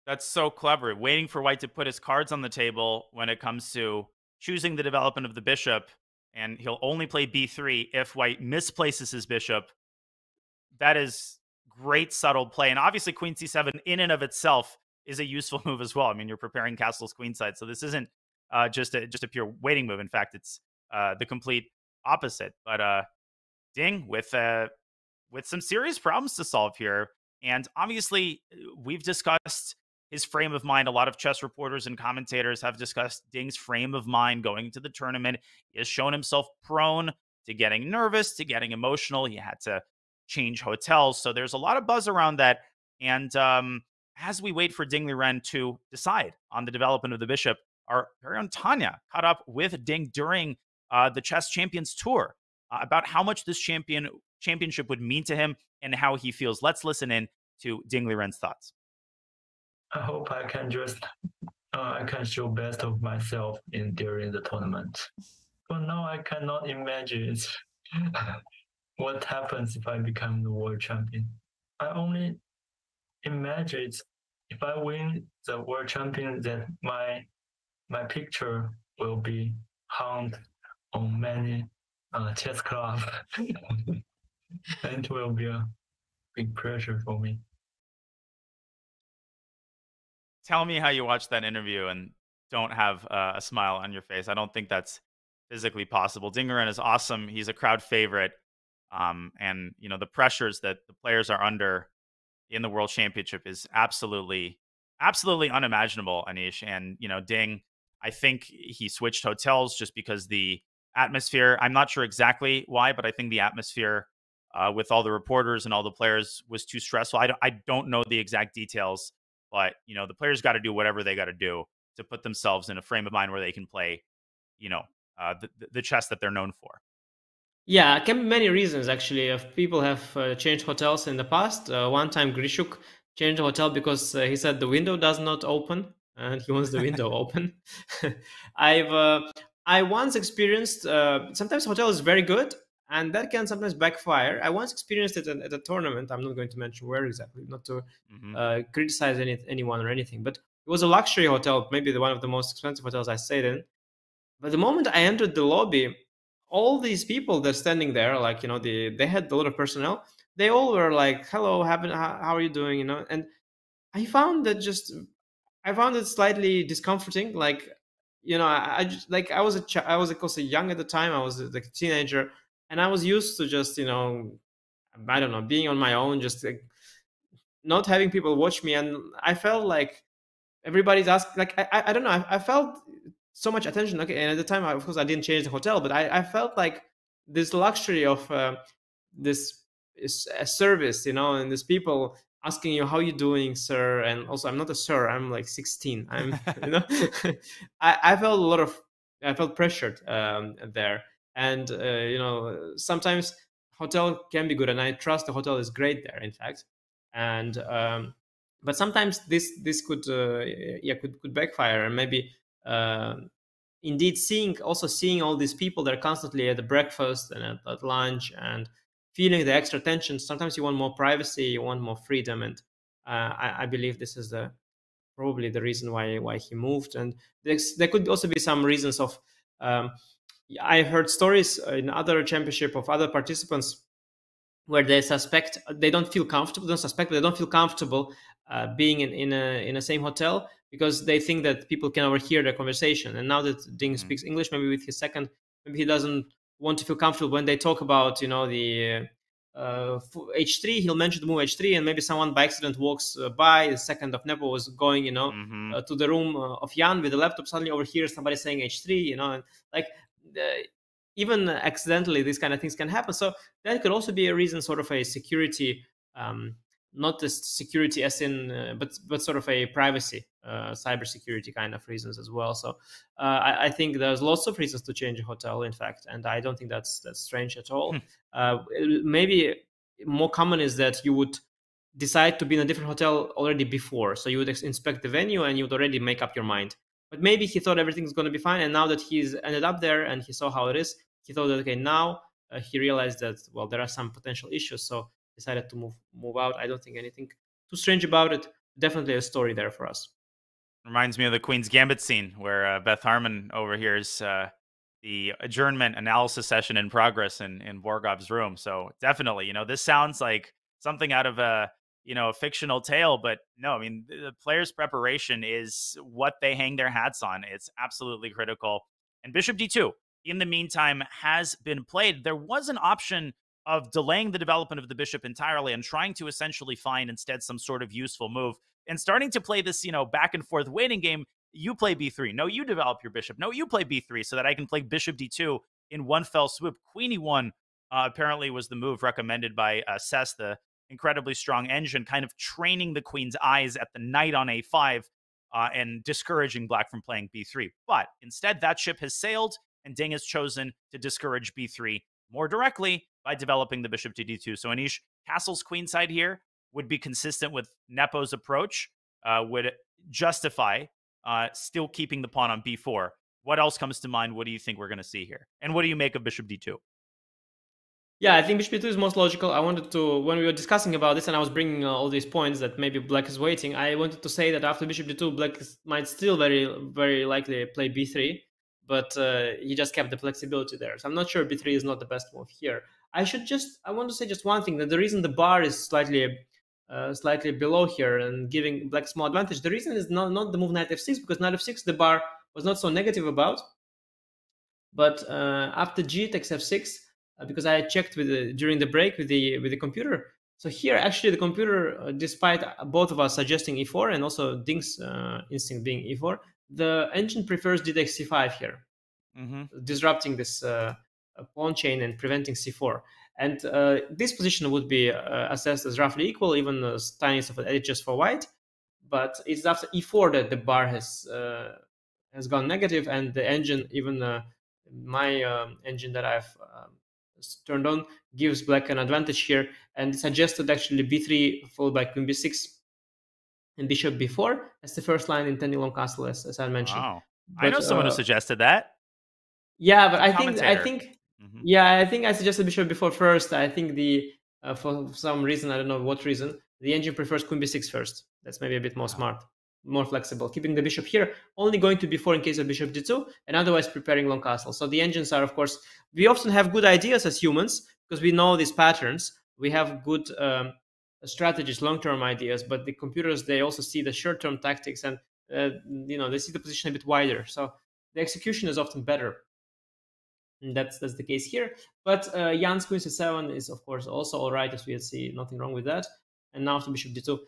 That's so clever. Waiting for White to put his cards on the table when it comes to choosing the development of the bishop, and he'll only play B3 if White misplaces his bishop. That is great subtle play. And obviously Queen C7 in and of itself is a useful move as well. I mean, you're preparing castle's queenside, so this isn't just a pure waiting move. In fact, it's the complete opposite. But Ding with some serious problems to solve here. And obviously, we've discussed his frame of mind. A lot of chess reporters and commentators have discussed Ding's frame of mind going into the tournament. He has shown himself prone to getting nervous, to getting emotional. He had to change hotels. So there's a lot of buzz around that. And as we wait for Ding Liren to decide on the development of the bishop, our very own Tanya caught up with Ding during the Chess Champions Tour about how much this championship would mean to him and how he feels. Let's listen in to Ding Liren's thoughts. I hope I can show best of myself during the tournament. But now I cannot imagine what happens if I become the world champion. I only imagine if I win the world champion, that my picture will be hung on many chess clubs. And it will be a big pressure for me. Tell me how you watch that interview and don't have a smile on your face. I don't think that's physically possible. Ding Liren is awesome. He's a crowd favorite. And, the pressures that the players are under in the World Championship is absolutely unimaginable, Anish. And, Ding, I think he switched hotels just because the atmosphere, I'm not sure exactly why, but I think the atmosphere with all the reporters and all the players was too stressful. I don't know the exact details, but, the players got to do whatever they got to do to put themselves in a frame of mind where they can play, the chess that they're known for. Yeah, it can be many reasons, actually. If people have changed hotels in the past. One time, Grishuk changed the hotel because he said the window does not open, and he wants the window open. I once experienced, sometimes hotel is very good, and that can sometimes backfire. I once experienced it at a tournament. I'm not going to mention where exactly, not to criticize anyone or anything, but it was a luxury hotel, maybe one of the most expensive hotels I stayed in. But the moment I entered the lobby, all these people that are standing there, like, they had a lot of personnel. They all were like, hello, how are you doing? And I found it slightly discomforting. Like, I was of course young at the time. I was like a teenager, and I was used to just, I don't know, being on my own, just like, not having people watch me. And I felt like everybody's asking, like, I don't know. I felt so much attention. Okay, and at the time, of course, I didn't change the hotel, but I felt like this luxury of this service, and these people asking you, how you doing, sir? And also, I'm not a sir, I'm like 16. I'm, I felt pressured there. And, sometimes hotel can be good, and I trust the hotel is great there, in fact. And, but sometimes this could backfire, and maybe indeed seeing all these people that are constantly at the breakfast and at lunch and feeling the extra tension. Sometimes you want more privacy, you want more freedom, and I believe this is probably the reason why he moved. And there could also be some reasons of I heard stories in other championship of other participants where they suspect, they don't feel comfortable, don't suspect, but they don't feel comfortable being in a same hotel, because they think that people can overhear their conversation. And now that Ding speaks English, maybe with his second, maybe he doesn't want to feel comfortable when they talk about, you know, the h3. He'll mention the move h3, and maybe someone by accident walks by. The second of Nepo was going, you know, to the room of Jan with the laptop, suddenly overhears somebody saying h3, you know, and like even accidentally, these kind of things can happen. So that could also be a reason, sort of a security, not the security as in, but sort of a privacy, cybersecurity kind of reasons as well. So I think there's lots of reasons to change a hotel, in fact, and I don't think that's strange at all. Maybe more common is that you would decide to be in a different hotel already before, so you would inspect the venue and you would already make up your mind. But maybe he thought everything's going to be fine, and now that he's ended up there and he saw how it is, he thought that, okay, now he realized that, well, there are some potential issues, so decided to move out. I don't think anything too strange about it. Definitely a story there for us. Reminds me of the Queen's Gambit scene where Beth Harmon overhears the adjournment analysis session in progress in Borgov's room. So definitely, you know, this sounds like something out of a, you know, a fictional tale, but no, I mean, the players' preparation is what they hang their hats on. It's absolutely critical. And Bishop D2, in the meantime, has been played. There was an option of delaying the development of the bishop entirely and trying to essentially find instead some sort of useful move and starting to play this, you know, back and forth waiting game. You play b3. No, you develop your bishop. No, you play b3 so that I can play bishop d2 in one fell swoop. Queen e1 apparently was the move recommended by Sess, the incredibly strong engine, kind of training the queen's eyes at the knight on a5 and discouraging black from playing b3. But instead, that ship has sailed, and Ding has chosen to discourage b3 more directly by developing the bishop to d2. So Anish, castle's queenside here would be consistent with Nepo's approach, would justify still keeping the pawn on b4. What else comes to mind? What do you think we're going to see here? And what do you make of bishop d2? Yeah, I think bishop d2 is most logical. I wanted to, when we were discussing about this and I was bringing all these points that maybe black is waiting, I wanted to say that after bishop d2, black might still very likely play b3, but he just kept the flexibility there. So I'm not sure b3 is not the best move here. I want to say just one thing, that the reason the bar is slightly below here and giving black small advantage, the reason is not the move knight f6, because knight f6 the bar was not so negative about, but after g takes f6, because I checked during the break with the computer. So here, actually, the computer, despite both of us suggesting e4 and also Ding's instinct being e4, the engine prefers d takes c5 here, disrupting this pawn chain and preventing c4. And this position would be assessed as roughly equal, even the tiniest of edges for white. But it's after e4 that the bar has gone negative, and the engine, even my engine that I've turned on, gives black an advantage here, and suggested actually b3 followed by queen b6 and bishop b4 as the first line in Tending Long Castle, as I mentioned. Wow. But I know someone who suggested that. Yeah, but I think yeah, I think I suggested bishop b4 first. I think for some reason, I don't know what reason, the engine prefers queen b6 first. That's maybe a bit more smart, more flexible, keeping the bishop here, only going to b4 in case of bishop d2, and otherwise preparing long castle. So the engines are, of course, we often have good ideas as humans because we know these patterns. We have good strategies, long-term ideas, but the computers, they also see the short-term tactics, and they see the position a bit wider. So the execution is often better. And that's the case here. But Jan's queen c7 is, of course, also all right, as we see nothing wrong with that. And now to bishop d2.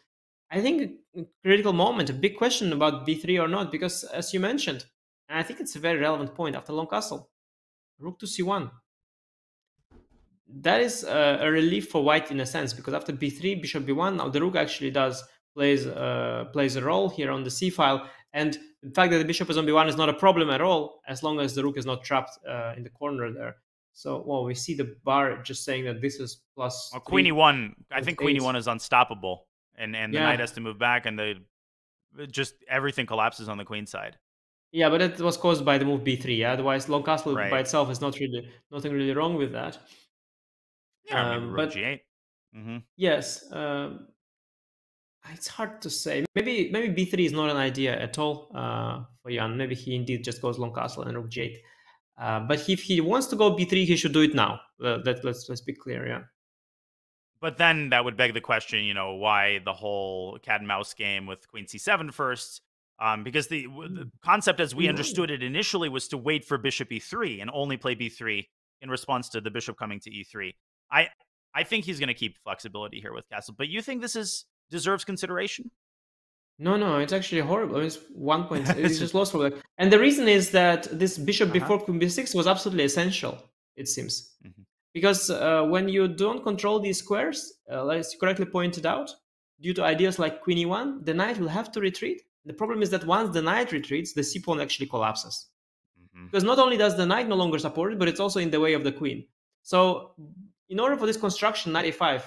I think a critical moment, a big question about b3 or not, because as you mentioned, and I think it's a very relevant point after long castle, rook to c1. That is a relief for white in a sense, because after b3, bishop b1, now the rook actually plays a role here on the c file, and the fact that the bishop is on b1 is not a problem at all, as long as the rook is not trapped in the corner there. So, well, we see the bar just saying that this is plus. Well, queen e1, I think queen e1 is unstoppable, and the knight has to move back, and just everything collapses on the queen side. Yeah, but it was caused by the move b3. Yeah? Otherwise, long castle by itself is nothing really wrong with that. Yeah, maybe rook g8. Yes, it's hard to say. Maybe b3 is not an idea at all for Jan. Maybe he indeed just goes long castle and rook g8. But if he wants to go b3, he should do it now. Let's be clear. Yeah. But then that would beg the question, you know, why the whole cat and mouse game with queen c7 first? Because the concept as we understood it initially was to wait for bishop e3 and only play b3 in response to the bishop coming to e3. I think he's going to keep flexibility here with castle. But you think this deserves consideration? No, it's actually horrible. It's 1 point. It's just lost for that. And the reason is that this bishop before queen b6 was absolutely essential, it seems. Because when you don't control these squares, as you correctly pointed out, due to ideas like queen e1, the knight will have to retreat. The problem is that once the knight retreats, the c-pawn actually collapses. Because not only does the knight no longer support it, but it's also in the way of the queen. So in order for this construction, knight a5,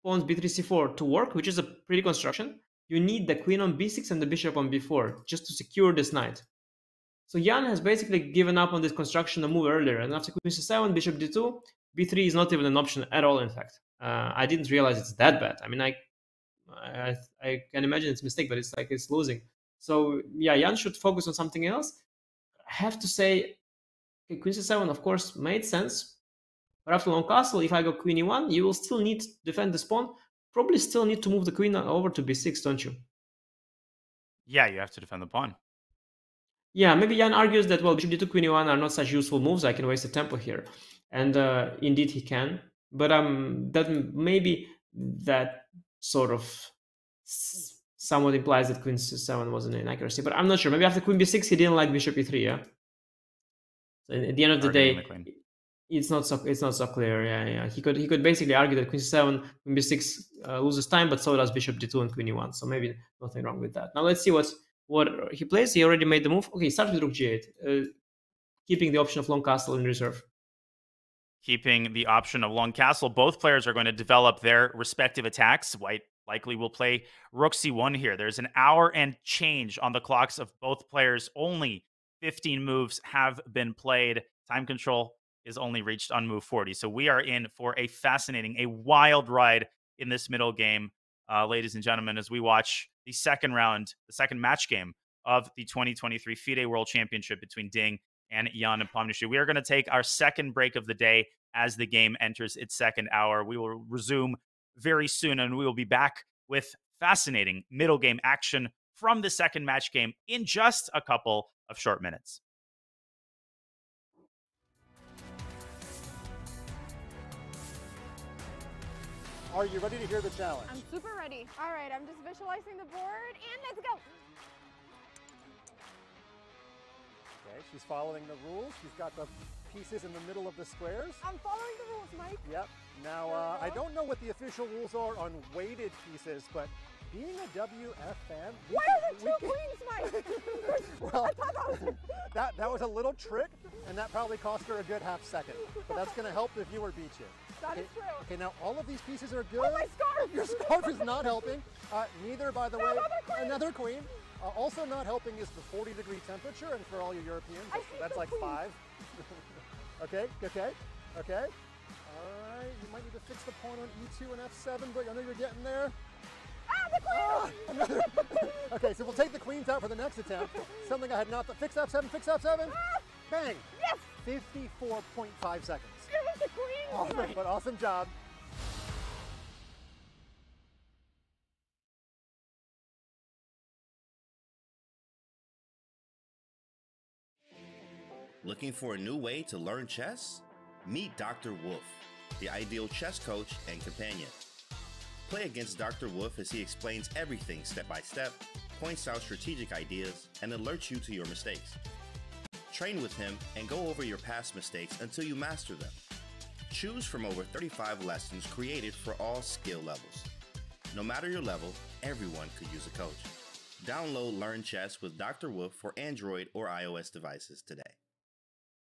pawns b3, c4 to work, which is a pretty construction, you need the queen on b6 and the bishop on b4 just to secure this knight. So Jan has basically given up on this construction a move earlier, and after queen c7, bishop d2, b3 is not even an option at all, in fact. I didn't realize it's that bad. I mean, I can imagine it's a mistake, but it's like it's losing. So yeah, Jan should focus on something else. I have to say, okay, queen c7, of course, made sense. But after long castle, if I go queen e1, you will still need to defend this pawn. Probably still need to move the queen over to b6, don't you? Yeah, you have to defend the pawn. Yeah, maybe Jan argues that, well, bishop d2, queen e1 are not such useful moves. I can waste the tempo here. And indeed he can. But that maybe that sort of somewhat implies that queen c7 was an inaccuracy. But I'm not sure. Maybe after queen b6, he didn't like bishop e3, yeah? So at the end of the day, it's not so clear. Yeah. He could basically argue that queen c7, queen b6 loses time, but so does bishop d2 and queen e1. So maybe nothing wrong with that. Now let's see what he plays. He already made the move. Okay, he starts with rook g8, keeping the option of long castle in reserve. Keeping the option of long castle. Both players are going to develop their respective attacks. White likely will play rook c1 here. There's an hour and change on the clocks of both players. Only 15 moves have been played. Time control is only reached on move 40. So we are in for a fascinating, a wild ride in this middle game, ladies and gentlemen, as we watch the second round, the second match game of the 2023 FIDE World Championship between Ding and Jan Nepomniachtchi. We are going to take our second break of the day as the game enters its second hour. We will resume very soon, and we will be back with fascinating middle game action from the second match game in just a couple of short minutes. Are you ready to hear the challenge? I'm super ready. All right, I'm just visualizing the board, and let's go. Okay, she's following the rules. She's got the pieces in the middle of the squares. I'm following the rules, Mike. Yep. Now, I don't know what the official rules are on weighted pieces, but being a WF fan... Why are there two queens, Mike? Well, that was a little trick, and that probably cost her a good half second. But that's going to help the viewer beat you. That is true. Okay, now all of these pieces are good. Oh, my scarf! Your scarf is not helping. Neither, by the way, another queen. Also not helping is the 40-degree temperature, and for all you Europeans, that's like 5. Okay. All right, you might need to fix the pawn on e2 and f7, but I know you're getting there. The queen! Okay, so we'll take the queens out for the next attempt. Something I had not... Fix f7, fix f7. Bang! Yes! 54.5 seconds. It was the queen! Awesome, but awesome job. Looking for a new way to learn chess? Meet Dr. Wolf, the ideal chess coach and companion. Play against Dr. Wolf as he explains everything step by step, points out strategic ideas, and alerts you to your mistakes. Train with him and go over your past mistakes until you master them. Choose from over 35 lessons created for all skill levels. No matter your level, everyone could use a coach. Download Learn Chess with Dr. Wolf for Android or iOS devices today.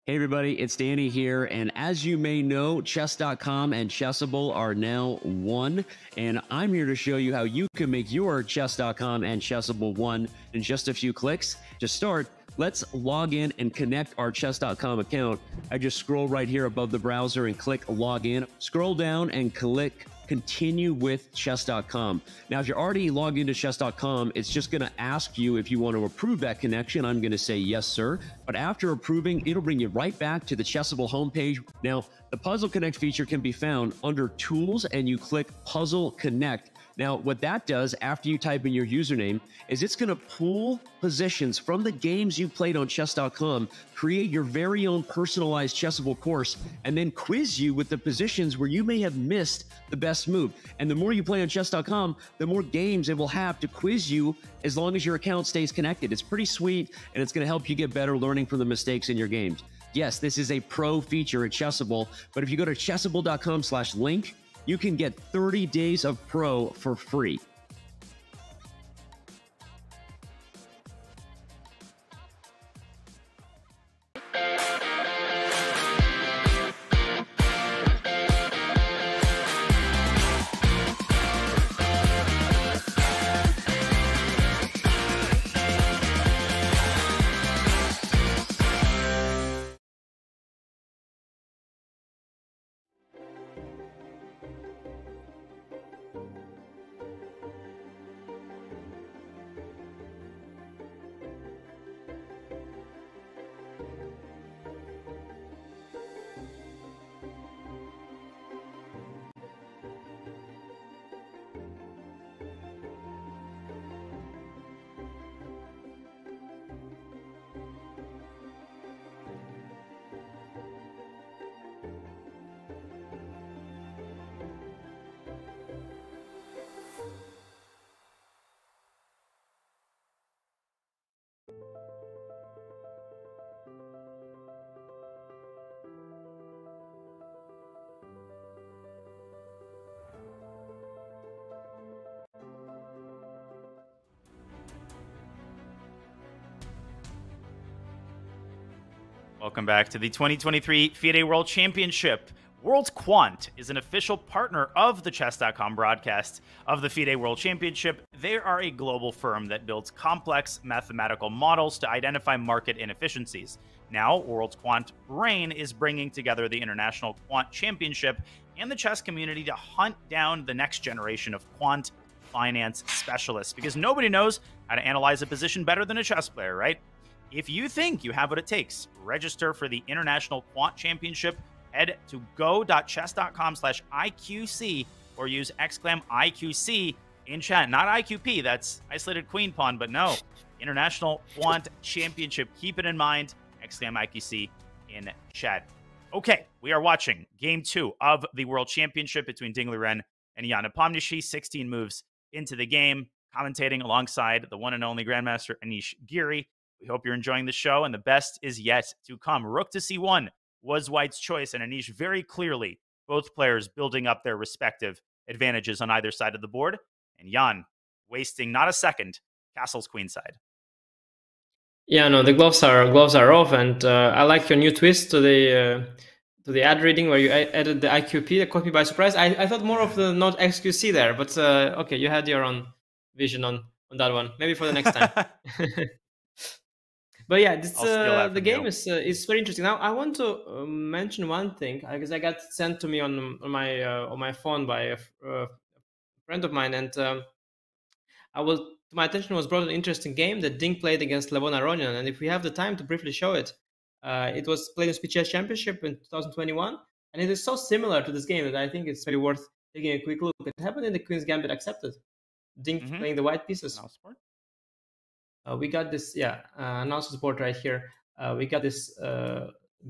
Hey everybody, it's Danny here, and as you may know, Chess.com and Chessable are now one, and I'm here to show you how you can make your Chess.com and Chessable one in just a few clicks. To start, let's log in and connect our Chess.com account. I just scroll right here above the browser and click Log In. Scroll down and click continue with chess.com. Now, if you're already logged into chess.com, it's just going to ask you if you want to approve that connection. I'm going to say yes, sir. But after approving, it'll bring you right back to the Chessable homepage. Now, the Puzzle Connect feature can be found under Tools, and you click Puzzle Connect. Now, what that does after you type in your username is it's going to pull positions from the games you played on chess.com, create your very own personalized Chessable course, and then quiz you with the positions where you may have missed the best move. And the more you play on chess.com, the more games it will have to quiz you as long as your account stays connected. It's pretty sweet, and it's going to help you get better learning from the mistakes in your games. Yes, this is a pro feature at Chessable, but if you go to chessable.com/link, you can get 30 days of Pro for free. Welcome back to the 2023 FIDE World Championship. World Quant is an official partner of the Chess.com broadcast of the FIDE World Championship. They are a global firm that builds complex mathematical models to identify market inefficiencies. Now, World Quant Brain is bringing together the International Quant Championship and the chess community to hunt down the next generation of quant finance specialists, because nobody knows how to analyze a position better than a chess player, right? If you think you have what it takes, register for the International Quant Championship. Head to go.chess.com/IQC or use !IQC in chat. Not IQP, that's Isolated Queen Pawn, but no. International Quant Championship. Keep it in mind. !IQC in chat. Okay, we are watching Game 2 of the World Championship between Ding Liren and Jan Nepomniachtchi. 16 moves into the game. Commentating alongside the one and only Grandmaster Anish Giri. We hope you're enjoying the show, and the best is yet to come. Rook to c1 was White's choice, and Anish very clearly, both players building up their respective advantages on either side of the board, and Jan wasting not a second, castles queenside. Yeah, no, the gloves are off, and I like your new twist to the ad reading where you added the IQP. That caught me by surprise. I thought more of the not XQC there, but okay, you had your own vision on that one. Maybe for the next time. But yeah, this, the game is very interesting. Now, I want to mention one thing because I got sent to me on my phone by a friend of mine, and my attention was brought an interesting game that Ding played against Levon Aronian. And if we have the time to briefly show it, it was played in the Chess Championship in 2021, and it is so similar to this game that I think it's very worth taking a quick look. It happened in the Queen's Gambit Accepted. Ding playing the white pieces. We got this, announcement board right here. We got this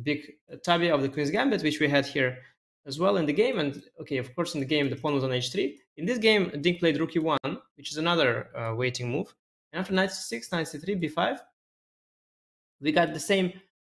big tabby of the Queen's Gambit, which we had here as well in the game. And okay, of course, in the game, the pawn was on h3. In this game, Ding played rook e1, which is another waiting move. And after knight c6, knight c3, b5, we got the same,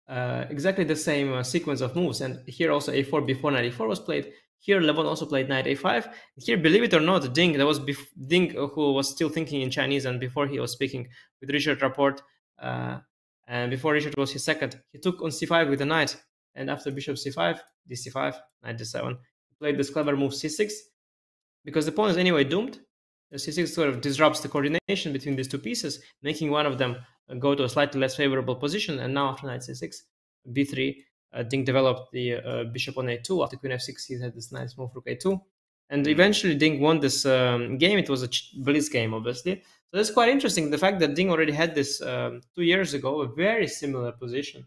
exactly the same sequence of moves. And here also a4, b4, knight e4 was played. Here, Levon also played knight a5. Here, believe it or not, Ding, that was Ding who was still thinking in Chinese, and before he was speaking with Richard Rapport, and before Richard was his second, he took on c5 with the knight, and after bishop c5, dc5, knight d7, he played this clever move c6, because the pawn is anyway doomed. The c6 sort of disrupts the coordination between these two pieces, making one of them go to a slightly less favorable position, and now after knight c6, b3, Ding developed the bishop on a2. After queen f6, he had this nice move rook a2. And eventually Ding won this game. It was a blitz game, obviously. So that's quite interesting. The fact that Ding already had this 2 years ago, a very similar position.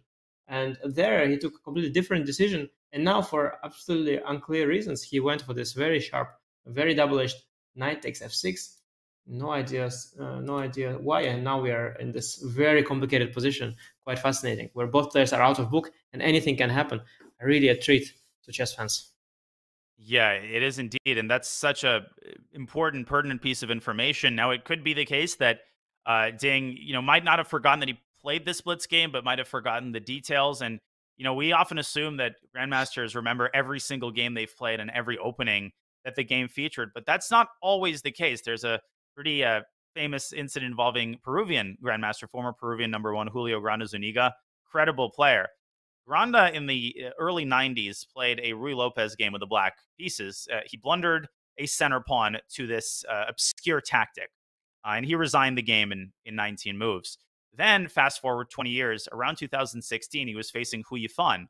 And there he took a completely different decision. And now for absolutely unclear reasons, he went for this very sharp, very double-edged knight takes f6. No idea why. And now we are in this very complicated position. Quite fascinating, where both players are out of book and anything can happen. Really a treat to chess fans. Yeah, it is indeed, and that's such a important, pertinent piece of information. Now, it could be the case that Ding, might not have forgotten that he played this blitz game, but might have forgotten the details. And we often assume that grandmasters remember every single game they've played and every opening that the game featured, but that's not always the case. There's a pretty famous incident involving Peruvian grandmaster, former Peruvian #1 Julio Granda Zuniga, credible player. Granda in the early 90s played a Rui Lopez game with the black pieces. He blundered a center pawn to this obscure tactic, and he resigned the game in 19 moves. Then, fast forward 20 years, around 2016, he was facing Hu Yifan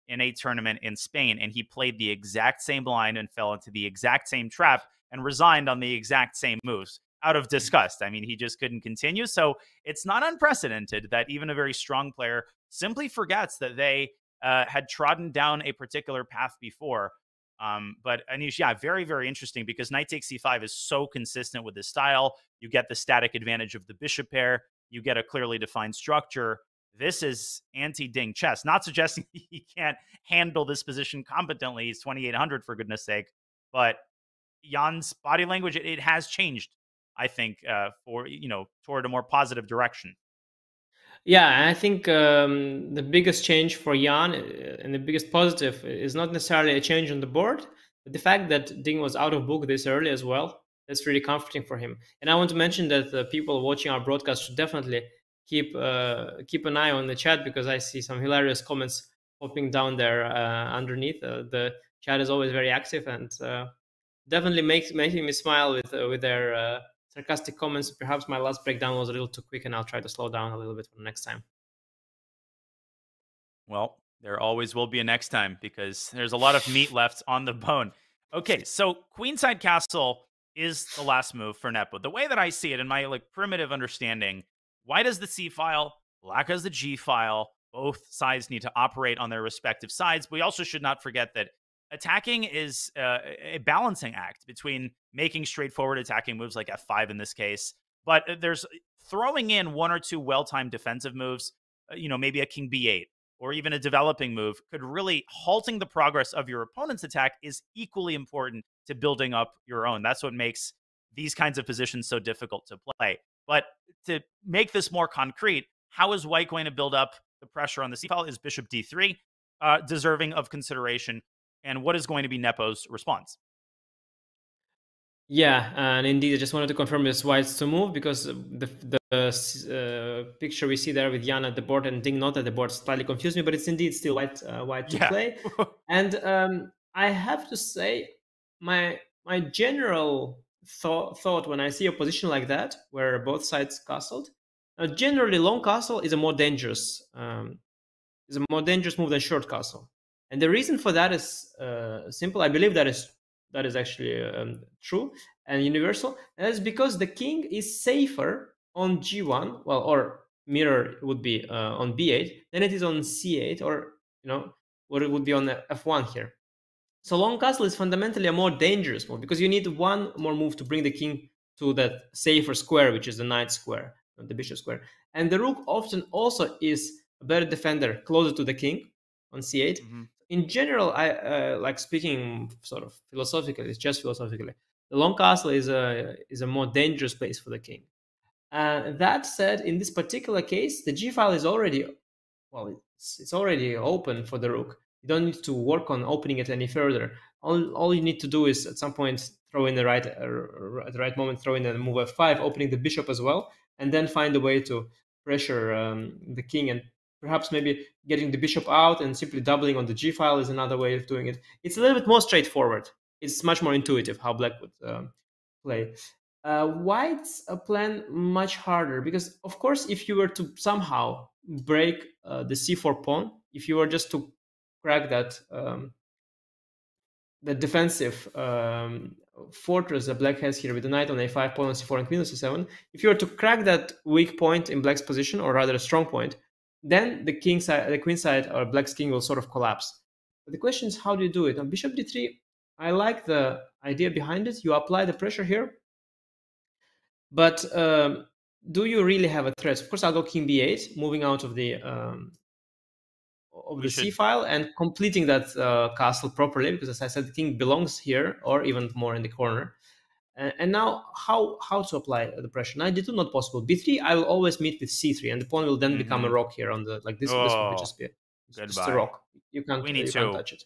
in a tournament in Spain, and he played the exact same line and fell into the exact same trap and resigned on the exact same moves out of disgust. I mean, he just couldn't continue. So it's not unprecedented that even a very strong player simply forgets that they had trodden down a particular path before. But Anish, yeah, very, very interesting, because knight takes c5 is so consistent with his style. You get the static advantage of the bishop pair. You get a clearly defined structure. This is anti-Ding chess. Not suggesting he can't handle this position competently. He's 2,800 for goodness sake. But Jan's body language, it has changed, I think, for toward a more positive direction. Yeah, I think the biggest change for Jan and the biggest positive is not necessarily a change on the board, but the fact that Ding was out of book this early as well. That's really comforting for him. And I want to mention that the people watching our broadcast should definitely keep an eye on the chat, because I see some hilarious comments popping down there underneath. The chat is always very active and definitely making me smile with their sarcastic comments. Perhaps my last breakdown was a little too quick, and I'll try to slow down a little bit for the next time. Well, there always will be a next time, because there's a lot of meat left on the bone. Okay, so queenside castle is the last move for Nepo. The way that I see it, in my primitive understanding, white has the C file, black has the G file. Both sides need to operate on their respective sides. But we also should not forget that attacking is a balancing act between making straightforward attacking moves like f5 in this case, but there's throwing in one or two well-timed defensive moves, maybe a king b8, or even a developing move could really halting the progress of your opponent's attack is equally important to building up your own. That's what makes these kinds of positions so difficult to play. But to make this more concrete, how is white going to build up the pressure on the c file? Is bishop d3 deserving of consideration? And what is going to be Nepo's response? Yeah, and indeed, I just wanted to confirm it's white's to move, because the picture we see there with Jan at the board and Ding not at the board slightly confused me, but it's indeed still white to play. And I have to say, my general thought when I see a position like that, where both sides castled, generally long castle is a more dangerous move than short castle. And the reason for that is simple. I believe that is actually true and universal. And that's because the king is safer on g1, well, or mirror would be on b8, than it is on c8, or what it would be on f1 here. So long castle is fundamentally a more dangerous move, because you need one more move to bring the king to that safer square, which is the knight square, the bishop square. And the rook often also is a better defender, closer to the king on c8. Mm-hmm. In general, I like speaking sort of philosophically, it's just philosophically, the long castle is a more dangerous place for the king. That said, in this particular case, the g file is already, well, it's already open for the rook. You don't need to work on opening it any further. All you need to do is at some point throw in at the right moment, throw in a move f5, opening the bishop as well, and then find a way to pressure the king, and perhaps maybe getting the bishop out and simply doubling on the g file is another way of doing it. It's a little bit more straightforward. It's much more intuitive how black would play. White's plan much harder, because of course, if you were to somehow break the c4 pawn, if you were just to crack that the defensive fortress that black has here with the knight on a5, pawn on c4, and queen on c7, if you were to crack that weak point in black's position, or rather a strong point, then the king side, the queen side, or black's king will sort of collapse. But the question is, how do you do it? On bishop d3, I like the idea behind it. You apply the pressure here, but do you really have a threat? Of course, I'll go king b8, moving out of the c file and completing that castle properly, because as I said, the king belongs here or even more in the corner. And now how to apply the pressure? Knight d2 not possible. b3 I will always meet with c3, and the pawn will then become a rock here on the this would just be just a rock. You can't touch it.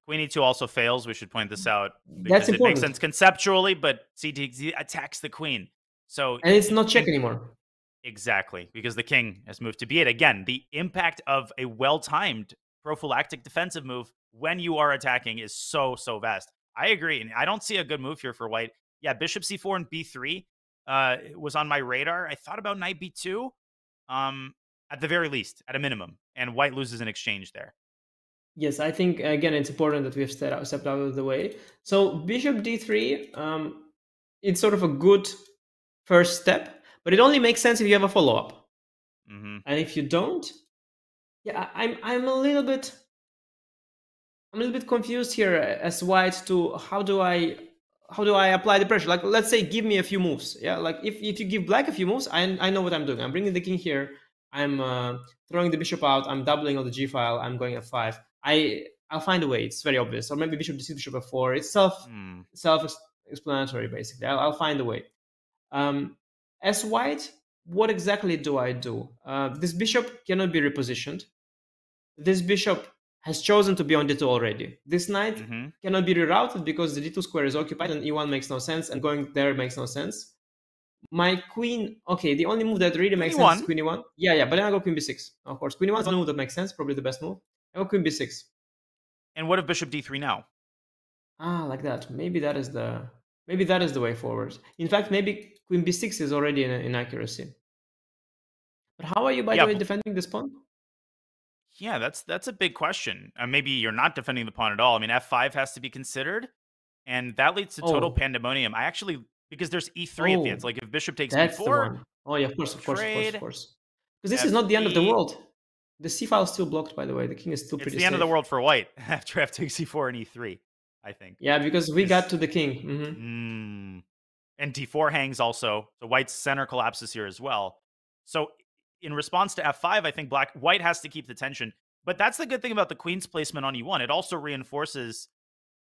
Queen e2 also fails. We should point this out because That's important. It makes sense conceptually, but c attacks the queen. So and it's not check anymore. Exactly, because the king has moved to b8. Again, the impact of a well-timed prophylactic defensive move when you are attacking is so vast. I agree, and I don't see a good move here for white. Yeah, bishop c4 and b3 was on my radar. I thought about knight b2 at the very least, at a minimum, and white loses an exchange there. Yes, I think, again, it's important that we have stepped out of the way. So bishop d3, it's sort of a good first step, but it only makes sense if you have a follow-up. And if you don't, yeah, I'm a little bit confused here as white to how do I apply the pressure? Like, let's say, give me a few moves. Yeah, like if you give black a few moves, I know what I'm doing. I'm bringing the king here. I'm throwing the bishop out. I'm doubling on the g file. I'm going f5. I'll find a way. It's very obvious. Or maybe bishop d6, bishop f4. It's self-explanatory, basically. I'll find a way. As white, what exactly do I do? This bishop cannot be repositioned. This bishop has chosen to be on d2 already. This knight cannot be rerouted because the d2 square is occupied and e1 makes no sense, and going there makes no sense. My queen, okay, the only move that really makes sense is queen e1. Yeah, but then I go queen b6. Of course, queen e1 is the move that makes sense, probably the best move. I go queen b6. And what if bishop d3 now? Like that. Maybe that is the way forward. In fact, maybe queen b6 is already in inaccuracy. But how are you, by the way, defending this pawn? Yeah, that's a big question. Maybe you're not defending the pawn at all. I mean, f5 has to be considered, and that leads to total pandemonium. I actually, because there's e3 at the end. Like if bishop takes b4. Oh yeah, of course. Because this is not the end of the world. The c file is still blocked, by the way. The king is still pretty safe. It's the end of the world for white after f takes c4 and e3, I think. Yeah, because we got to the king. And d4 hangs also. So white's center collapses here as well. So in response to f5, I think white has to keep the tension. But that's the good thing about the queen's placement on e1. It also reinforces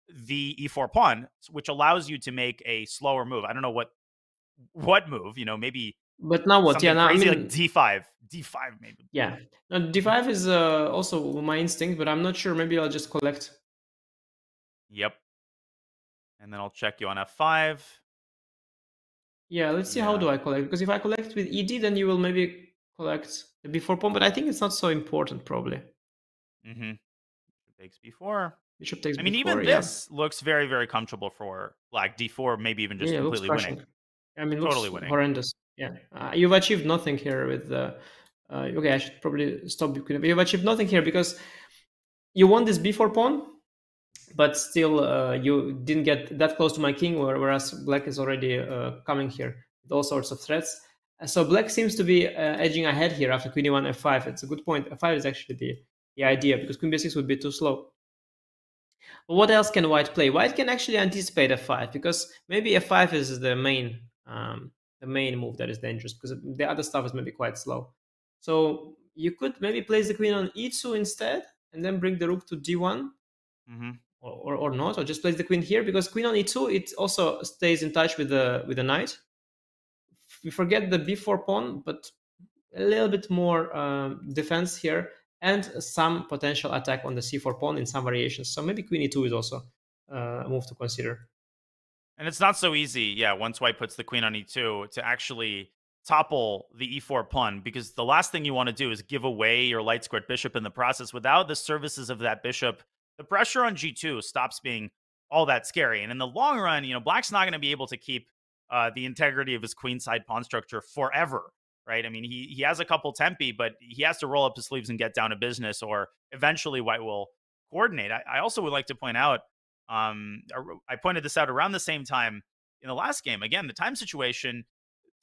the e4 pawn, which allows you to make a slower move. I don't know what move, maybe. But now what? Yeah, now crazy, like d5 maybe. Yeah, now d5 is also my instinct, but I'm not sure. Maybe I'll just collect. Yep. And then I'll check you on f5. Yeah, let's see how do I collect, because if I collect with ed, then you will maybe collect the b4 pawn, but I think it's not so important, probably. Bishop takes b4. Bishop takes b4, even this looks very, very comfortable for black. d4, maybe even just completely winning. I mean, totally looks winning. Horrendous. Yeah, you've achieved nothing here with the... okay, I should probably stop. You've achieved nothing here because you won this b4 pawn, but still you didn't get that close to my king, whereas black is already coming here with all sorts of threats. So black seems to be edging ahead here after queen e1, f5. It's a good point. f5 is actually the idea, because queen b6 would be too slow. But what else can white play? White can actually anticipate f5, because maybe f5 is the main move that is dangerous, because the other stuff is maybe quite slow. So you could maybe place the queen on e2 instead, and then bring the rook to d1, or not, or just place the queen here, because queen on e2, it also stays in touch with the knight. We forget the b4 pawn, but a little bit more defense here, and some potential attack on the c4 pawn in some variations. So maybe queen e2 is also a move to consider. And it's not so easy, once white puts the queen on e2, to actually topple the e4 pawn, because the last thing you want to do is give away your light squared bishop in the process. Without the services of that bishop, the pressure on g2 stops being all that scary. And in the long run, black's not going to be able to keep the integrity of his queenside pawn structure forever, right? I mean, he has a couple tempi, but he has to roll up his sleeves and get down to business, or eventually white will coordinate. I also would like to point out, I pointed this out around the same time in the last game. Again, the time situation,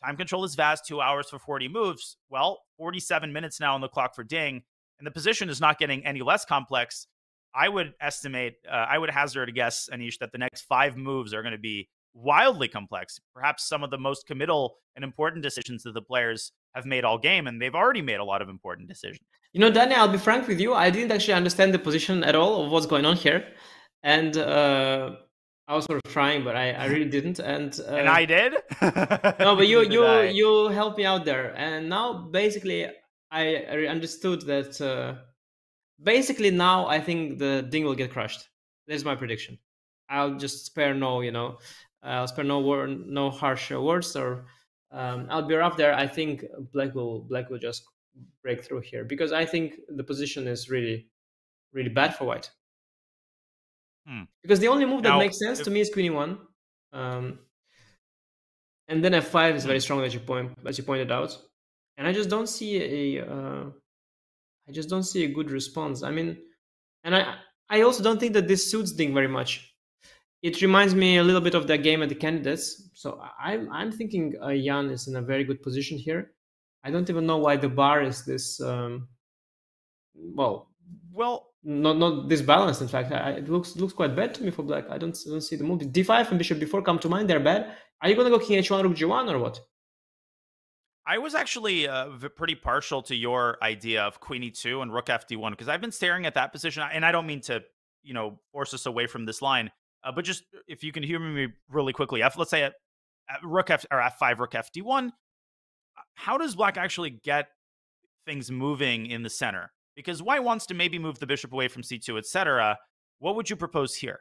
time control is vast, 2 hours for 40 moves. Well, 47 minutes now on the clock for Ding, and the position is not getting any less complex. I would hazard a guess, Anish, that the next 5 moves are going to be wildly complex. Perhaps some of the most committal and important decisions that the players have made all game, and they've already made a lot of important decisions. You know, Danny, I'll be frank with you. I didn't actually understand the position at all of what's going on here. And I was sort of trying, but I really didn't. And I did? No, but you helped me out there. And now, basically, I understood that basically now I think the Ding will get crushed. That's my prediction. I'll just spare no, I'll spare no harsh words, or I'll be rough there. I think Black will just break through here, because I think the position is really, really bad for White. Because the only move that makes sense to me is Queen E1, and then F5 is very strong, as you pointed out, and I just don't see a good response. I mean, and I also don't think that this suits Ding very much. It reminds me a little bit of that game at the Candidates. So I'm thinking Jan is in a very good position here. I don't even know why the bar is this not this balanced. In fact, it looks quite bad to me for Black. I don't see the move. D5 and Bishop D4 come to mind. They're bad. Are you going to go King H1, Rook G1, or what? I was actually pretty partial to your idea of Queen E2 and Rook FD1, because I've been staring at that position, and I don't mean to, force us away from this line, but just if you can hear me really quickly, let's say at Rook F or F5, Rook FD1, how does Black actually get things moving in the center? Because White wants to maybe move the bishop away from C2, etc. What would you propose here?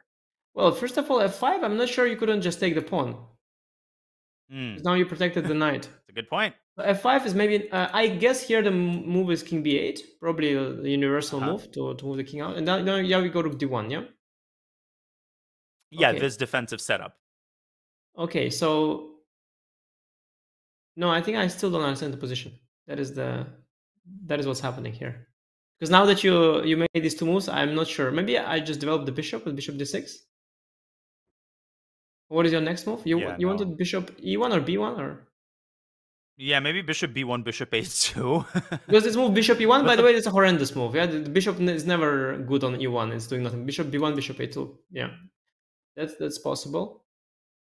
Well, first of all, F5, I'm not sure you couldn't just take the pawn. Now you protected the knight. That's a good point. F5 is maybe, I guess here the move is King B8, probably the universal move to move the king out. And now we go to D1, yeah? Yeah, okay. This defensive setup. Okay, so no, I think I still don't understand the position. That is what's happening here. Because now that you made these 2 moves, I'm not sure. Maybe I just developed the bishop with Bishop D6. What is your next move? You wanted Bishop E1 or B1 or? Yeah, maybe Bishop B1, Bishop A2. Because this move Bishop E1, by the way, it's a horrendous move. Yeah, the Bishop is never good on E1. It's doing nothing. Bishop B1, Bishop A2. Yeah, that's possible.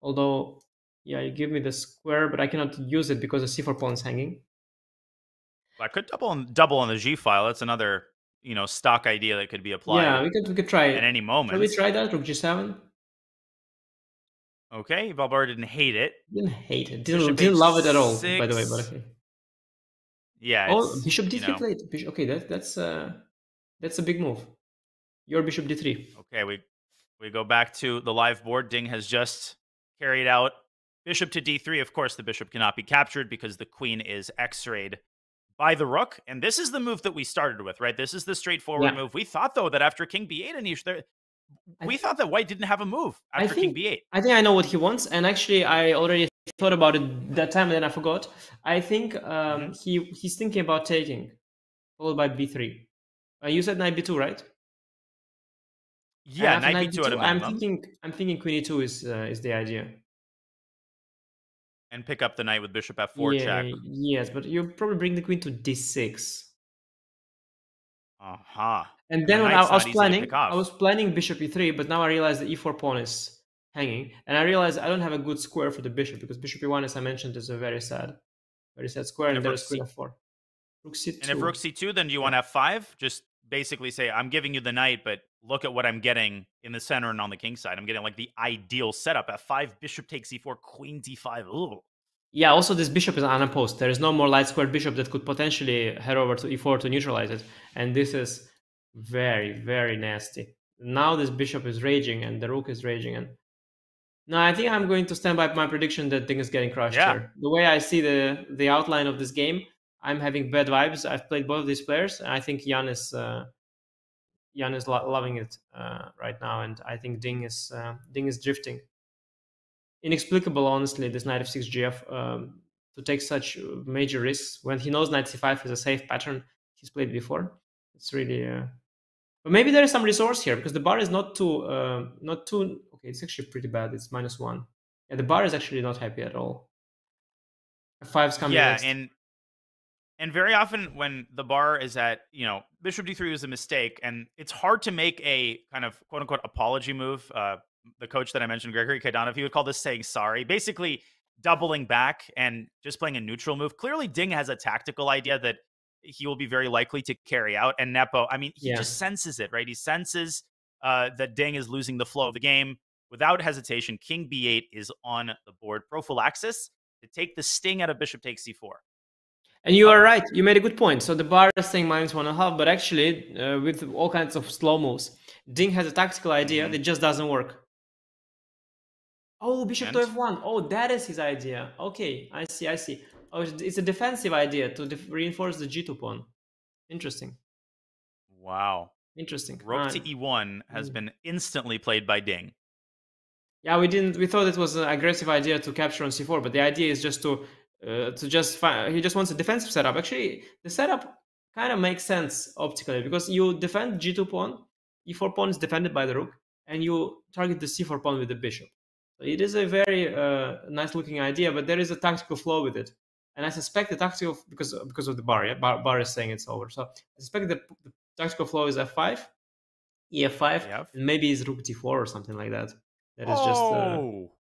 Although, yeah, you give me the square, but I cannot use it because the C4 pawn is hanging. I could double on the G file. That's another, stock idea that could be applied. Yeah, we could try it at any moment. Shall we try that? Rook G7. Okay, Valbar didn't hate it. Didn't hate it. Didn't love it at all. By the way, but okay. Yeah. Oh, Bishop D3 played. Okay, that's a big move. Your Bishop D3. Okay, we go back to the live board. Ding has just carried out Bishop to D3. Of course, the bishop cannot be captured because the queen is X-rayed by the rook. And this is the move that we started with, right? This is the straightforward move. We thought, though, that after King B8, Anish, we thought that White didn't have a move after King B8. I think I know what he wants. And actually, I already thought about it that time, and then I forgot. I think he's thinking about taking, followed by B3. You said Knight B2, right? Yeah, Knight B2 at a minimum. I'm thinking Queen E2 is the idea. And pick up the knight with Bishop F4 check. Yes, but you probably bring the queen to D6. And then I was planning Bishop E3, but now I realize the E4 pawn is hanging, and I realize I don't have a good square for the bishop because Bishop E1, as I mentioned, is a very sad square, and there's Queen F4. Rook C2. And if Rook C2, then do you want F5? Just basically say, I'm giving you the knight, but look at what I'm getting in the center and on the king side. I'm getting like the ideal setup. F5, bishop takes E4, queen D5. Ooh. Yeah, also this bishop is unopposed. There is no more light squared bishop that could potentially head over to E4 to neutralize it. And this is very, very nasty. Now this bishop is raging and the rook is raging. And no, I think I'm going to stand by my prediction that Ding is getting crushed here. The way I see the outline of this game, I'm having bad vibes. I've played both of these players, and I think Jan is loving it right now, and I think Ding is drifting. Inexplicable, honestly, this knight f6 GF to take such major risks when he knows knight c5 is a safe pattern he's played before. It's really But maybe there is some resource here because the bar is not too okay. It's actually pretty bad. It's -1. Yeah, the bar is actually not happy at all. F5's coming Yeah, next. and very often when the bar is at, bishop d3 was a mistake, and it's hard to make a kind of quote unquote apology move. The coach that I mentioned, Gregory Kaidanov, he would call this saying sorry, basically doubling back and just playing a neutral move. Clearly, Ding has a tactical idea that he will be very likely to carry out. And Nepo, I mean, he just senses it, right? He senses that Ding is losing the flow of the game. Without hesitation, king b8 is on the board. Prophylaxis to take the sting out of bishop takes c4. And you are right. You made a good point. So the bar is saying -1.5, but actually, with all kinds of slow moves, Ding has a tactical idea that just doesn't work. Oh, bishop to f1. Oh, that is his idea. Okay, I see. Oh, it's a defensive idea to reinforce the g2 pawn. Interesting. Wow. Interesting. Rook to e1 has been instantly played by Ding. Yeah, we thought it was an aggressive idea to capture on c4, but the idea is just he just wants a defensive setup. Actually, the setup kind of makes sense optically because you defend g2 pawn, e4 pawn is defended by the rook, and you target the c4 pawn with the bishop. So it is a very nice looking idea, but there is a tactical flaw with it. And I suspect the tactical, because of the bar, yeah, bar is saying it's over. So I suspect the tactical flaw is f5, ef5, and maybe it's rook d4 or something like that. That is just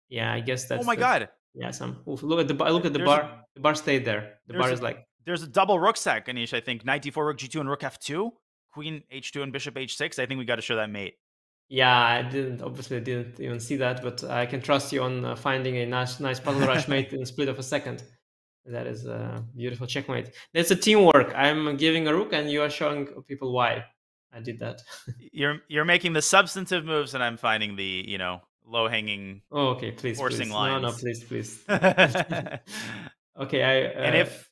yeah, I guess that's. Oh my god! Yeah, look at the bar. The bar stayed there. The bar is like. There's a double rook stack, Anish. I think knight d4, rook g2, and rook f2, queen h2, and bishop h6. I think we got to show that mate. Yeah, I didn't even see that, but I can trust you on finding a nice puzzle rush mate in a split of a second. That is a beautiful checkmate. That's a teamwork. I'm giving a rook, and you are showing people why I did that. You're making the substantive moves, and I'm finding the low hanging. Oh, okay, please, forcing please. lines. No, please. Okay, and if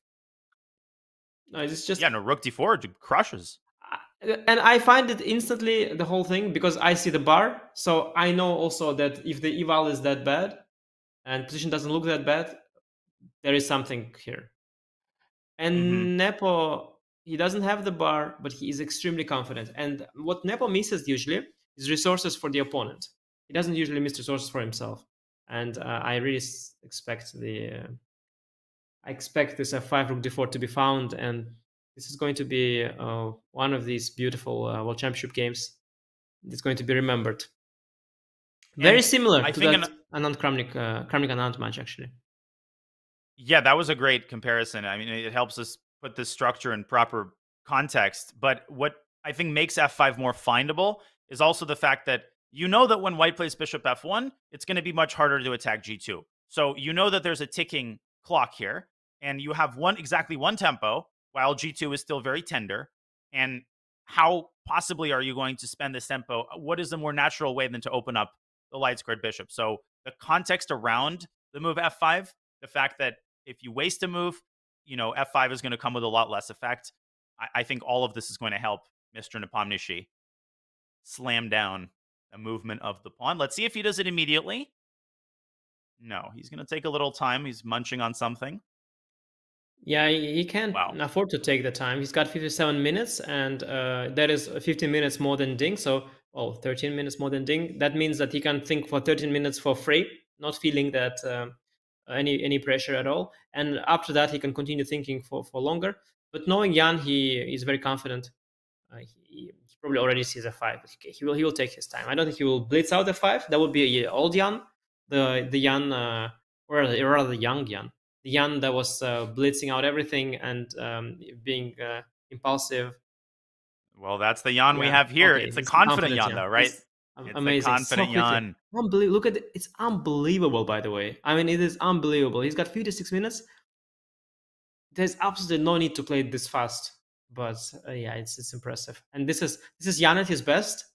no, it's just rook d4 crushes. And I find it instantly the whole thing because I see the bar, so I know also that if the eval is that bad and position doesn't look that bad, there is something here. And Nepo, he doesn't have the bar, but he is extremely confident. And what Nepo misses usually is resources for the opponent. He doesn't usually miss resources for himself. And I really expect this f5 rook d4 to be found, and this is going to be one of these beautiful World Championship games. It's going to be remembered. Very similar to that Anand Kramnik Anand match, actually. Yeah, that was a great comparison. I mean, it helps us put this structure in proper context. But what I think makes f5 more findable is also the fact that that when white plays bishop f1, it's going to be much harder to attack g2. So that there's a ticking clock here, and you have exactly one tempo, while g2 is still very tender. And how possibly are you going to spend this tempo? What is a more natural way than to open up the light squared bishop? So the context around the move f5, the fact that if you waste a move, f5 is going to come with a lot less effect. I think all of this is going to help Mr. Nepomniachtchi slam down a movement of the pawn. Let's see if he does it immediately. No, he's going to take a little time. He's munching on something. Yeah, he can't afford to take the time. He's got 57 minutes, and that is 15 minutes more than Ding. So, 13 minutes more than Ding. That means that he can think for 13 minutes for free, not feeling that any pressure at all. And after that, he can continue thinking for longer. But knowing Jan, he is very confident. He probably already sees f5. He will take his time. I don't think he will blitz out f5. That would be old Jan, the Jan, or rather young Jan. The Jan that was blitzing out everything and being impulsive. Well, that's the Jan we have here. Okay. It's a confident Jan, though, right? It's amazing. Confident Jan. Look at it. It's unbelievable, by the way. I mean, it is unbelievable. He's got 56 minutes. There's absolutely no need to play it this fast. But yeah, it's impressive. And this is Jan at his best.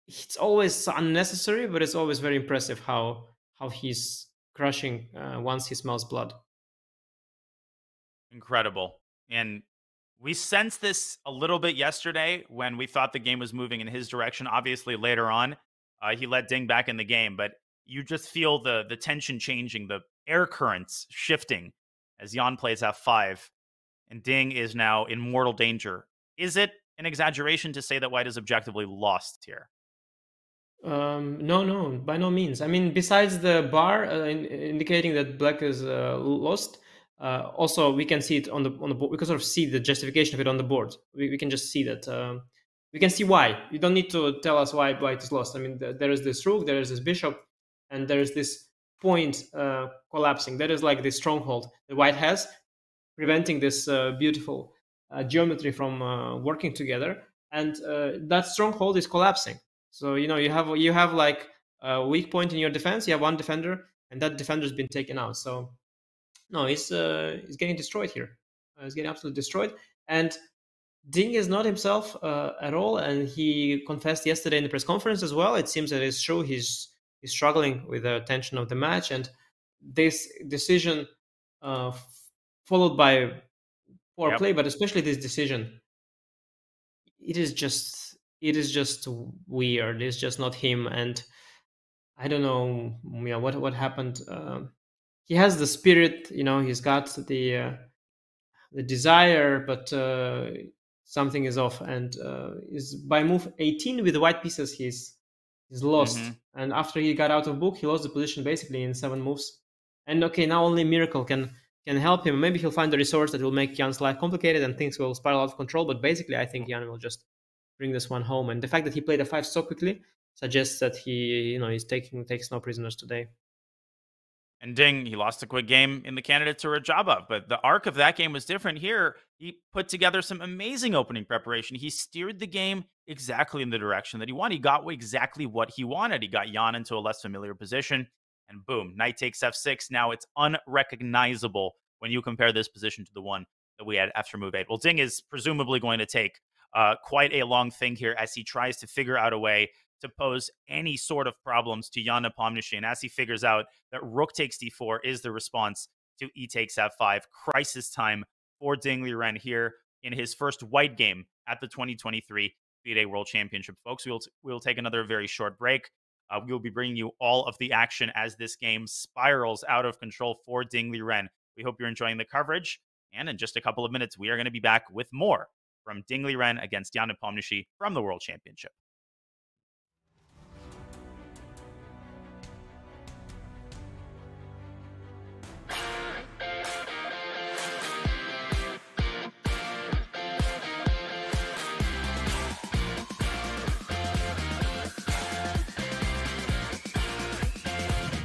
It's always unnecessary, but it's always very impressive how he's crushing once he smells blood. Incredible. And we sensed this a little bit yesterday when we thought the game was moving in his direction. Obviously, later on, he let Ding back in the game, but you just feel the tension changing, the air currents shifting as Jan plays f5, and Ding is now in mortal danger. Is it an exaggeration to say that white is objectively lost here? No, by no means. I mean, besides the bar indicating that black is lost, also we can see it on the board. We can sort of see the justification of it on the board. We can just see that. We can see why. You don't need to tell us why white is lost. I mean, there is this rook, there is this bishop, and there is this point collapsing. That is like the stronghold that white has, preventing this beautiful geometry from working together. And that stronghold is collapsing. So you have like a weak point in your defense. You have one defender, and that defender's been taken out. So no, he's getting destroyed here. He's getting absolutely destroyed. And Ding is not himself at all, and he confessed yesterday in the press conference as well. It seems that it's true. He's struggling with the tension of the match, and this decision followed by poor play, but especially this decision, it is just weird. It's just not him, and I don't know, what happened. He has the spirit, he's got the desire, but something is off. And is by move 18 with the white pieces, he's lost. And after he got out of book, he lost the position basically in 7 moves. And okay, now only miracle can help him. Maybe he'll find the resource that will make Jan's life complicated and things will spiral out of control. But basically, I think Jan will just bring this one home. And the fact that he played a 5 so quickly suggests that he, takes no prisoners today. And Ding, he lost a quick game in the candidate to Rajaba, but the arc of that game was different. Here, he put together some amazing opening preparation. He steered the game exactly in the direction that he wanted. He got exactly what he wanted. He got Jan into a less familiar position, and boom, knight takes f6. Now it's unrecognizable when you compare this position to the one that we had after move 8. Well, Ding is presumably going to take quite a long thing here as he tries to figure out a way to pose any sort of problems to Jan Nepomniachtchi. And as he figures out that rook takes d4 is the response to e takes f5, crisis time for Ding Liren here in his first white game at the 2023 FIDE World Championship. Folks, we'll take another very short break. We'll be bringing you all of the action as this game spirals out of control for Ding Liren. We hope you're enjoying the coverage. And in just a couple of minutes, we are going to be back with more from Ding Liren against Jan Nepomniachtchi from the World Championship.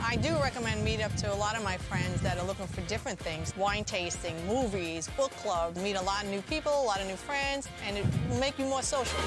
I do recommend Meetup to a lot of my friends that are looking for different things. Wine tasting, movies, book club, meet a lot of new people, a lot of new friends, and it will make you more social.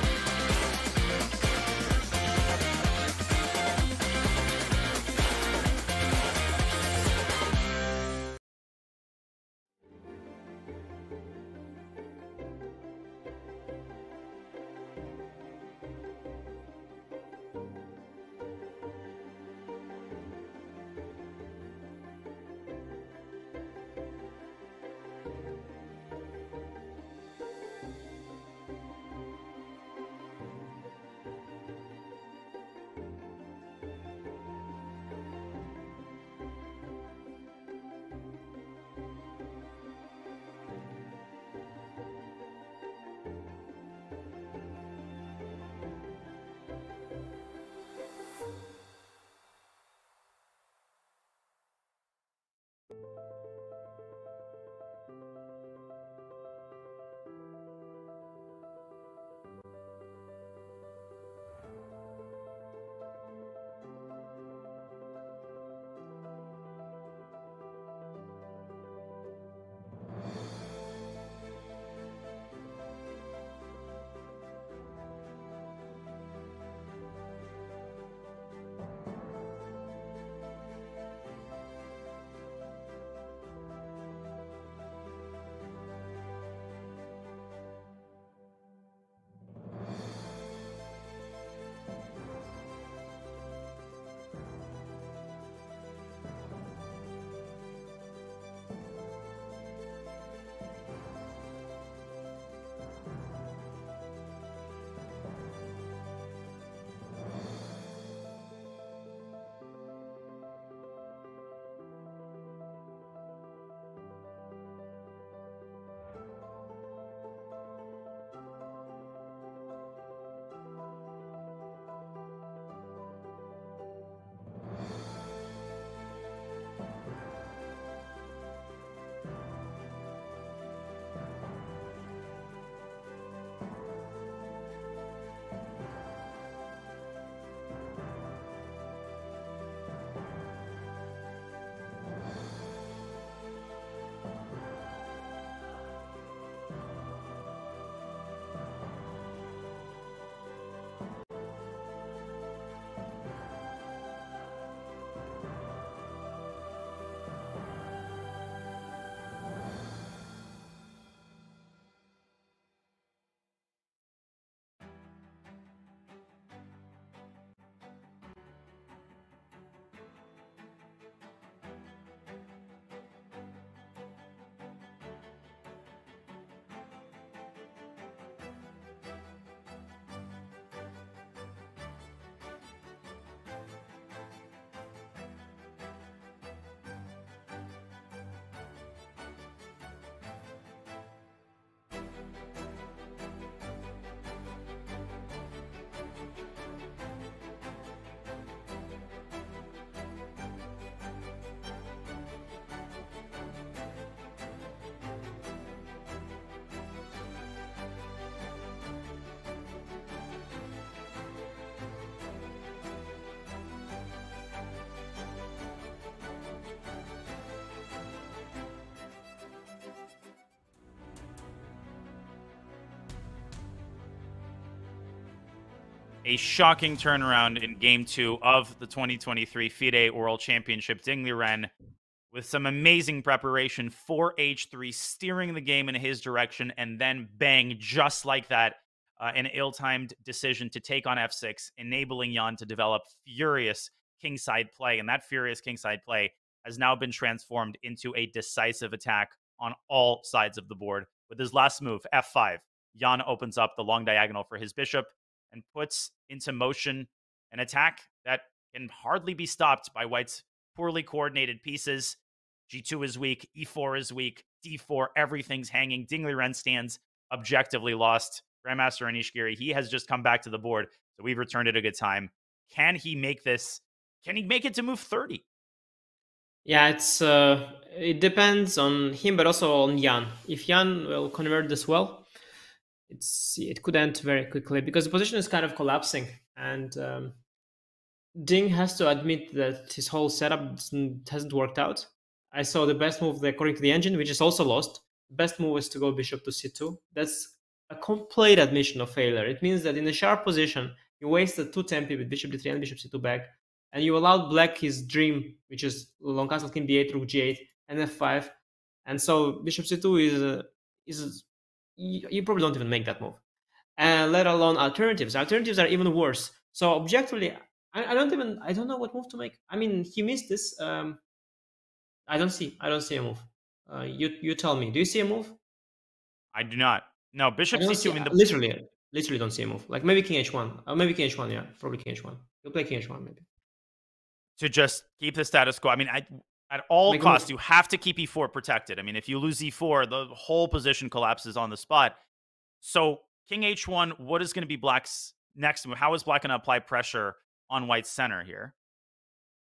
a shocking turnaround in Game 2 of the 2023 FIDE World Championship. Ding Liren with some amazing preparation for H3, steering the game in his direction, and then bang, just like that, an ill-timed decision to take on F6, enabling Jan to develop furious kingside play. And that furious kingside play has now been transformed into a decisive attack on all sides of the board. With his last move, F5, Jan opens up the long diagonal for his bishop and puts into motion an attack that can hardly be stopped by White's poorly coordinated pieces. G2 is weak, E4 is weak, D4, everything's hanging. Ding Liren stands objectively lost. Grandmaster Anish Giri, he has just come back to the board, so we've returned at a good time. Can he make this? Can he make it to move 30? Yeah, it depends on him, but also on Jan. If Jan will convert this well, it could end very quickly because the position is kind of collapsing, and Ding has to admit that his whole setup hasn't worked out. I saw the best move according to the engine, which is also lost. The best move is to go bishop to c2. That's a complete admission of failure. It means that in a sharp position, you wasted 2 tempi with bishop d3 and bishop c2 back, and you allowed black his dream, which is long castle king b8, rook g8, and f5. And so bishop c2 is you probably don't even make that move, and let alone alternatives. Alternatives are even worse. So objectively, I don't know what move to make. I mean, he missed this. I don't see a move. You tell me. Do you see a move? I do not. No, bishop c2. Literally don't see a move. Like maybe king h1. Maybe king h1. Yeah, probably king h1. You'll play king h1 maybe. To just keep the status quo. I mean, at all costs, you have to keep e4 protected. I mean, if you lose e4, the whole position collapses on the spot. So king h1, what is going to be black's next move? How is black going to apply pressure on white's center here?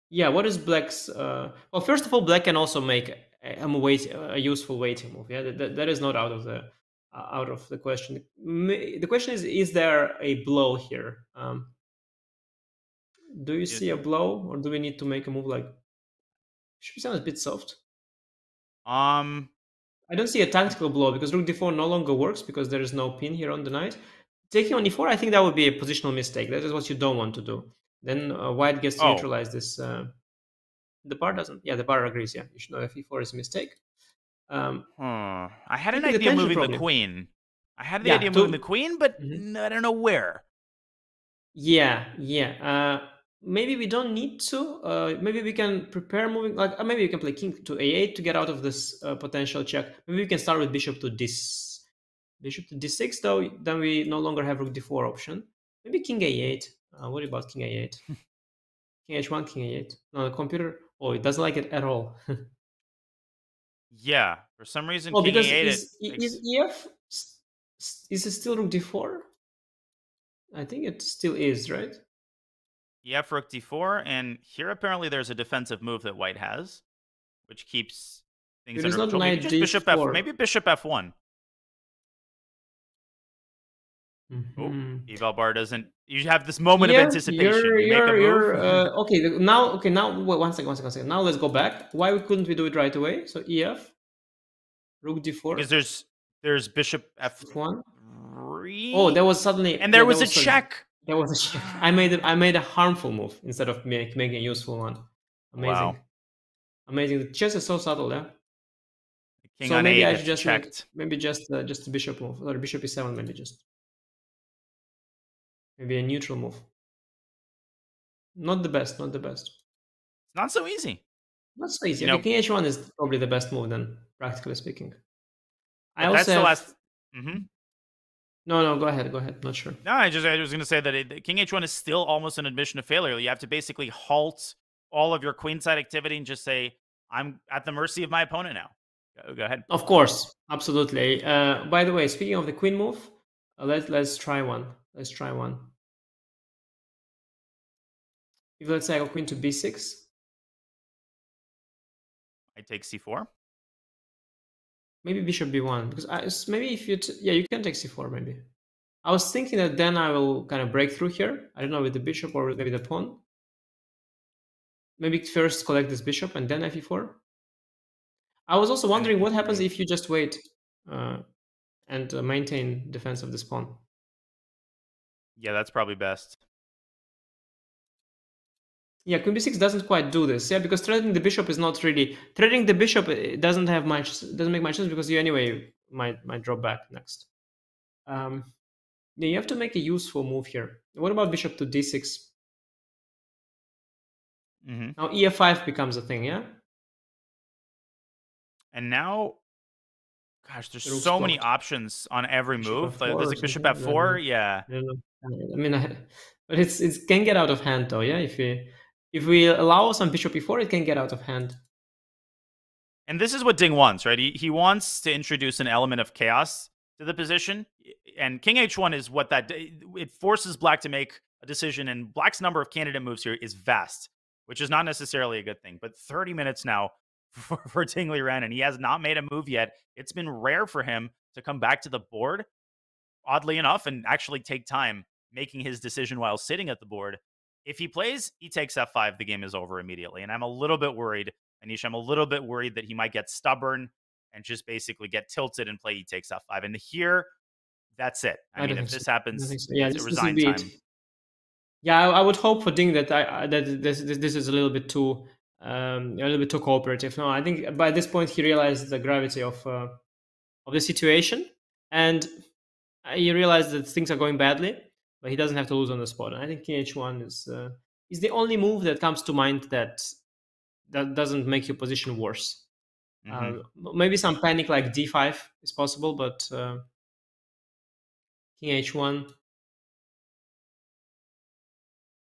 Yeah, what is black's... well, first of all, black can also make a useful waiting move. Yeah, that is not out of the question. The question is there a blow here? Do you see a blow, or do we need to make a move like... Should sound a bit soft. I don't see a tactical blow because rook d4 no longer works because there is no pin here on the knight. Taking on e4, I think that would be a positional mistake. That is what you don't want to do. Then white gets to neutralize this. The bar doesn't. Yeah, the bar agrees. Yeah, you should know if e4 is a mistake. I had an idea of moving the queen. I had the idea of moving the queen, but I don't know where. Yeah. Maybe we don't need to. Maybe we can prepare moving. Like maybe we can play king to a8 to get out of this potential check. Maybe we can start with bishop to d6. Though then we no longer have rook d4 option. Maybe king a8. What about king a8? King h1, king a8. No, the computer. Oh, it doesn't like it at all. Yeah, for some reason, king a8 is EF. Is it still rook d4? I think it still is, right? EF rook d4, and here apparently there's a defensive move that white has, which keeps things under control. Maybe just bishop f. Maybe bishop f1. Eval bar doesn't. You have this moment of anticipation. You make a move. Okay. Now, wait, one second. Now let's go back. Why couldn't we do it right away? So EF, rook d4. Because there's bishop f1. Oh, there was suddenly. And there was a check. There was a check. I made a harmful move instead of making a useful one. Amazing. Wow. Amazing. The chess is so subtle, yeah. King on maybe a8 I should just checked. Maybe just a bishop move or bishop e7. Maybe just. Maybe a neutral move. Not the best. It's not so easy. Not so easy. Okay, king h1 is probably the best move then, practically speaking. That's the last. No, go ahead. Not sure. No, I was going to say that king h1 is still almost an admission of failure. You have to basically halt all of your queenside activity and just say, I'm at the mercy of my opponent now. Go ahead. Of course, absolutely. By the way, speaking of the queen move, let's try one. If let's say I go queen to b6. I take c4. Maybe bishop b1 because maybe if you you can take c4 maybe. I was thinking that then I will kind of break through here. I don't know with the bishop or maybe the pawn. Maybe first collect this bishop and then fe4. I was also wondering what happens if you just wait and maintain defense of this pawn. Yeah, that's probably best. Yeah, queen b6 doesn't quite do this. Yeah, because threading the bishop is not really threading the bishop. It doesn't make much sense because you anyway might drop back next. Yeah, you have to make a useful move here. What about bishop to d6? Now ef5 becomes a thing, yeah. And now, gosh, there's Rook's so many blocked. options on every Bishop move. f4 Like, there's or like bishop something. f4. Yeah. I don't know. I mean, but it can get out of hand though. Yeah, if we allow some bishop e4, it can get out of hand. And this is what Ding wants, right? He wants to introduce an element of chaos to the position. And king h1 is what it forces black to make a decision. And black's number of candidate moves here is vast, which is not necessarily a good thing. But 30 minutes now for Ding Liren, and he has not made a move yet. It's been rare for him to come back to the board, oddly enough, and actually take time making his decision while sitting at the board. If he plays, he takes f5, the game is over immediately. And I'm a little bit worried, Anish, I'm a little bit worried that he might get stubborn and just basically get tilted and play he takes f5. And here, that's it. I mean, if this happens, so. Yeah, it's a resign time. Yeah, I would hope for Ding that this is a little bit too cooperative. No, I think by this point he realized the gravity of the situation, and he realized that things are going badly, but he doesn't have to lose on the spot. And I think king h1 is the only move that comes to mind that doesn't make your position worse. Maybe some panic like d5 is possible, but king h1.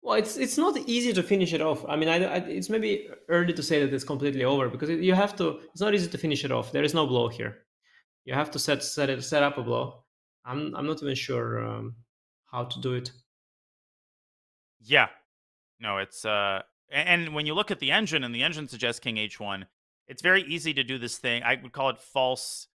Well, it's not easy to finish it off. I mean, it's maybe early to say that it's completely over because you have to. It's not easy to finish it off. There is no blow here. You have to set up a blow. I'm not even sure how to do it. Yeah, no, it's and when you look at the engine, and the engine suggests king h1, it's very easy to do this thing. I would call it false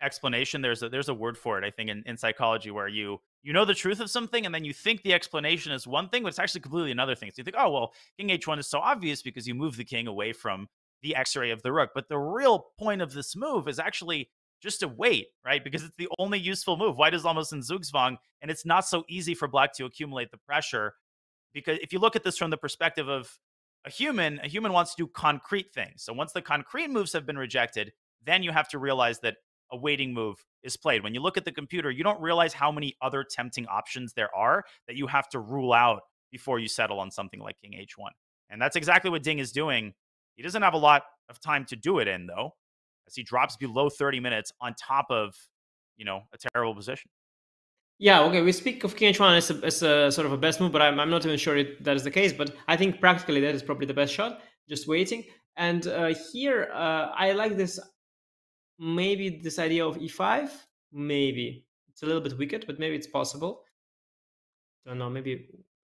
explanation. There's a word for it, I think, in psychology, where you know the truth of something, and then you think the explanation is one thing, but it's actually completely another thing. So you think, oh, well, king h1 is so obvious because you move the king away from the x-ray of the rook. But the real point of this move is actually just to wait, right? Because it's the only useful move. White is almost in Zugzwang, and it's not so easy for black to accumulate the pressure. Because if you look at this from the perspective of a human wants to do concrete things. So once the concrete moves have been rejected, then you have to realize that a waiting move is played. When you look at the computer, you don't realize how many other tempting options there are that you have to rule out before you settle on something like king h1. And that's exactly what Ding is doing. He doesn't have a lot of time to do it in, though, as he drops below 30 minutes on top of, a terrible position. Yeah, okay, we speak of king h1 as a sort of a best move, but I'm not even sure that is the case. But I think practically that is probably the best shot, just waiting. And here, I like this, maybe this idea of e5, maybe. It's a little bit wicked, but maybe it's possible. Don't know, maybe.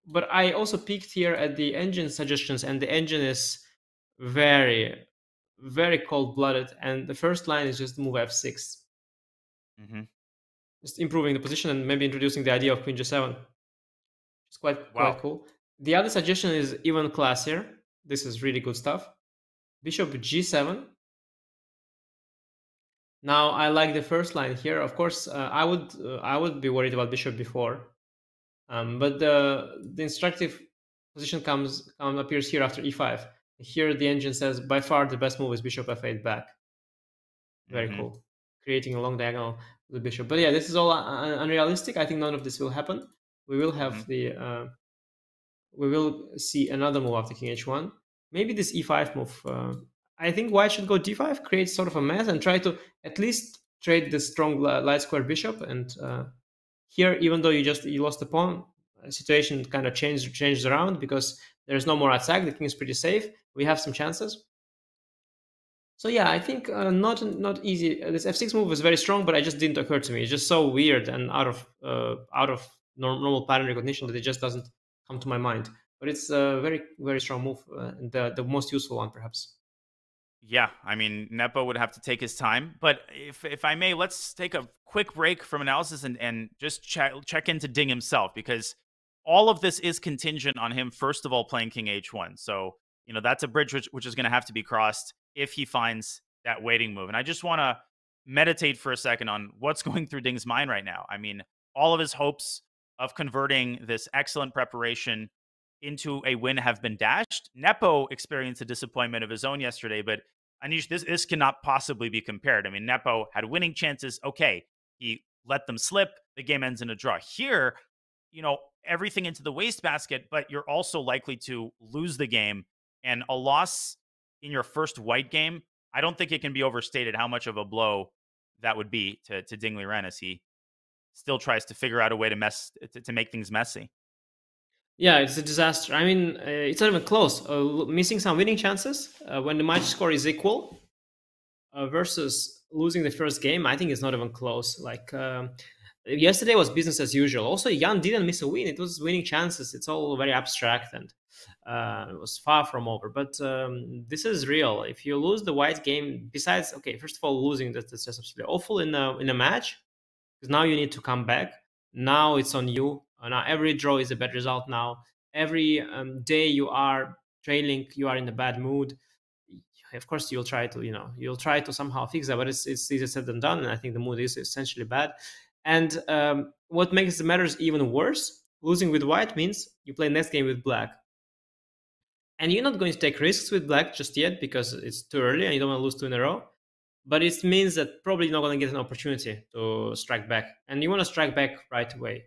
But I also peeked here at the engine suggestions, and the engine is very, very cold-blooded. And the first line is just move f6. Just improving the position and maybe introducing the idea of queen g7. It's quite cool. The other suggestion is even classier. This is really good stuff. Bishop g7. Now I like the first line here. Of course, I would be worried about bishop b4, but the instructive position appears here after e5. Here the engine says by far the best move is bishop f8 back. Very cool, creating a long diagonal with the bishop. But yeah, this is all unrealistic. I think none of this will happen. We will have we will see another move after king h1. Maybe this e5 move. I think white should go d5, create sort of a mess, and try to at least trade the strong light square bishop. And here, even though you lost the pawn, the situation kind of changed around because there's no more attack. The king is pretty safe. We have some chances. So yeah, I think not easy. This f6 move was very strong, but it just didn't occur to me. It's just so weird and out of normal pattern recognition that it just doesn't come to my mind. But it's a very, very strong move, and the most useful one, perhaps. Yeah, I mean, Nepo would have to take his time. But if I may, let's take a quick break from analysis and just check into Ding himself, because all of this is contingent on him, first of all, playing king h1. So, that's a bridge which is going to have to be crossed if he finds that waiting move. And I just want to meditate for a second on what's going through Ding's mind right now. I mean, all of his hopes of converting this excellent preparation into a win have been dashed. Nepo experienced a disappointment of his own yesterday, but Anish, this cannot possibly be compared. I mean, Nepo had winning chances. Okay, he let them slip. The game ends in a draw. Here, everything into the wastebasket, but you're also likely to lose the game. And a loss in your first white game, I don't think it can be overstated how much of a blow that would be to Ding Liren as he still tries to figure out a way to make things messy. Yeah, it's a disaster. I mean, it's not even close. Missing some winning chances when the match score is equal versus losing the first game, I think it's not even close. Like yesterday was business as usual. Also, Jan didn't miss a win. It was winning chances. It's all very abstract and it was far from over. But this is real. If you lose the white game, besides, okay, first of all, losing, that's just absolutely awful in a match, because now you need to come back. Now it's on you. Now every draw is a bad result. Now every day you are trailing, you are in a bad mood. Of course, you'll try to somehow fix that, but it's easier said than done. And I think the mood is essentially bad. And what makes the matters even worse, losing with white means you play next game with black. And you're not going to take risks with black just yet because it's too early and you don't want to lose 2 in a row. But it means that probably you're not going to get an opportunity to strike back. And you want to strike back right away.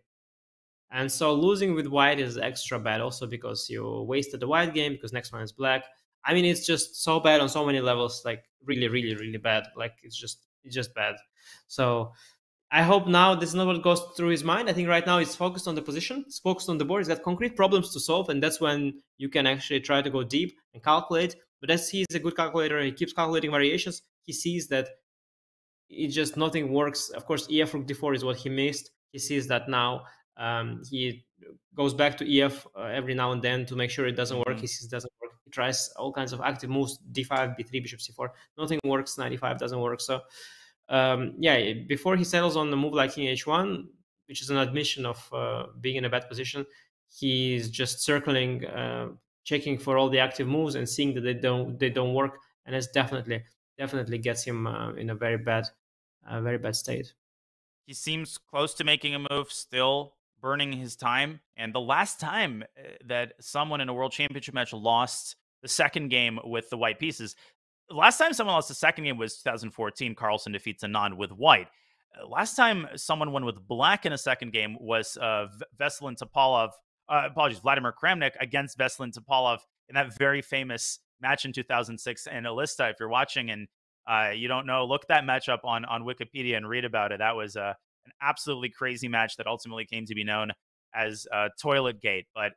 And so losing with white is extra bad also because you wasted the white game because next one is black. I mean, it's just so bad on so many levels, like really, really, really bad. Like it's just bad. So I hope now this is not what goes through his mind. I think right now he's focused on the position, he's focused on the board, he's got concrete problems to solve, and that's when you can actually try to go deep and calculate. But as he's a good calculator, he keeps calculating variations. He sees that it just nothing works. Of course, EF rook d4 is what he missed. He sees that now. He goes back to EF every now and then to make sure it doesn't work. He sees it doesn't work. He tries all kinds of active moves, d5, b3, bishop c4. Nothing works. 95 doesn't work. So yeah, before he settles on the move like king h1, which is an admission of being in a bad position, he's just circling, checking for all the active moves and seeing that they don't work, and it's definitely gets him in a very bad state. He seems close to making a move, still burning his time. And the last time that someone in a World Championship match lost the second game with the white pieces, the last time someone lost the second game was 2014. Carlsen defeats Anand with white. Last time someone won with black in a second game was Vladimir Kramnik against Veselin Topalov in that very famous match in 2006 in Alista. If you're watching and you don't know, look that matchup on Wikipedia and read about it. That was an absolutely crazy match that ultimately came to be known as Toilet Gate. But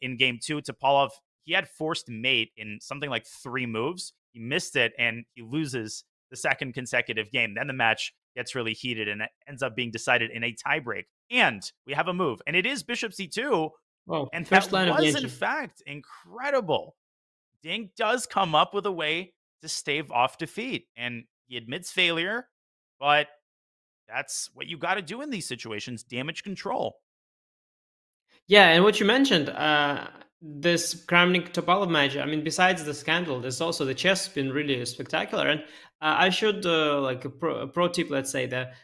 in game 2, Topalov, he had forced mate in something like 3 moves. He missed it, and he loses the second consecutive game. Then the match gets really heated, and it ends up being decided in a tiebreak. And we have a move, and it is bishop c2. Well, and that was, in fact, incredible. Ding does come up with a way to stave off defeat, and he admits failure, but that's what you got to do in these situations, damage control. Yeah, and what you mentioned, this Kramnik-Topalov match, I mean, besides the scandal, there's also the chess been really spectacular. And I should, like a pro tip, let's say, that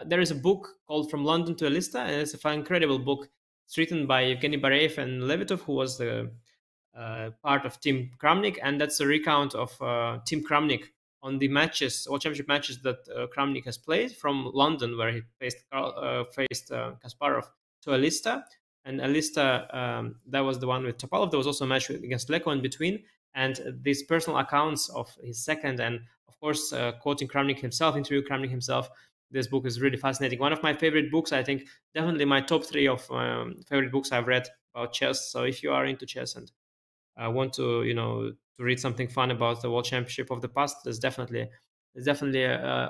there is a book called From London to Alista, and it's an incredible book. It's written by Evgeny Bareev and Levitov, who was the part of Team Kramnik, and that's a recount of Team Kramnik on the matches, World Championship matches that Kramnik has played from London, where he faced Kasparov, to Alista. And Alista, that was the one with Topalov. There was also a match against Leko in between. And these personal accounts of his second, and of course, quoting Kramnik himself, interviewing Kramnik himself, this book is really fascinating. One of my favorite books, I think, definitely my top 3 of favorite books I've read about chess. So if you are into chess and want to, to read something fun about the World Championship of the past, there's definitely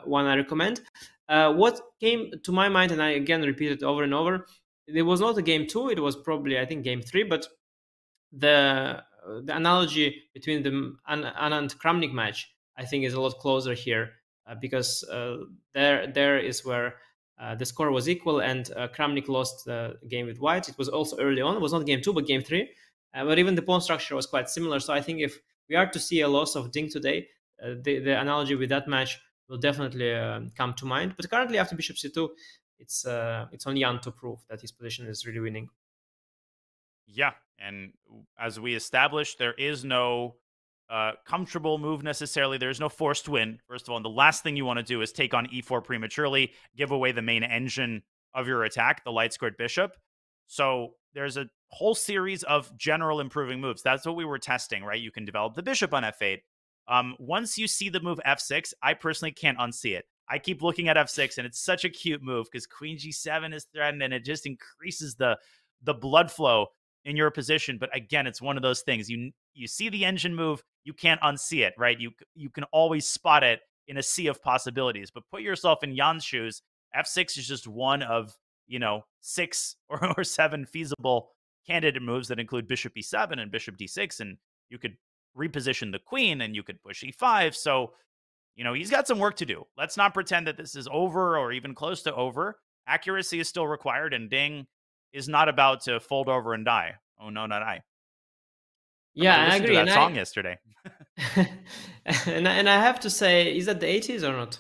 one I recommend. What came to my mind, and I again repeated over and over, it was not a game 2, it was probably, I think, game 3, but the analogy between the Anand Kramnik match, I think, is a lot closer here because there is where the score was equal and Kramnik lost the game with white. It was also early on. It was not game 2, but game 3. But even the pawn structure was quite similar. So I think if we are to see a loss of Ding today, the analogy with that match will definitely come to mind. But currently, after bishop c2, it's on Jan to prove that his position is really winning. Yeah, and as we established, there is no comfortable move necessarily. There's no forced win, first of all. And the last thing you want to do is take on e4 prematurely, give away the main engine of your attack, the light squared bishop. So there's a whole series of general improving moves. That's what we were testing, right? You can develop the bishop on f8. Once you see the move f6, I personally can't unsee it. I keep looking at f6, and it's such a cute move because queen g7 is threatened, and it just increases the blood flow in your position. But again, it's one of those things. You see the engine move, you can't unsee it, right? You can always spot it in a sea of possibilities. But put yourself in Jan's shoes. F6 is just one of 6 or 7 feasible candidate moves that include bishop e7 and bishop d6, and you could reposition the queen and you could push e5. So he's got some work to do. Let's not pretend that this is over or even close to over. Accuracy is still required, and Ding is not about to fold over and die. Oh no, not I. Yeah, I agree. To that song yesterday. and I have to say, is that the 80s or not?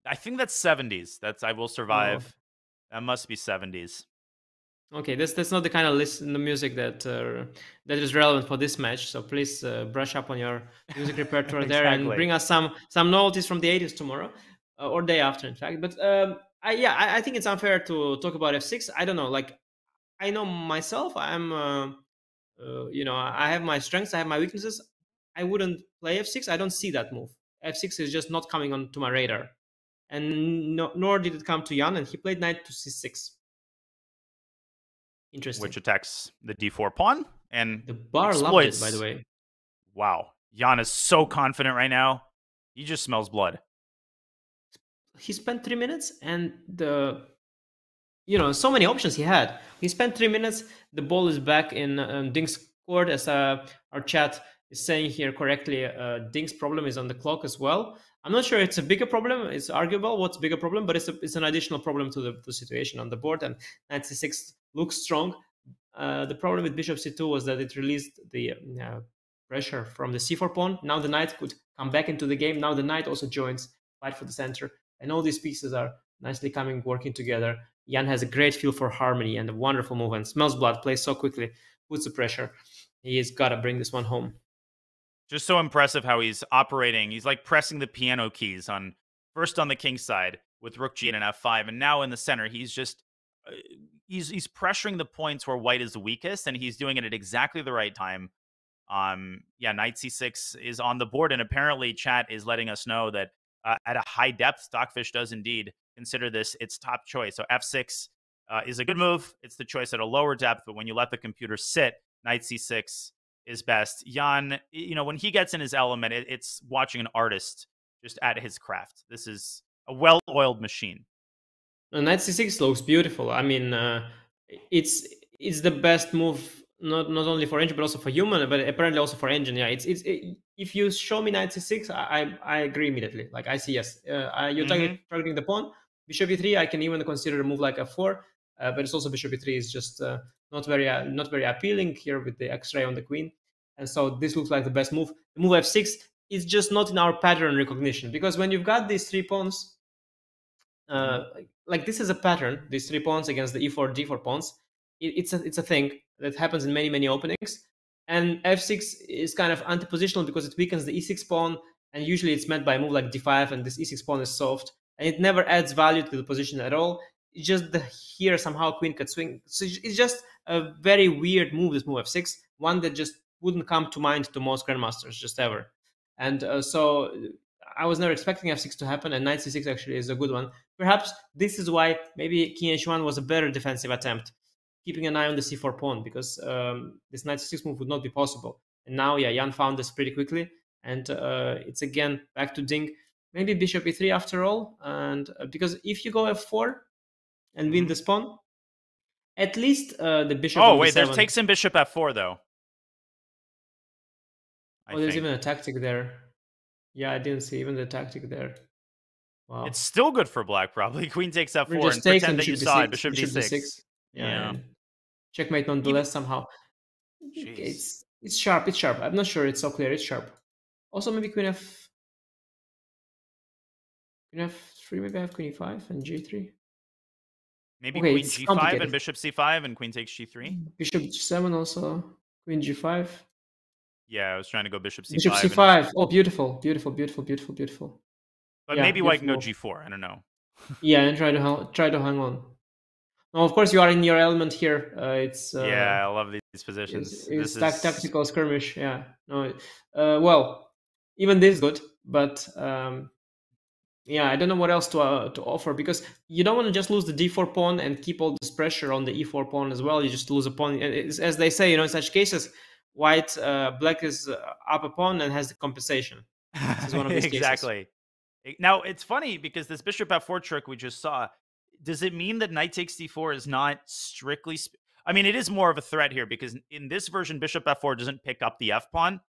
I think that's 70s. That's I Will Survive. Oh. That must be 70s. Okay, that's not the kind of listen the music that is relevant for this match. So please brush up on your music repertoire Exactly. there and bring us some novelties from the 80s tomorrow or day after, in fact. But I think it's unfair to talk about f6. I don't know. Like, I know myself. I'm I have my strengths. I have my weaknesses. I wouldn't play f6. I don't see that move. f6 is just not coming onto my radar, and nor did it come to Jan. And he played knight to c6. Interesting. Which attacks the d4 pawn and the bar exploits. Loved it, by the way. Wow, Jan is so confident right now. He just smells blood. He spent 3 minutes, and so many options he had. He spent 3 minutes. The ball is back in Ding's court, as our chat is saying here correctly. Ding's problem is on the clock as well. I'm not sure it's a bigger problem. It's arguable what's bigger problem, but it's an additional problem to the situation on the board. And knight c6 looks strong. The problem with bishop c2 was that it released the pressure from the c4 pawn. Now the knight could come back into the game. Now the knight also joins, fight for the center. And all these pieces are nicely working together. Jan has a great feel for harmony and a wonderful move, and smells blood, plays so quickly, puts the pressure. He's got to bring this one home. Just so impressive how he's operating. He's like pressing the piano keys first on the king side with rook g8 and f5, and now in the center he's just he's pressuring the points where white is the weakest, and he's doing it at exactly the right time. Knight c6 is on the board, and apparently chat is letting us know that at a high depth, Stockfish does indeed consider this its top choice. So f6 is a good move. It's the choice at a lower depth, but when you let the computer sit, knight c6 is best. Jan, when he gets in his element, it's watching an artist just at his craft. This is a well-oiled machine. Knight c6 looks beautiful. I mean, it's the best move, not only for engine but also for human, but apparently also for engine. Yeah, if you show me knight c6, I agree immediately. Like, I see yes. You're targeting the pawn. Bishop e3, I can even consider a move like f4, but it's also bishop e3 is just not very appealing here with the X-ray on the queen, and so this looks like the best move. The move f6 is just not in our pattern recognition, because when you've got these 3 pawns, like this is a pattern, these 3 pawns against the e4 d4 pawns. It's a thing that happens in many openings, and f6 is kind of anti-positional because it weakens the e6 pawn, and usually it's met by a move like d5, and this e6 pawn is soft, and it never adds value to the position at all. It's just here somehow queen could swing. So it's just a very weird move, this move f6, one that just wouldn't come to mind to most grandmasters just ever. And so I was never expecting f6 to happen, and knight c6 actually is a good one. Perhaps this is why maybe king h1 was a better defensive attempt, keeping an eye on the c4 pawn, because this knight c6 move would not be possible. And now, Jan found this pretty quickly, and it's again back to Ding. Maybe bishop e3 after all, and because if you go f4 and win this pawn, at least the bishop. Oh wait, there takes in bishop f4 though. There's even a tactic there. Yeah, I didn't see even the tactic there. Wow. It's still good for black, probably. Queen takes f4 just and pretend that you saw it. Bishop d6. Yeah. Checkmate nonetheless somehow. It's sharp. It's sharp. I'm not sure it's so clear. It's sharp. Also, maybe queen f3. Maybe I have queen e5 and g3. Maybe Okay, queen it's g5 complicated. and bishop c5 and queen takes g3. Bishop g7 also. Queen g5. Yeah, I was trying to go bishop c5. Bishop c5. Oh, beautiful, beautiful, beautiful, beautiful, beautiful. But Yeah, maybe white can go beautiful. g4. I don't know. Yeah, and try to hang on. Now, of course, you are in your element here. It's yeah, I love these positions. It's This is tactical skirmish. Yeah. No. Well, even this is good, but yeah, I don't know what else to offer, because you don't want to just lose the d4 pawn and keep all this pressure on the e4 pawn as well. You just lose a pawn. As they say, in such cases, black is up a pawn and has the compensation. This is one of these exactly. cases. Now it's funny because this bishop f4 trick we just saw. Does it mean that knight takes d4 is not strictly? I mean, it is more of a threat here because in this version, bishop f4 doesn't pick up the f pawn,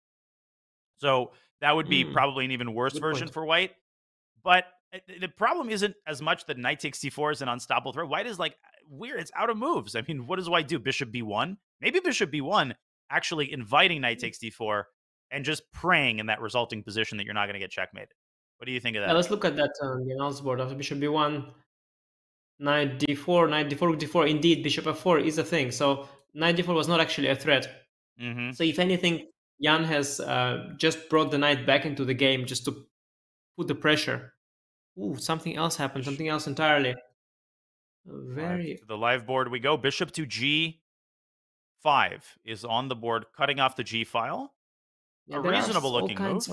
so that would be probably an even worse version for white. But the problem isn't as much that knight takes d4 is an unstoppable threat. White is like weird. It's out of moves. I mean, what does white do? Bishop b1? Maybe bishop b1 actually inviting knight takes d4 and just praying in that resulting position that you're not going to get checkmated. What do you think of that? Yeah, let's look at that on the analysis board. After bishop b1, knight d4, knight d4, d4. Indeed, bishop f4 is a thing. So knight d4 was not actually a threat. So if anything, Jan has just brought the knight back into the game just to put the pressure. Ooh, something else happened. Something else entirely. To the live board we go. Bishop to g5 is on the board, cutting off the g file. Yeah, a reasonable looking move.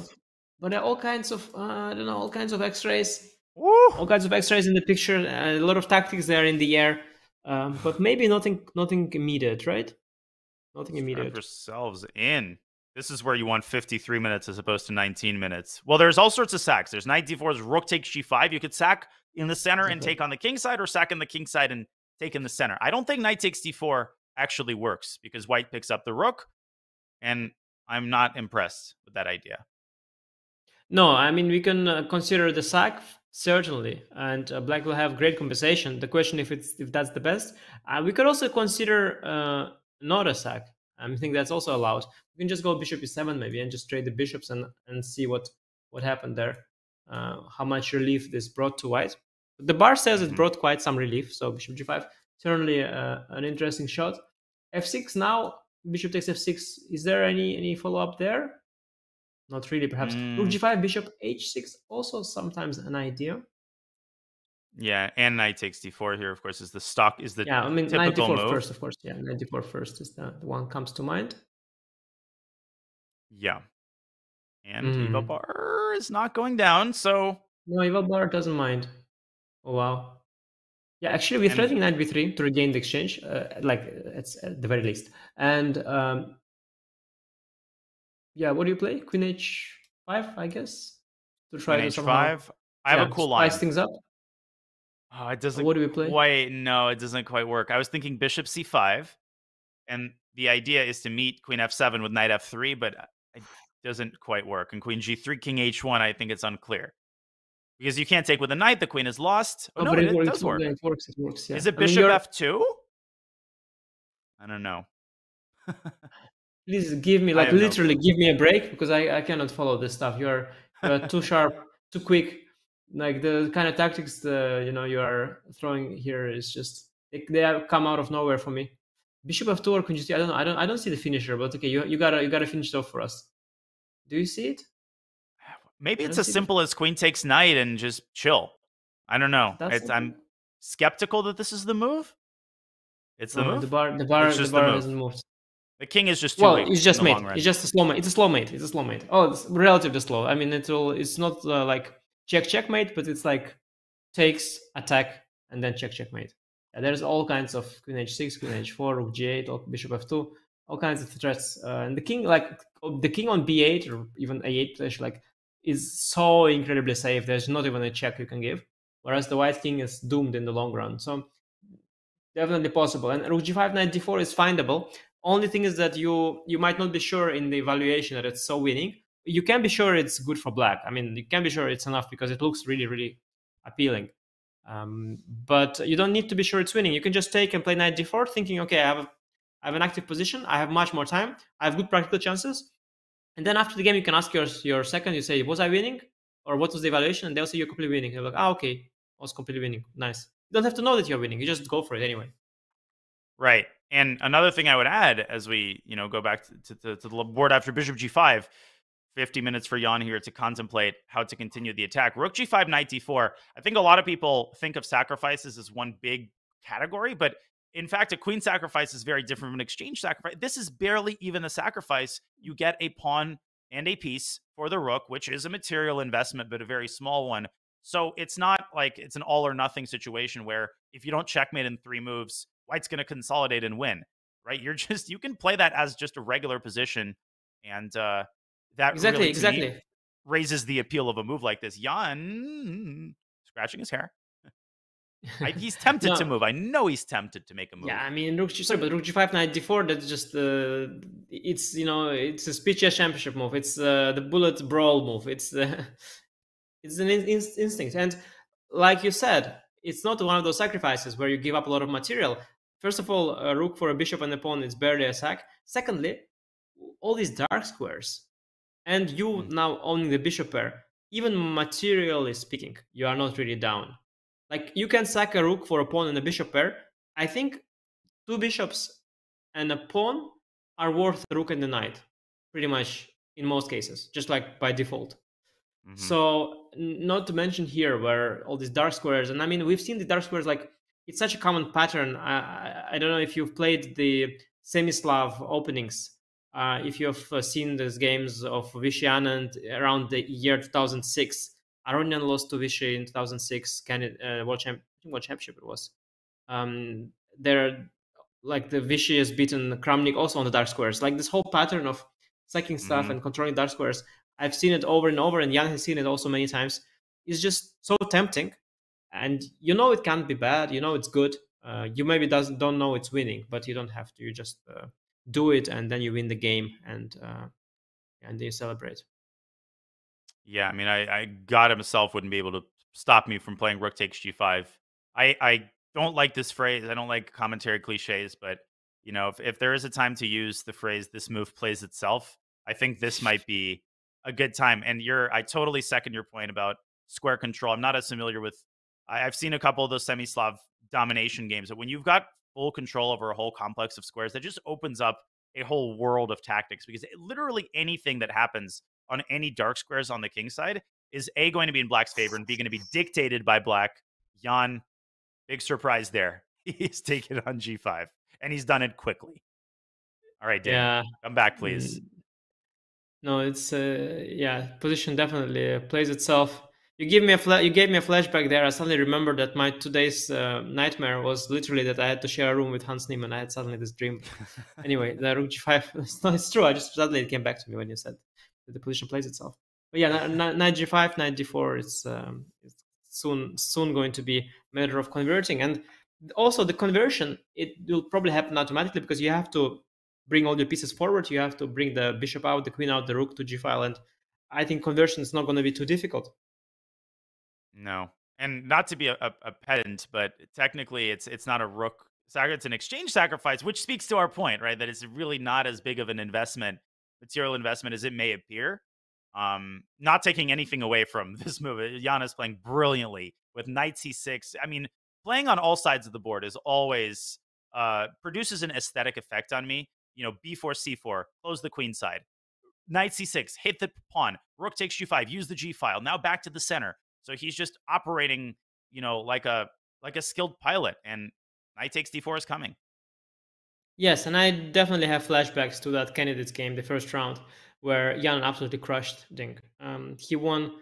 But there are all kinds of I don't know, all kinds of X-rays. All kinds of X-rays in the picture. A lot of tactics there in the air. But maybe nothing immediate, right? Nothing immediate. Strap yourselves in. This is where you want 53 minutes as opposed to 19 minutes. Well, there's all sorts of sacks. There's knight d4's rook takes g5. You could sack in the center and take on the king side, or sack in the king side and take in the center. I don't think knight takes d4 actually works because white picks up the rook, and I'm not impressed with that idea. No, I mean, we can consider the sack, certainly, and black will have great compensation. The question if that's the best. We could also consider not a sack. I think that's also allowed. We can just go bishop e7 maybe and just trade the bishops and see what happened there. How much relief this brought to white. The bar says it brought quite some relief, so bishop g5, certainly an interesting shot. f6 now, bishop takes f6. Is there any follow-up there? Not really, perhaps. Rook g5, bishop h6, also sometimes an idea. Yeah, and knight takes d4 here, of course, is the yeah, I mean, typical knight d4 move. first, of course. Yeah, knight d4 first is the one comes to mind. Yeah. And Eva Bar is not going down, so... No, Eva Bar doesn't mind. Oh, wow. Yeah, actually, we're threatening knight b3 to regain the exchange, like, it's at the very least. And, yeah, what do you play? Queen h5, I guess? To try Queen to somehow... h5? I have a cool line. Spice things up. Oh, it doesn't What do we play? No, it doesn't quite work. I was thinking bishop c5, and the idea is to meet queen f7 with knight f3, but it doesn't quite work. And queen g3, king h1, I think it's unclear. Because you can't take with a knight, the queen is lost. Oh, no, but it does work. It works, yeah. Is it bishop f2? I don't know. Please give me, like, literally give me a break, because I cannot follow this stuff. You're too sharp, too quick. Like, the kind of tactics you are throwing here is just they have come out of nowhere for me. Bishop f2 or queen g3. I don't see the finisher, but okay, you gotta finish it off for us. Do you see it? Maybe it's as simple as queen takes knight and just chill. I don't know. I'm skeptical that this is the move. It's the move. The bar hasn't moved. The king is just too weak. It's just mate. It's just a slow mate. It's a slow mate. Oh, it's relatively slow. I mean, it's not like checkmate, but it's like takes, attack, and then checkmate. Yeah, there's all kinds of queen h6, queen h4, rook g8, bishop f2, all kinds of threats. And the king on b8 or even a8 like is so incredibly safe. There's not even a check you can give, whereas the white king is doomed in the long run. So definitely possible. And rook g5, knight d4 is findable. Only thing is that you might not be sure in the evaluation that it's so winning. You can be sure it's good for black. I mean, you can be sure it's enough because it looks really, really appealing. But you don't need to be sure it's winning. You can just take and play knight d4, thinking, okay, I have an active position. I have much more time. I have good practical chances. And then after the game, you can ask your second. You say, was I winning? Or what was the evaluation? And they'll say you're completely winning. You're like, okay, I was completely winning. Nice. don't have to know that you're winning. You just go for it anyway. Right. And another thing I would add as we, go back to the board after bishop g5, 50 minutes for Jan here to contemplate how to continue the attack. Rook g5, knight d4. I think a lot of people think of sacrifices as one big category, but in fact, a queen sacrifice is very different from an exchange sacrifice. This is barely even a sacrifice. You get a pawn and a piece for the rook, which is a material investment, but a very small one. So it's not like it's an all or nothing situation where if you don't checkmate in 3 moves, White's going to consolidate and win, right? You can play that as just a regular position. And that really raises the appeal of a move like this. Jan scratching his hair. He's tempted to move. I know he's tempted to make a move. Yeah, I mean, rook g5, knight d4. That's just it's it's a speed chess championship move. It's the bullet brawl move. It's an instinct. And like you said, it's not one of those sacrifices where you give up a lot of material. First of all, a rook for a bishop and a pawn is barely a sack. Secondly, all these dark squares, and you now owning the bishop pair, even materially speaking, you are not really down. Like, you can sack a rook for a pawn and a bishop pair. I think 2 bishops and a pawn are worth a rook and a knight, pretty much in most cases, just like by default. So not to mention here where all these dark squares, and I mean, we've seen the dark squares, like, it's such a common pattern. I don't know if you've played the Semislav openings, if you have seen these games of Vichy Anand around the year 2006. Aronian lost to Vichy in 2006, World Championship it was. There, like, the Vichy has beaten Kramnik also on the dark squares. Like, this whole pattern of sacking stuff and controlling dark squares, I've seen it over and over, and Jan has seen it also many times. It's just so tempting. And it can't be bad. It's good. You maybe don't know it's winning, but you don't have to. You just do it, and then you win the game, and then you celebrate. Yeah, I mean, I God himself wouldn't be able to stop me from playing rook takes g5. I don't like this phrase. I don't like commentary cliches, but if there is a time to use the phrase "this move plays itself," I think this might be a good time. And I totally second your point about square control. I'm not as familiar with. I've seen a couple of those Semislav domination games, but when you've got full control over a whole complex of squares, that just opens up a whole world of tactics, because literally anything that happens on any dark squares on the king side is A, going to be in black's favor, and B, going to be dictated by black. Jan, big surprise there. He's taken on g5, and he's done it quickly. All right, Dan, come back, please. No, it's position definitely plays itself. You gave me a flashback there. I suddenly remembered that my today's nightmare was literally that I had to share a room with Hans Niemann. I had suddenly this dream. Anyway, the rook g5. No, it's true. I just suddenly it came back to me when you said that the position plays itself. But yeah, knight g5, knight d4. It's soon going to be a matter of converting, and also the conversion. It will probably happen automatically because you have to bring all your pieces forward. You have to bring the bishop out, the queen out, the rook to g file, and I think conversion is not going to be too difficult. No, and not to be a pedant, but technically it's not a rook. It's an exchange sacrifice, which speaks to our point, right? That it's really not as big of an material investment as it may appear. Not taking anything away from this move. Jan is playing brilliantly with knight c6. I mean, playing on all sides of the board is always produces an aesthetic effect on me. B4, c4, close the queen side. Knight c6, hit the pawn. Rook takes g5, use the g file. Now back to the center. So he's just operating, like a skilled pilot, and knight takes d4 is coming. Yes, and I definitely have flashbacks to that candidates game, the first round, where Jan absolutely crushed Ding. He won.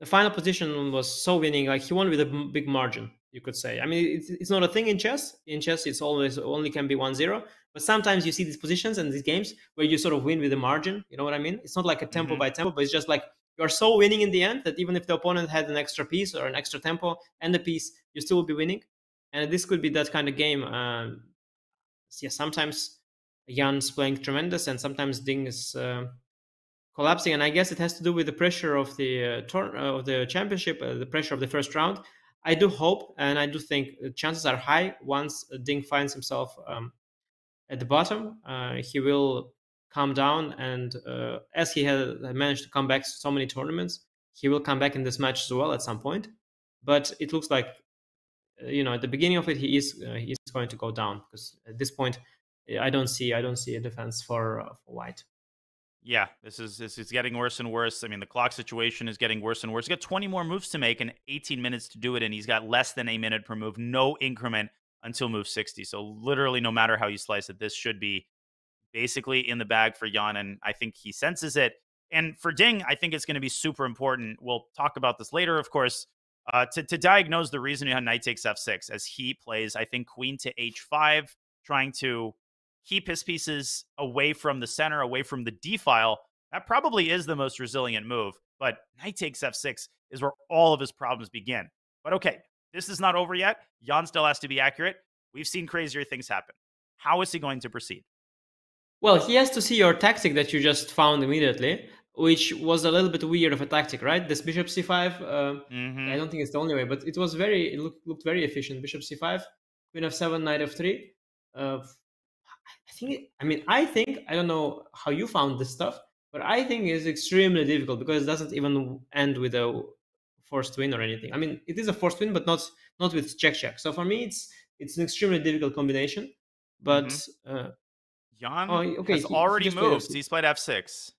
The final position was so winning, like he won with a big margin, you could say. I mean, it's not a thing in chess. In chess, it's always only can be 1-0. But sometimes you see these positions and these games where you sort of win with a margin. You know what I mean? It's not like a tempo by tempo, but it's just like you're so winning in the end that even if the opponent had an extra piece or an extra tempo and a piece, you still will be winning. And this could be that kind of game. Sometimes Jan's playing tremendous, and sometimes Ding is collapsing. And I guess it has to do with the pressure of the championship, the pressure of the first round. I do hope, and I do think the chances are high once Ding finds himself at the bottom, he will calm down, and as he had managed to come back so many tournaments, he will come back in this match as well at some point. But it looks like at the beginning of it, he is going to go down, because at this point, I don't see a defense for white. Yeah, this is getting worse and worse. I mean, the clock situation is getting worse and worse. He's got 20 more moves to make and 18 minutes to do it, and he's got less than a minute per move, no increment until move 60. So literally, no matter how you slice it, this should be basically in the bag for Jan, and I think he senses it. And for Ding, I think it's going to be super important. We'll talk about this later, of course, to diagnose the reason behind knight takes f6, as he plays, I think, queen to h5, trying to keep his pieces away from the center, away from the d file. That probably is the most resilient move, but knight takes f6 is where all of his problems begin. But okay, this is not over yet. Jan still has to be accurate. We've seen crazier things happen. How is he going to proceed? Well, he has to see your tactic that you just found immediately, which was a little bit weird of a tactic, right? This bishop c5, I don't think it's the only way, but it was it looked very efficient. Bishop c5, queen f7, knight f3. I think, I don't know how you found this stuff, but I think it's extremely difficult because it doesn't even end with a forced win or anything. I mean, it is a forced win, but not with check. So for me, it's an extremely difficult combination. But Jan has already moved. He's played f6.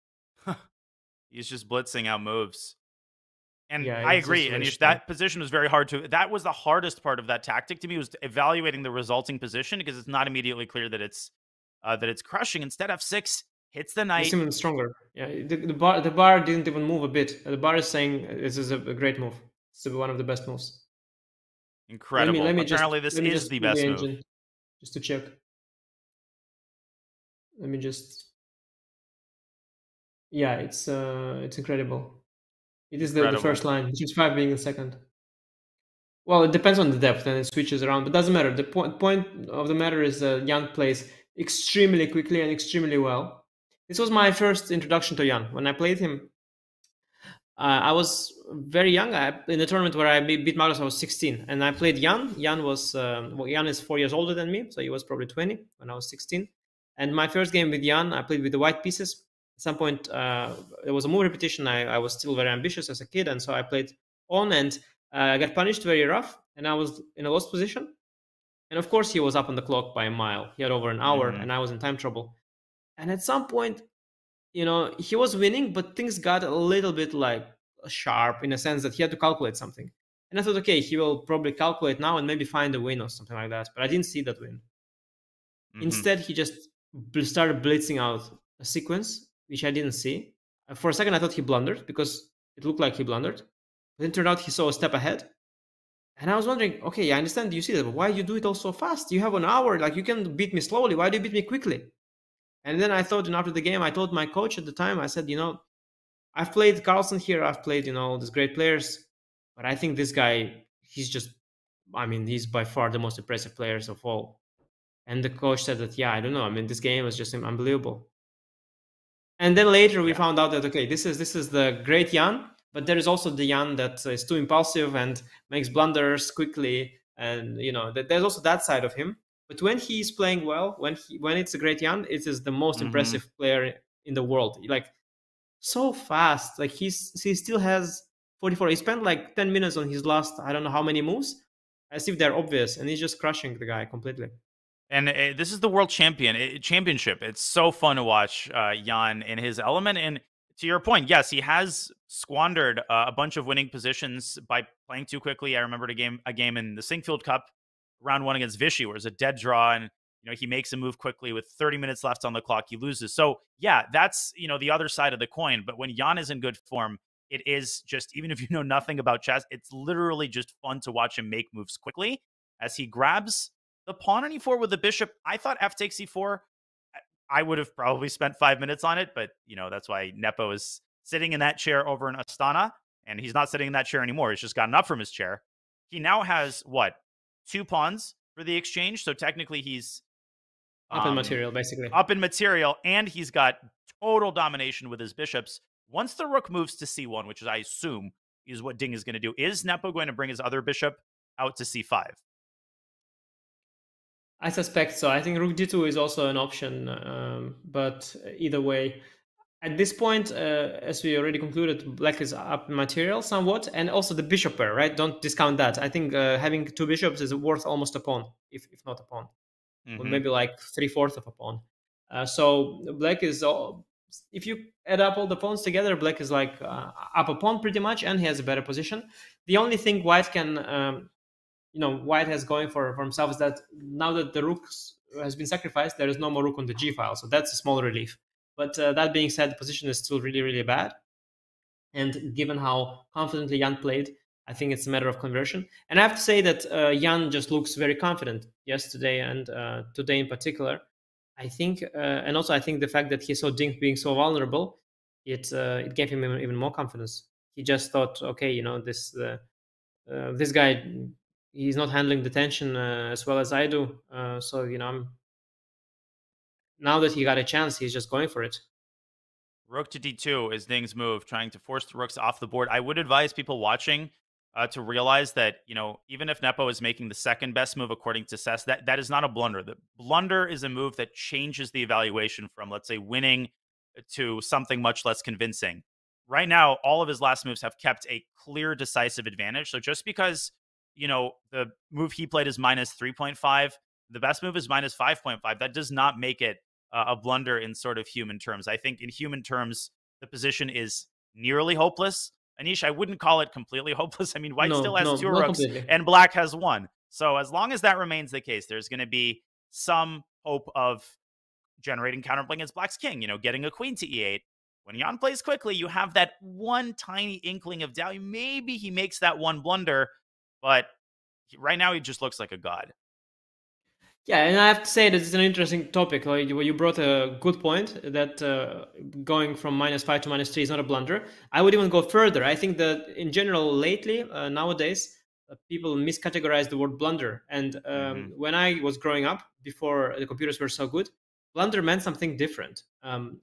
He's just blitzing out moves. And yeah, I agree. And that position was very hard to... That was the hardest part of that tactic to me, was evaluating the resulting position, because it's not immediately clear that it's crushing. Instead, f6 hits the knight. It's even stronger. Yeah, the bar didn't even move a bit. The bar is saying this is a great move. It's one of the best moves. Incredible. Apparently, this is the best move. Just to check. Let me just... Yeah, it's incredible. It is the first line, bishop 5 being the second. Well, it depends on the depth, and it switches around, but doesn't matter. The point of the matter is Jan plays extremely quickly and extremely well. This was my first introduction to Jan. When I played him, I was very young. In the tournament where I beat Magnus, I was 16, and I played Jan. Jan is 4 years older than me, so he was probably 20 when I was 16. And my first game with Jan, I played with the white pieces. At some point, there was a move repetition. I was still very ambitious as a kid, and so I played on, and I got punished very rough, and I was in a lost position. And of course, he was up on the clock by a mile. He had over an hour, and I was in time trouble. And at some point, he was winning, but things got a little bit sharp, in a sense that he had to calculate something. And I thought, okay, he will probably calculate now and maybe find a win or something like that. But I didn't see that win. Instead, he just started blitzing out a sequence, which I didn't see. For a second, I thought he blundered, because it looked like he blundered. But it turned out he saw a step ahead. And I was wondering, okay, I understand you see that, but why do you do it all so fast? You have an hour, you can beat me slowly. Why do you beat me quickly? And then I thought, and after the game, I told my coach at the time, I said, I've played Carlsen here, I've played, all these great players, but I think this guy, he's by far the most impressive players of all. And the coach said that, yeah, I don't know. This game was just unbelievable. And then later we found out that, okay, this is the great Jan, but there is also the Jan that is too impulsive and makes blunders quickly. And, there's also that side of him. But when he's playing well, when it's a great Jan, it is the most impressive player in the world. So fast. He still has 44. He spent 10 minutes on his last, I don't know how many moves, as if they're obvious. And he's just crushing the guy completely. And this is the World Championship. It's so fun to watch Jan in his element. And to your point, yes, he has squandered a bunch of winning positions by playing too quickly. I remembered a game in the Sinkfield Cup, round 1 against Vichy, where it was a dead draw, and he makes a move quickly with 30 minutes left on the clock. He loses. So yeah, that's the other side of the coin. But when Jan is in good form, it is just, even if you know nothing about chess, it's literally just fun to watch him make moves quickly as he grabs the pawn on e4 with the bishop. I thought f takes e4. I would have probably spent 5 minutes on it, but that's why Nepo is sitting in that chair over in Astana, and he's not sitting in that chair anymore. He's just gotten up from his chair. He now has 2 pawns for the exchange, so technically he's up in material, basically. Up in material, and he's got total domination with his bishops. Once the rook moves to c1, which is, I assume, is what Ding is going to do, is Nepo going to bring his other bishop out to c5? I suspect so. I think rook d2 is also an option, but either way, At this point, as we already concluded, black is up in material somewhat, and also the bishop pair, right? Don't discount that. I think having two bishops is worth almost a pawn, if not a pawn, or maybe like 3/4 of a pawn. So black is, if you add up all the pawns together, black is like up a pawn pretty much, and he has a better position. The only thing white can, white has going for himself is that now that the rook has been sacrificed, there is no more rook on the g file, so that's a small relief. But that being said, the position is still really, really bad. And given how confidently Jan played, I think it's a matter of conversion. And I have to say that Jan just looks very confident yesterday and today in particular. I think, and also I think the fact that he saw Ding being so vulnerable, it gave him even more confidence. He just thought, okay, this guy, he's not handling the tension as well as I do. So now that he got a chance, he's just going for it. Rook to d2 is Ding's move, trying to force the rooks off the board. I would advise people watching to realize that, even if Nepo is making the second best move according to Cess, that is not a blunder. The blunder is a move that changes the evaluation from, let's say, winning to something much less convincing. Right now, all of his last moves have kept a clear, decisive advantage. So just because, the move he played is minus 3.5, the best move is minus 5.5, that does not make it a blunder in sort of human terms. I think in human terms, the position is nearly hopeless. Anish, I wouldn't call it completely hopeless. I mean, white still has two rooks and black has one. So as long as that remains the case, there's going to be some hope of generating counterplay against black's king, getting a queen to e8. When Jan plays quickly, you have that one tiny inkling of doubt. Maybe he makes that one blunder, but right now he just looks like a god. Yeah, and I have to say that it's an interesting topic. You brought a good point that going from -5 to -3 is not a blunder. I would even go further. I think that in general, lately, nowadays, people miscategorize the word blunder. And when I was growing up, before the computers were so good, blunder meant something different.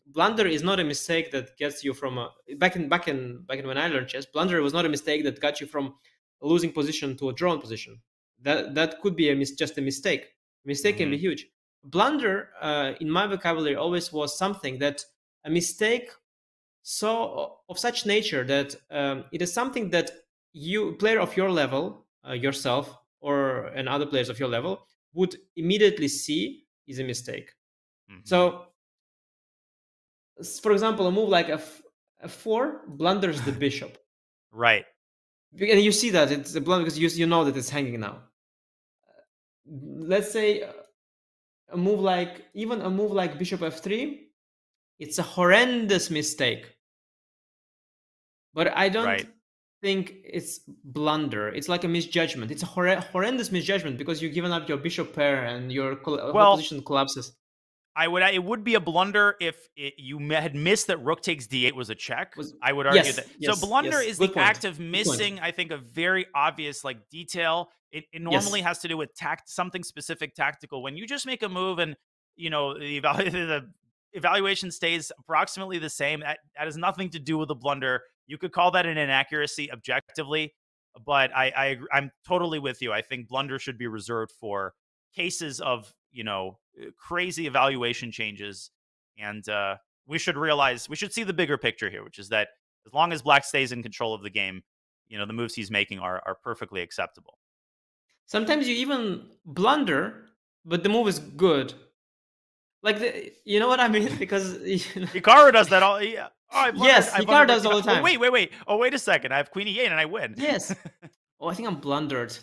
Blunder is not a mistake that gets you from back in when I learned chess. Blunder was not a mistake that got you from a losing position to a drawn position. That could be just a mistake. Mistake can be huge. Blunder, in my vocabulary, always was something that a mistake of such nature that it is something that player of your level, yourself, and other players of your level would immediately see is a mistake. So, for example, a move like f4 blunders the bishop. Right. And you see that it's a blunder because you know that it's hanging now. Let's say a move like bishop f3, it's a horrendous mistake. But I don't think it's blunder. It's like a misjudgment. It's a horrendous misjudgment because you've given up your bishop pair and your whole position collapses. It would be a blunder if you had missed that rook takes d8 was a check. I would argue that. Yes, so blunder is the act of missing, I think, a very obvious detail. It normally has to do with something specific tactical. When you just make a move and the evaluation stays approximately the same, that has nothing to do with a blunder. You could call that an inaccuracy objectively, but I'm totally with you. I think blunder should be reserved for cases of crazy evaluation changes, and we should see the bigger picture here, which is that as long as black stays in control of the game, the moves he's making are perfectly acceptable. Sometimes you even blunder, but the move is good. You know what I mean? Because Hikaru does that all. Yeah. Oh, yes, Hikaru does all the time. Oh, wait. Oh, wait a second. I have queen e8 and I win. Yes. Oh, I think I'm blundered.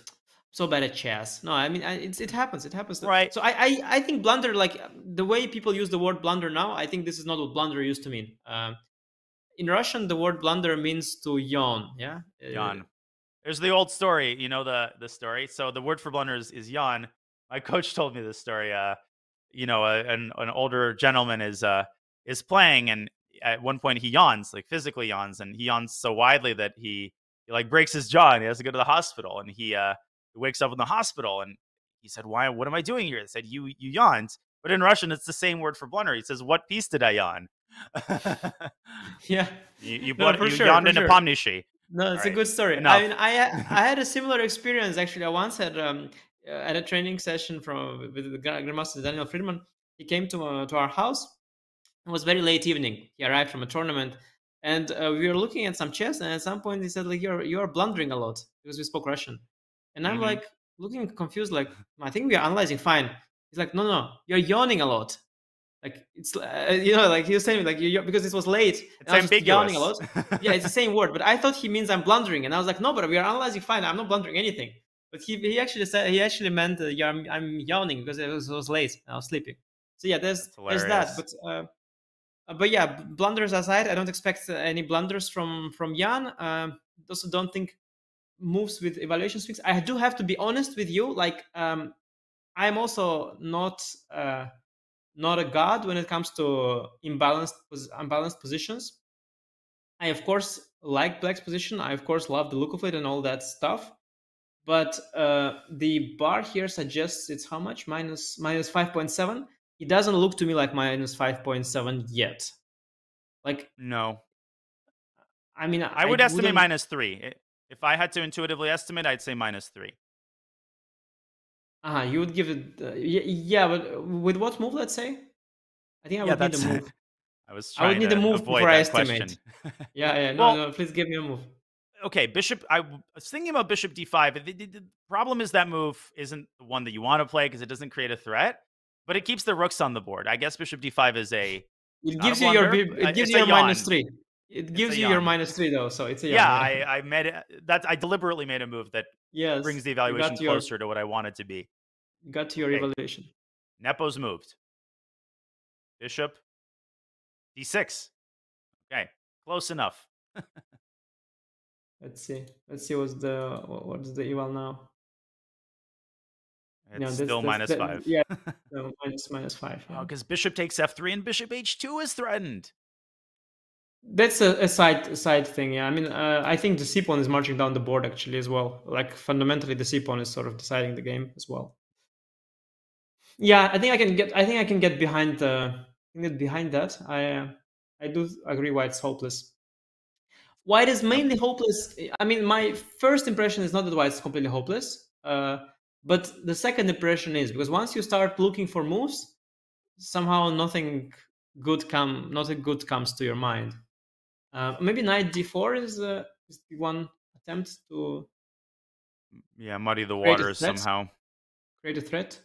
So bad at chess. No, I mean it happens. It happens. Right. So I think blunder, the way people use the word blunder now, I think this is not what blunder used to mean. In Russian, the word blunder means to yawn. Yeah. Yawn. There's the old story. You know the story. So the word for blunder is yawn. My coach told me this story. An older gentleman is playing, and at one point he yawns, physically yawns, and he yawns so widely that he breaks his jaw and he has to go to the hospital, and he wakes up in the hospital and he said, what am I doing here? They said, you yawned. But in Russian, it's the same word for blunder. He says, what piece did I yawn? Yeah. You yawned in Nepomniachtchi. No, it's a good story. Enough. I mean, I had a similar experience, actually. I once had at a training session with the Grandmaster Daniel Friedman. He came to our house It was very late evening. He arrived from a tournament, and we were looking at some chess. And at some point, he said, like, you're blundering a lot, because we spoke Russian. And I'm like looking confused, like, I think we are analyzing fine. He's like, no, you're yawning a lot. Like, it's like he was saying, like, because it was late. It's I was just yawning a lot. ambiguous. Yeah, it's the same word, but I thought he means I'm blundering, and I was like, no, but we are analyzing fine. I'm not blundering anything. But he actually meant I'm yawning because it was late and I was sleeping. So yeah, there's that. But yeah, blunders aside, I don't expect any blunders from Jan. Also, don't think moves with evaluation swings. I do have to be honest with you. Like, I'm also not a god when it comes to unbalanced positions. I of course like Black's position. I of course love the look of it and all that stuff. But the bar here suggests it's how much? Minus 5.7. It doesn't look to me like minus 5.7 yet. Like, no. I mean, I would estimate -3. If I had to intuitively estimate, I'd say -3. You would give it, yeah, but with what move? Let's say, I think I would need a move. I would need a move before I estimate. Yeah. No, please give me a move. Okay, bishop. I was thinking about bishop d5. The problem is that move isn't the one that you want to play because it doesn't create a threat, but it keeps the rooks on the board. I guess bishop d5 is a. It gives you your -3. It gives you your -3 though, so it's a yawn. Yeah, I made it. I deliberately made a move that brings the evaluation closer to what I want it to be. Got to your evaluation. Nepo's moved. Bishop d6. Okay, close enough. Let's see what's the eval now. It's still -5. Yeah, -5. Oh, because bishop takes f3 and bishop h2 is threatened. That's a side thing. Yeah, I mean, I think the c pawn is marching down the board actually as well. Like, fundamentally, the c pawn is sort of deciding the game as well. Yeah, I think I can get behind that. I do agree why it's hopeless. White is mainly hopeless. I mean, my first impression is not that White's completely hopeless, but the second impression is because once you start looking for moves, somehow nothing good comes to your mind. Maybe knight d4 is the one attempt to muddy the waters somehow. Create a threat.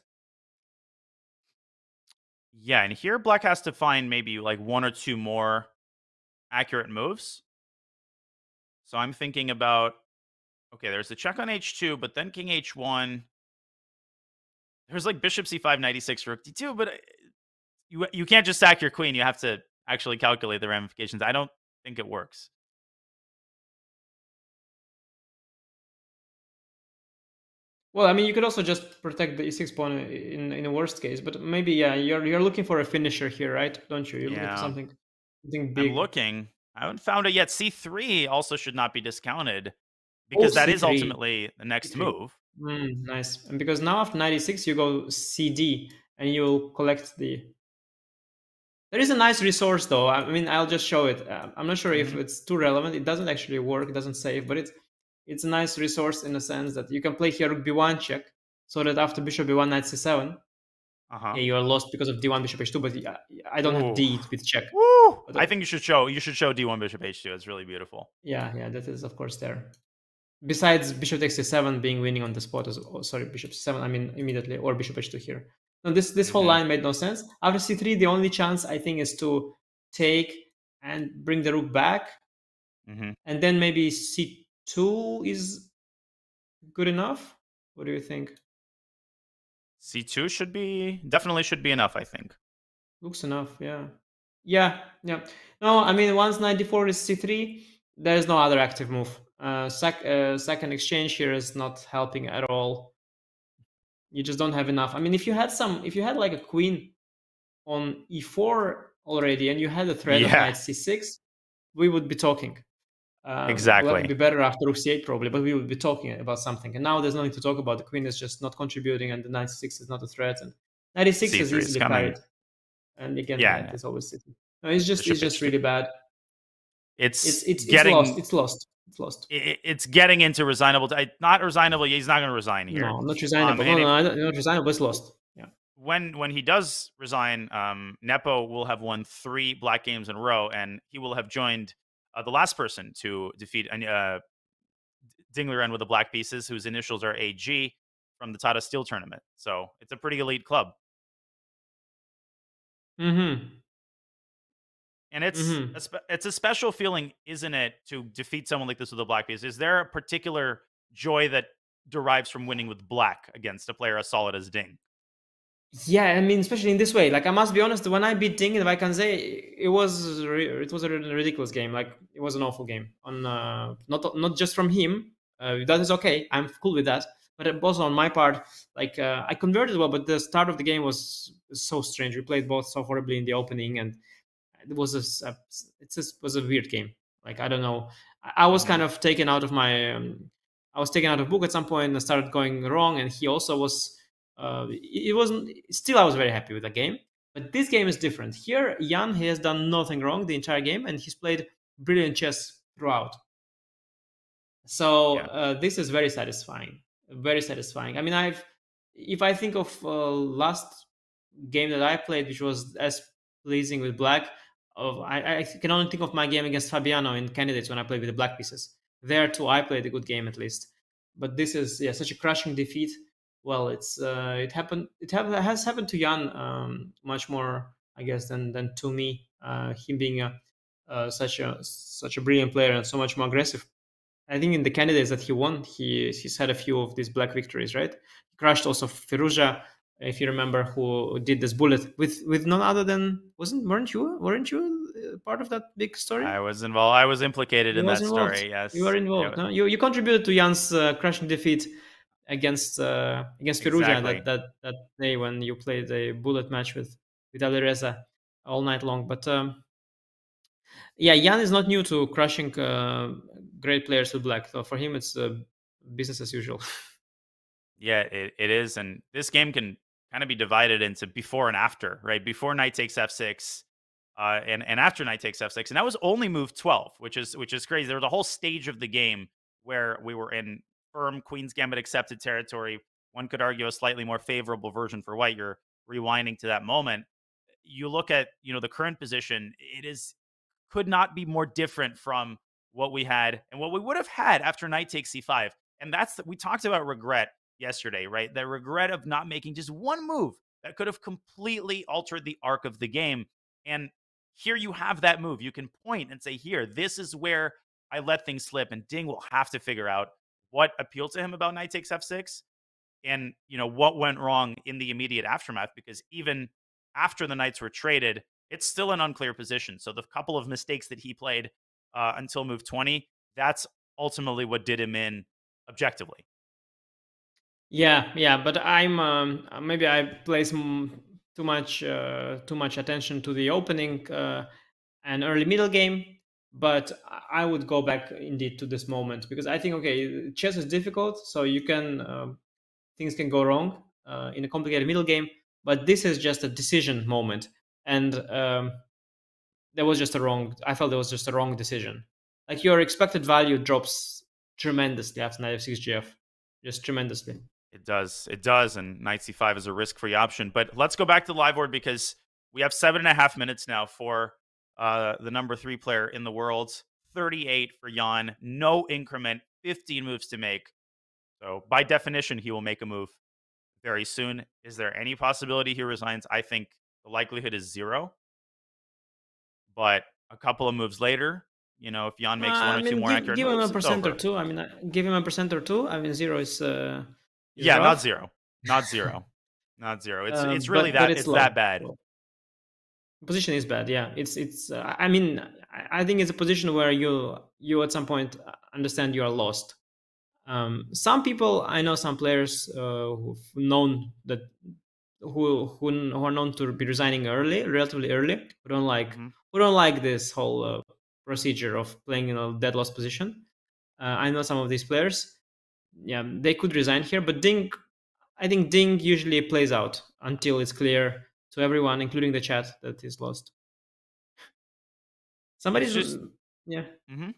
Yeah, and here Black has to find maybe like one or two more accurate moves. So I'm thinking about, okay, there's the check on h2, but then king h1. There's like bishop c5, knight e6, rook d2, but you can't just sack your queen. You have to actually calculate the ramifications. I don't think it works. Well, I mean, you could also just protect the e6 pawn in a worst case, but maybe, yeah, you're looking for a finisher here, right? Don't you? You're looking for something big. I'm looking. I haven't found it yet. c3 also should not be discounted because that is ultimately the next move. Nice. And because now after knight e6, you go cd and you'll collect the... There is a nice resource though. I mean, I'll just show it. I'm not sure if it's too relevant. It doesn't actually work. It doesn't save, but it's a nice resource in the sense that you can play here rook b1 check, so that after bishop b1, knight c7, you are lost because of d1 bishop h2. But I don't have d with check. I think you should show d1 bishop h2. It's really beautiful. Yeah, that is of course there. Besides bishop takes c7 being winning on the spot as bishop c7. I mean immediately, or bishop h2 here. No, this whole line made no sense. After c3, the only chance I think is to take and bring the rook back, and then maybe c2 is good enough. What do you think? c2 definitely should be enough, I think. Looks enough, yeah. No, I mean, once knight d4 is c3, there is no other active move. Second exchange here is not helping at all. You just don't have enough. I mean, if you had like a queen on e4 already, and you had a threat of knight c6, we would be talking. Exactly. Well, it would be better after rook c8 probably, but we would be talking about something. And now there's nothing to talk about. The queen is just not contributing, and the knight c6 is not a threat, and knight e6 is easily carried. And again, knight is always sitting. No, it's just really bad. It's lost. It's getting into resignable. Not resignable. He's not going to resign here. No, not resignable. Not resignable. It's lost. Yeah. when he does resign, Nepo will have won 3 black games in a row, and he will have joined the last person to defeat Ding Liren with the black pieces, whose initials are AG from the Tata Steel tournament. So it's a pretty elite club. Mm-hmm. And it's a special feeling, isn't it, to defeat someone like this with a black piece? Is there a particular joy that derives from winning with black against a player as solid as Ding? Yeah, I mean, especially in this way. Like, I must be honest, when I beat Ding in the Vaikanze, it was a ridiculous game. Like, it was an awful game. On not just from him. That is okay. I'm cool with that. But also on my part, like, I converted well, but the start of the game was so strange. We played both so horribly in the opening, and it was was a weird game. Like, I don't know. I was kind of taken out of my. I was taken out of book at some point and started going wrong, and he also was. It wasn't. Still, I was very happy with the game. But this game is different. Here, Jan has done nothing wrong the entire game, and he's played brilliant chess throughout. So this is very satisfying. Very satisfying. I mean, if I think of last game that I played, which was as pleasing with black, I can only think of my game against Fabiano in Candidates when I played with the black pieces. There too, I played a good game at least. But this is such a crushing defeat. Well, it happened. It has happened to Jan much more, I guess, than to me. Him being such a brilliant player and so much more aggressive. I think in the Candidates that he won, he's had a few of these black victories, right? He crushed also Firuza, if you remember, who did this bullet with none other than weren't you part of that big story? I was involved. I was implicated in that story. Yes, you were involved. No? You contributed to Jan's crushing defeat against Firuza that day when you played a bullet match with Alireza all night long. But Jan is not new to crushing great players with black. So for him, it's business as usual. Yeah, it is. And this game can kind of be divided into before and after, right? Before knight takes f6 and after knight takes f6. And that was only move 12, which is crazy. There was a whole stage of the game where we were in firm Queen's Gambit accepted territory. One could argue a slightly more favorable version for white. You're rewinding to that moment. You look at, the current position, could not be more different from what we had and what we would have had after knight takes c5. And we talked about regret yesterday, right? The regret of not making just one move that could have completely altered the arc of the game. And here you have that move. You can point and say, here, this is where I let things slip. And Ding will have to figure out what appealed to him about knight takes f6 and, what went wrong in the immediate aftermath, because even after the knights were traded, it's still an unclear position. So the couple of mistakes that he played until move 20, that's ultimately what did him in objectively. Yeah, but I'm maybe I place too much attention to the opening and early middle game, but I would go back indeed to this moment, because I think chess is difficult, so you can things can go wrong in a complicated middle game, but this is just a decision moment, and I felt there was just a wrong decision. Like, your expected value drops tremendously after knight f6 gf, just tremendously. It does, and knight c5 is a risk-free option. But let's go back to the live board, because we have 7.5 minutes now for the number 3 player in the world. 38 for Jan, no increment, 15 moves to make. So by definition, he will make a move very soon. Is there any possibility he resigns? I think the likelihood is 0. But a couple of moves later, if Jan makes one or two more accurate give him moves, a percent or two. I mean, give him a percent or two. I mean, 0 is yeah, rough. not zero. It's really that bad. Position is bad. Yeah, it's. I mean, I think it's a position where you at some point understand you are lost. Some people, I know some players who are known to be resigning relatively early, who don't like this whole procedure of playing in a dead loss position. I know some of these players. Yeah, they could resign here, but I think Ding usually plays out until it's clear to everyone, including the chat, that he's lost. Somebody's just Mm-hmm.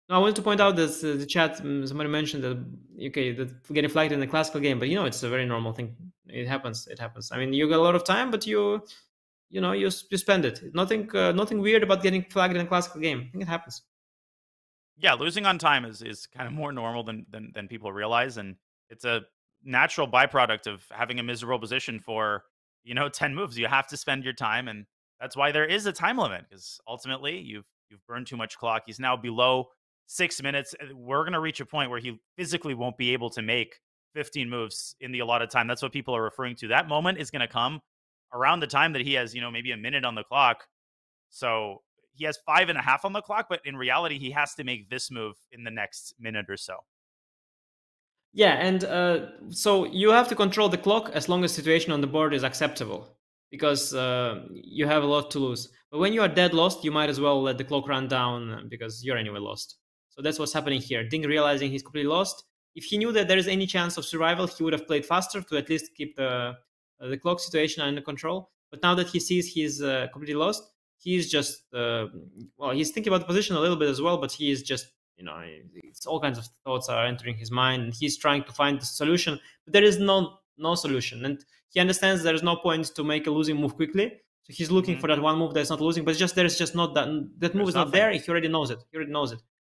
No, I wanted to point out that the chat, somebody mentioned that that getting flagged in the classical game, but it's a very normal thing. It happens. It happens. I mean, you got a lot of time, but you spend it. Nothing weird about getting flagged in a classical game. I think it happens. Yeah, losing on time is kind of more normal than people realize, and it's a natural byproduct of having a miserable position for 10 moves. You have to spend your time, and that's why there is a time limit, because ultimately you've burned too much clock. He's now below 6 minutes. We're going to reach a point where he physically won't be able to make 15 moves in the allotted time. That's what people are referring to. That moment is going to come around the time that he has, maybe a minute on the clock. So he has 5.5 on the clock, but in reality, he has to make this move in the next minute or so. Yeah, and so you have to control the clock as long as situation on the board is acceptable, because you have a lot to lose. But when you are dead lost, you might as well let the clock run down, because you're anyway lost. So that's what's happening here. Ding realizing he's completely lost. If he knew that there is any chance of survival, he would have played faster to at least keep the clock situation under control. But now that he sees he's completely lost, he's just he's thinking about the position a little bit as well, but he is just it's all kinds of thoughts are entering his mind, and he's trying to find the solution, but there is no solution, and he understands there is no point to make a losing move quickly. So he's looking for that one move that's not losing, but there's just not that move is not there. He already knows it.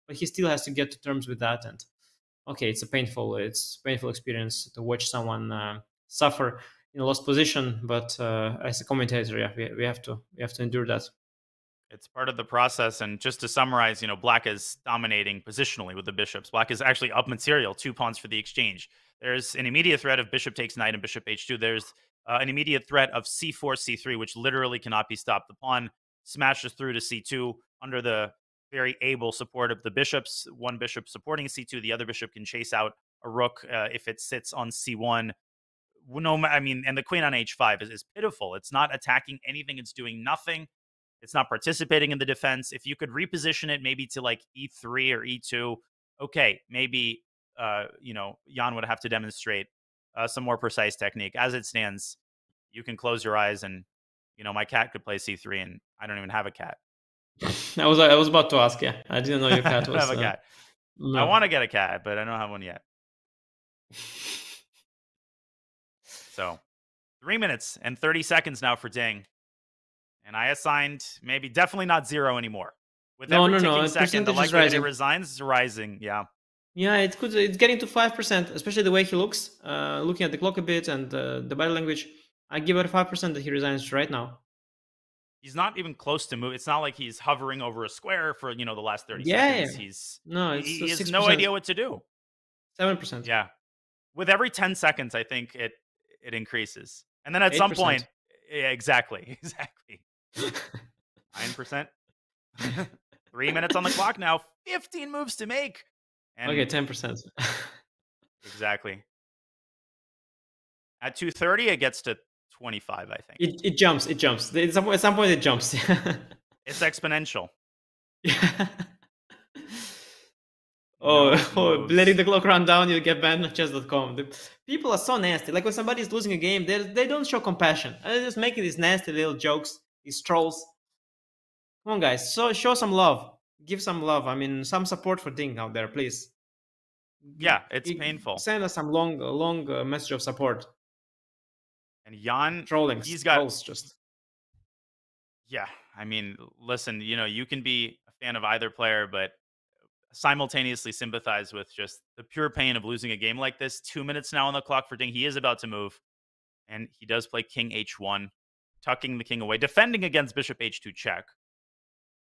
But he still has to get to terms with that. And okay, it's a painful experience to watch someone suffer in a lost position. But as a commentator, yeah, we have to endure that. It's part of the process. And just to summarize, Black is dominating positionally with the bishops. Black is actually up material, 2 pawns for the exchange. There's an immediate threat of bishop takes knight and bishop h2. There's an immediate threat of c4, c3, which literally cannot be stopped. The pawn smashes through to c2 under the very able support of the bishops. One bishop supporting c2, the other bishop can chase out a rook if it sits on c1. And the queen on h5 is pitiful. It's not attacking anything. It's doing nothing. It's not participating in the defense. If you could reposition it maybe to like e3 or e2, okay, maybe Jan would have to demonstrate some more precise technique. As it stands, you can close your eyes and my cat could play c3, and I don't even have a cat. I was about to ask. Yeah, I didn't know your cat was. I don't have a cat. No. I want to get a cat, but I don't have one yet. So 3 minutes and 30 seconds now for Ding. And I assigned definitely not 0 anymore. With every ticking second, the likelihood it resigns is rising. Yeah. Yeah, it's getting to 5%, especially the way he looks. Looking at the clock a bit and the body language, I give it 5% that he resigns right now. He's not even close to move. It's not like he's hovering over a square for the last 30 seconds. He has no idea what to do. 7%. Yeah. With every 10 seconds, I think it increases. And then at some point, yeah, exactly. 9%. 3 minutes on the clock now. 15 moves to make. And okay, 10%. Exactly. At 2:30, it gets to 25, I think. It jumps. At some point, it jumps. It's exponential. Letting the clock run down, you get banned on chess.com. People are so nasty. Like when somebody's losing a game, they don't show compassion. They're just making these nasty little jokes, these trolls. Come on, guys. So show some love. Give some love. I mean, some support for Ding out there, please. Yeah, it's painful. Send us some long message of support. And Jan, trolling. He's got trolls just. Yeah, I mean, listen. You can be a fan of either player, but simultaneously sympathize with just the pure pain of losing a game like this. 2 minutes now on the clock for Ding. He is about to move, and he does play king h1, tucking the king away, defending against bishop h2 check,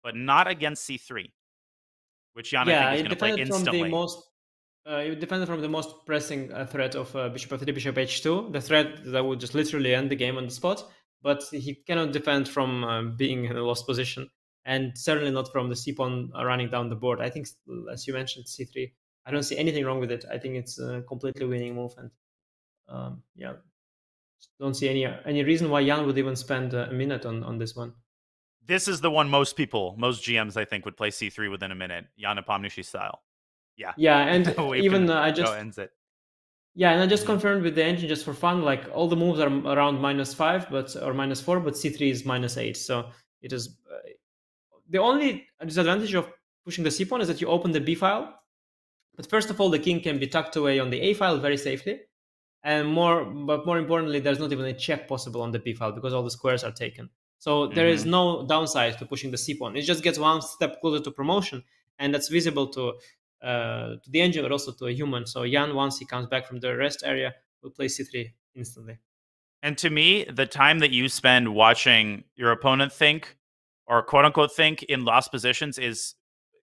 but not against c3, which Jan I think is going to play instantly. It depended from the most pressing threat of bishop f3, bishop h2, the threat that would just literally end the game on the spot, but he cannot defend from being in a lost position, and certainly not from the c-pawn running down the board. I think, as you mentioned, c3, I don't see anything wrong with it. I think it's a completely winning move, and yeah, don't see any reason why Jan would even spend a minute on this one. This is the one most GMs, I think, would play c3 within a minute, Jan Nepomniachtchi style. Yeah, and even I just ends it. Yeah, and I just confirmed with the engine just for fun. Like all the moves are around -5, or -4, but c3 is -8. So it is the only disadvantage of pushing the c pawn is that you open the b file. But first of all, the king can be tucked away on the a file very safely. and more importantly, there's not even a check possible on the p file because all the squares are taken. So there is no downside to pushing the c pawn. It just gets one step closer to promotion, and that's visible to the engine, but also to a human. So Jan, once he comes back from the rest area, will play c3 instantly. And to me, the time that you spend watching your opponent think, or quote unquote think, in lost positions is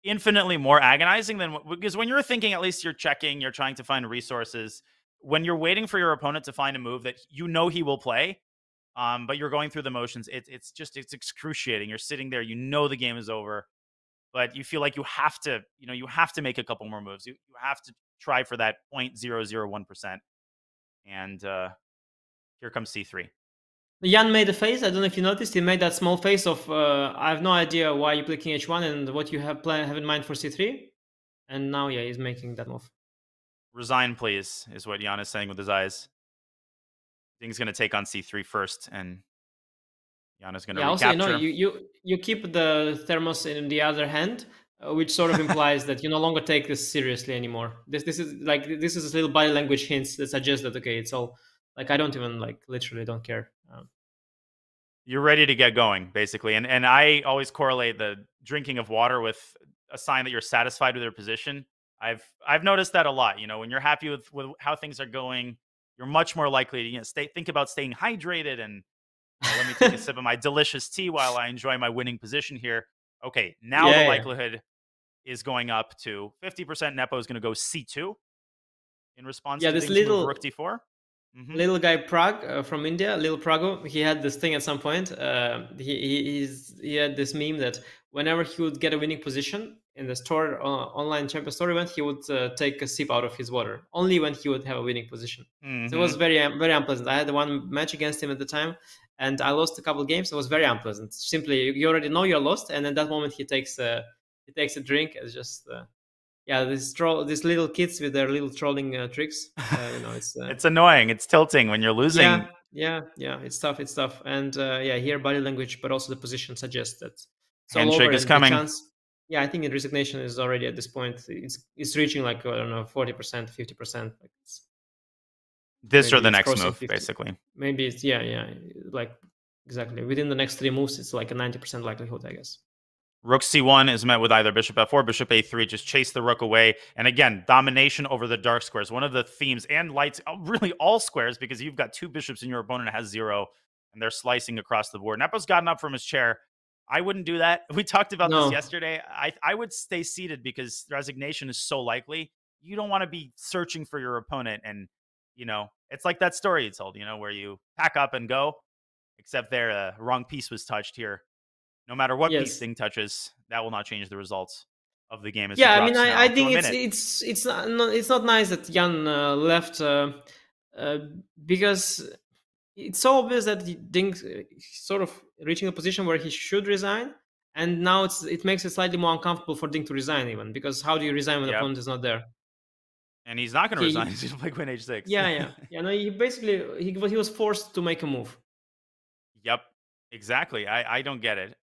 infinitely more agonizing than, because when you're thinking, at least you're checking, you're trying to find resources. When you're waiting for your opponent to find a move that you know he will play, but you're going through the motions, it's excruciating. You're sitting there, you know the game is over, but you feel like you have to make a couple more moves. You have to try for that 0.001%. And here comes c3. Jan made a face. I don't know if you noticed. He made that small face of I have no idea why you play king h1 and what you have in mind for c3. And now, yeah, he's making that move. Resign, please, is what Jan is saying with his eyes. Ding's going to take on c3 first, and Jan is going to recapture. Also, you keep the thermos in the other hand, which sort of implies that you no longer take this seriously anymore. This is a little body language hints that suggest that, okay, it's all like, I don't even literally don't care. You're ready to get going, basically. And I always correlate the drinking of water with a sign that you're satisfied with your position. I've noticed that a lot. When you're happy with how things are going, you're much more likely to think about staying hydrated and let me take a sip of my delicious tea while I enjoy my winning position here. Okay, now the likelihood is going up to 50%. Nepo is going to go c2 in response to this Ding's move, rook d4. Little guy Prague from India, Little Prago, he had this thing at some point. He had this meme that whenever he would get a winning position in the store, online champion store event, he would take a sip out of his water, only when he would have a winning position. So it was very, very unpleasant. I had one match against him at the time, and I lost a couple of games. It was very unpleasant. Simply, you already know you're lost, and at that moment he takes a drink. It's just these little kids with their little trolling tricks. It's annoying. It's tilting when you're losing. Yeah. It's tough. And here body language, but also the position suggests that it's handshake is coming. I think the resignation is already at this point. It's reaching 40%, 50%. This or the next move, 50. Basically. Maybe it's exactly within the next 3 moves. It's like a 90% likelihood, I guess. Rook c1 is met with either bishop f4, bishop a3, just chase the rook away. And again, domination over the dark squares. One of the themes, and lights, really all squares, because you've got 2 bishops and your opponent has 0, and they're slicing across the board. Nepo's gotten up from his chair. I wouldn't do that. We talked about this yesterday. I would stay seated because resignation is so likely. You don't want to be searching for your opponent. And, it's like that story you told, where you pack up and go, except there, the wrong piece was touched here. No matter what piece Ding touches, that will not change the results of the game. I think it's not nice that Jan left because it's so obvious that Ding sort of reaching a position where he should resign, and now it makes it slightly more uncomfortable for Ding to resign even, because how do you resign when the opponent is not there? And he's not going to resign. He's going to play queen h6. He was forced to make a move. Yep. Exactly. I don't get it.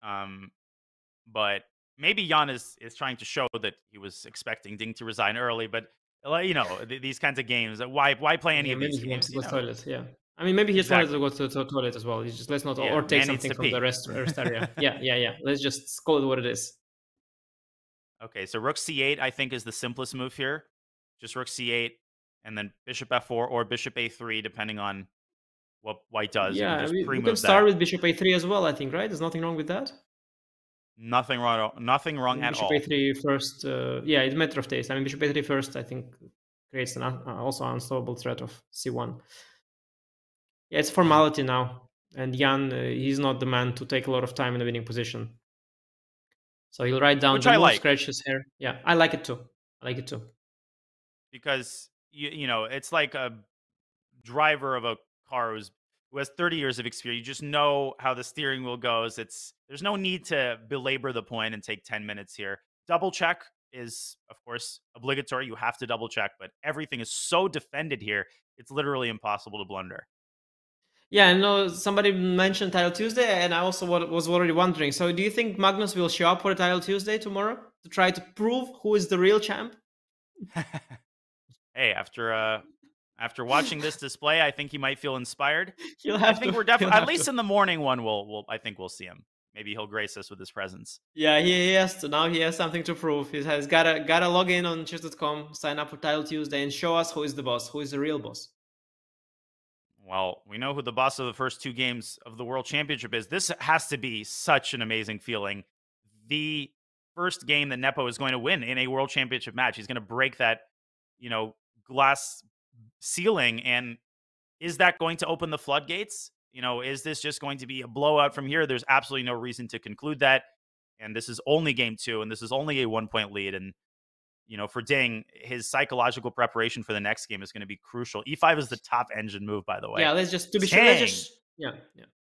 But maybe Jan is trying to show that he was expecting Ding to resign early. But these kinds of games, why play any of these games? He wants to go to the toilet. I mean, maybe he just wanted to go to the toilet as well. He's just or take something from the rest area. Yeah. Let's just call it what it is. Okay, so rook c8 I think is the simplest move here. Just rook c8 and then bishop f4 or bishop a3, depending on what white does. We can start with bishop a3 as well, I think, right? There's nothing wrong with that. Nothing wrong at all. Bishop a3 first. It's a matter of taste. I mean, bishop a3 first, I think, creates an also unstoppable threat of c1. Yeah, it's formality now. And Jan, he's not the man to take a lot of time in a winning position. So he'll write down the move, scratch his hair. Yeah, I like it too. Because, it's like a driver of a car who has 30 years of experience. You just know how the steering wheel goes. There's no need to belabor the point and take 10 minutes here. Double check is, of course, obligatory. You have to double check, but everything is so defended here, it's literally impossible to blunder. Yeah, I know somebody mentioned Title Tuesday, and I also was already wondering. So do you think Magnus will show up for Title Tuesday tomorrow to try to prove who is the real champ? Hey, after After watching this display, I think he might feel inspired. He'll have I think to. we're He'll definitely, at have least to. in the morning one, I think we'll see him. Maybe he'll grace us with his presence. Yeah, he has to. Now he has something to prove. He has gotta log in on chess.com, sign up for Title Tuesday, and show us who is the boss, who is the real boss. Well, we know who the boss of the first 2 games of the World Championship is. This has to be such an amazing feeling. The first game that Nepo is going to win in a World Championship match. He's going to break that, glass ceiling. And is that going to open the floodgates? Is this just going to be a blowout from here? There's absolutely no reason to conclude that. And this is only game 2, and this is only a 1-point lead. And for Ding, his psychological preparation for the next game is going to be crucial. E5 is the top engine move, by the way. Yeah, let's just, to be sure, let's just, yeah.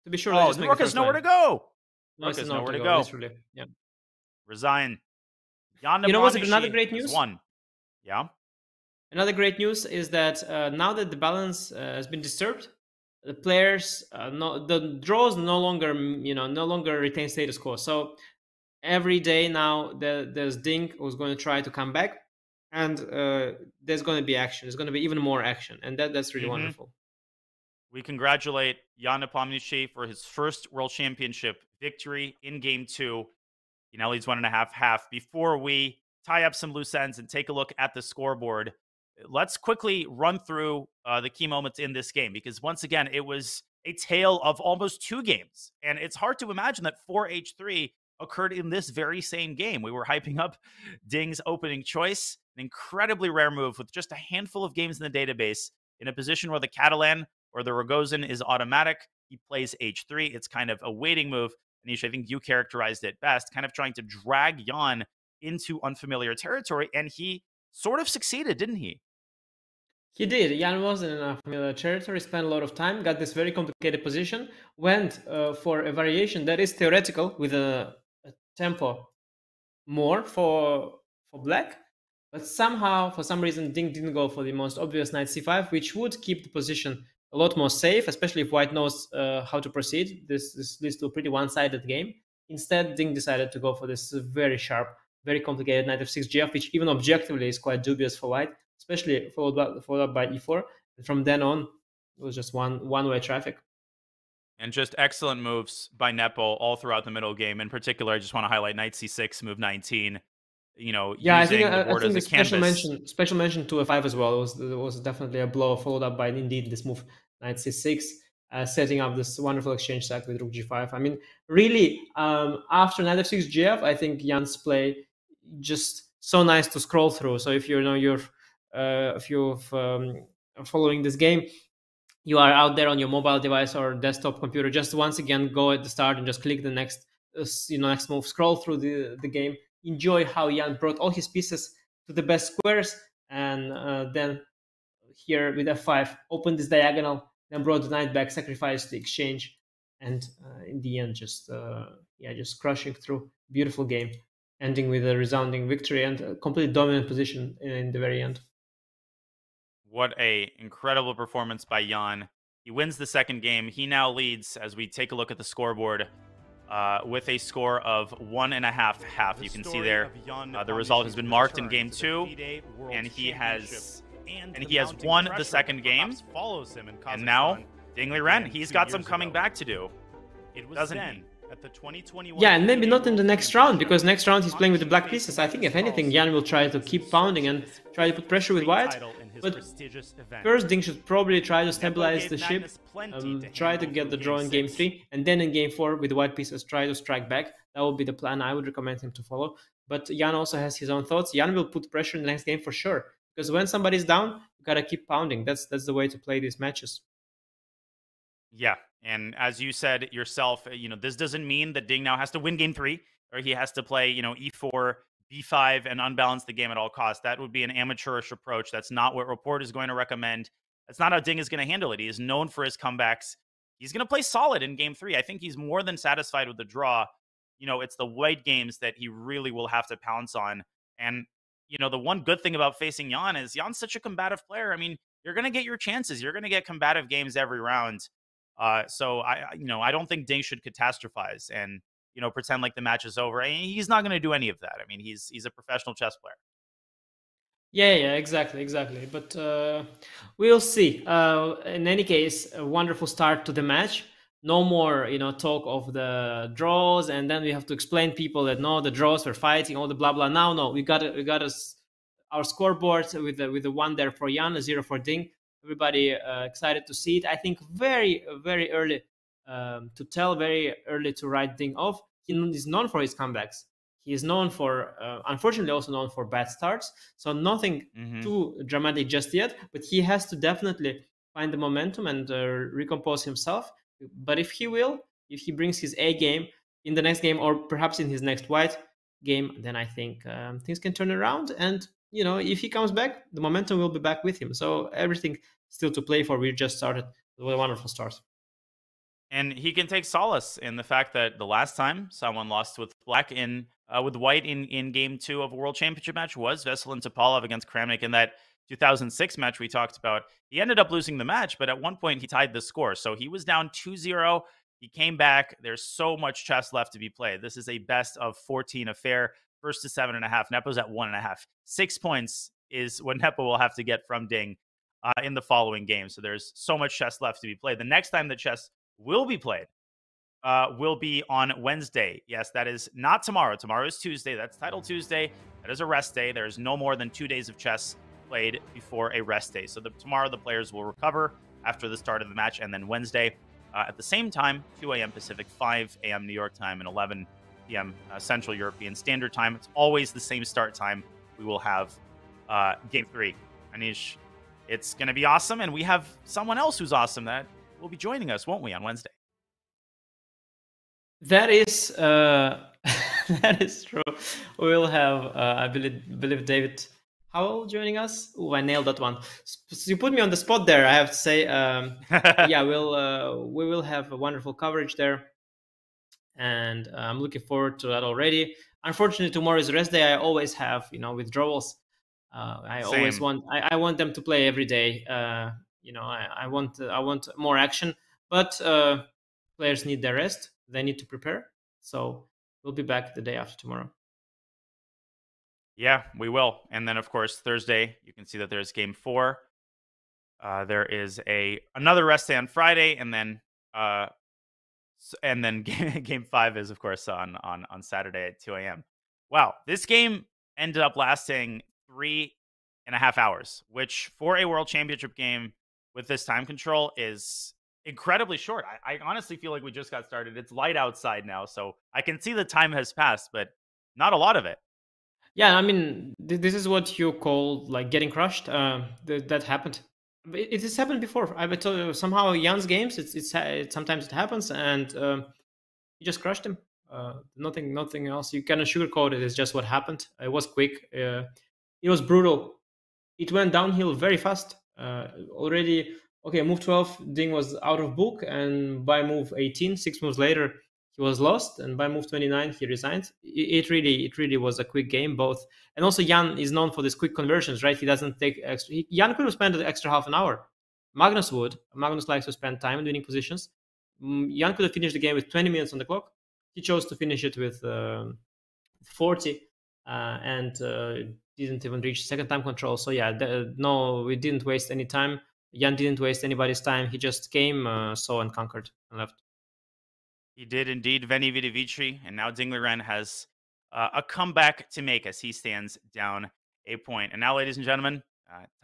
To be sure, let's just make Rook has nowhere to go. Rook has nowhere to go. Literally. Yeah. Resign. Jan What's Nepomniachtchi another great news? won. Yeah. Another great news is that now that the balance has been disturbed, the players, the draws no longer retain status quo. So every day now there's Ding who's going to try to come back, and there's going to be action. There's going to be even more action, and that's really wonderful. We congratulate Jan Nepomniachtchi for his first World Championship victory in Game 2. He now leads 1.5-1/2. Before we tie up some loose ends and take a look at the scoreboard, let's quickly run through the key moments in this game, because once again, it was a tale of almost 2 games. And it's hard to imagine that 4H3 occurred in this very same game. We were hyping up Ding's opening choice, an incredibly rare move with just a handful of games in the database, in a position where the Catalan or the Rogozin is automatic. He plays H3. It's kind of a waiting move. Anish, I think you characterized it best, kind of trying to drag Jan into unfamiliar territory, and he sort of succeeded, didn't he? He did. Jan was in unfamiliar territory, spent a lot of time, got this very complicated position, went for a variation that is theoretical with a tempo more for black, but somehow, for some reason, Ding didn't go for the most obvious knight c5, which would keep the position a lot more safe, especially if white knows how to proceed. This leads to a pretty one-sided game. Instead, Ding decided to go for this very sharp, very complicated knight f6 gf, which even objectively is quite dubious for white, especially followed up by e4. And from then on, it was just one-way traffic. And just excellent moves by Nepo all throughout the middle game. In particular, I just want to highlight knight c6, move 19. I think the board as a special canvas. mention to f5 as well. It was definitely a blow, followed up by indeed this move knight c6, setting up this wonderful exchange sack with rook g5. I mean, really, after knight f6 gf, I think Jan's play just so nice to scroll through. So if you're following this game, you are out there on your mobile device or desktop computer, just once again go at the start and just click the next move, scroll through the game, enjoy how Jan brought all his pieces to the best squares, and then here with f5 open this diagonal, then brought the knight back, sacrificed the exchange, and in the end just crushing through. Beautiful game, ending with a resounding victory and a completely dominant position in the very end. What a incredible performance by Jan. He wins the second game. He now leads, as we take a look at the scoreboard, with a score of 1.5-1/2. You can see there the result has been marked in game 2, and he has won the second game. And now Ding Liren, he's got some coming back to do, doesn't he? At the 2021 yeah, and maybe not in the next round, because next round he's playing with the black pieces. I think if anything, Jan will try to keep pounding and try to put pressure with white. But first, Ding should probably try to stabilize the ship, try to get the draw in game 3, and then in game 4 with the white pieces try to strike back. That would be the plan I would recommend him to follow. But Jan also has his own thoughts. Jan will put pressure in the next game for sure, because when somebody's down, you gotta keep pounding. That's the way to play these matches. Yeah, and as you said yourself, this doesn't mean that Ding now has to win game 3, or he has to play, e4, b5, and unbalance the game at all costs. That would be an amateurish approach. That's not what Report is going to recommend. That's not how Ding is going to handle it. He is known for his comebacks. He's going to play solid in game 3. I think he's more than satisfied with the draw. It's the white games that he really will have to pounce on. And, the one good thing about facing Jan is Jan's such a combative player. I mean, you're going to get your chances. You're going to get combative games every round. So I don't think Ding should catastrophize and, pretend like the match is over. And he's not going to do any of that. I mean, he's a professional chess player. Yeah, exactly. But we'll see. In any case, a wonderful start to the match. No more, talk of the draws, and then we have to explain people that no, the draws we're fighting, all the blah blah. Now, no, we got us our scoreboard with the one there for Jan, a 0 for Ding. Everybody excited to see it. I think very early to tell, very early to write Ding off. He is known for his comebacks. He is known for, unfortunately, also known for bad starts. So nothing too dramatic just yet, but he has to definitely find the momentum and recompose himself. But if he brings his A game in the next game, or perhaps in his next white game, then I think things can turn around. And, if he comes back, the momentum will be back with him. So everything still to play for. We just started with a wonderful start. And he can take solace in the fact that the last time someone lost with black with white in game 2 of a World Championship match was Veselin Topalov against Kramnik in that 2006 match we talked about. He ended up losing the match, but at one point he tied the score. So he was down 2-0. He came back. There's so much chess left to be played. This is a best of 14 affair. First to 7.5. Nepo's at 1.5. 6 points is what Nepo will have to get from Ding in the following game. So there's so much chess left to be played. The next time that chess will be played will be on Wednesday. Yes, that is not tomorrow. Tomorrow is Tuesday. That's Title Tuesday. That is a rest day. There's no more than 2 days of chess played before a rest day. So tomorrow the players will recover after the start of the match. And then Wednesday at the same time, 2 a.m. Pacific, 5 a.m. New York time, and 11 p.m. Central European Standard Time. It's always the same start time. We will have Game 3. Anish, it's going to be awesome. And we have someone else who's awesome that will be joining us, won't we, on Wednesday? That is that is true. We'll have I believe David Howell joining us. Oh, I nailed that one. So you put me on the spot there. I have to say, yeah, we will have a wonderful coverage there, and I'm looking forward to that already. Unfortunately, tomorrow is rest day. I always have withdrawals. Always want I want them to play every day. I want more action, but players need their rest. They need to prepare. So we'll be back the day after tomorrow. Yeah, we will. And then, of course, Thursday, you can see that there's Game 4. There is another rest day on Friday, and then Game 5 is, of course, on Saturday at 2 a.m. Wow, this game ended up lasting 3.5 hours, which for a World Championship game with this time control is incredibly short. I honestly feel like we just got started. It's light outside now, so I can see the time has passed, but not a lot of it. Yeah, I mean, this is what you call like getting crushed. That happened. It has happened before. I've told you, somehow Jan's games, sometimes it happens, and you just crushed him. Nothing else. You cannot sugarcoat it. It's just what happened. It was quick. It was brutal. It went downhill very fast. Already, okay, move 12, Ding was out of book, and by move 18, 6 moves later, he was lost, and by move 29, he resigned. It really was a quick game, both. And also, Jan is known for these quick conversions, right? He doesn't take extra. Jan could have spent an extra half an hour. Magnus would. Magnus likes to spend time in winning positions. Jan could have finished the game with 20 minutes on the clock. He chose to finish it with 40 and didn't even reach second time control. So yeah, no, we didn't waste any time. Jan didn't waste anybody's time. He just came, saw and conquered and left. He did indeed, Veni Vidi Vici, and now Ding Liren has a comeback to make as he stands down a point. And now, ladies and gentlemen,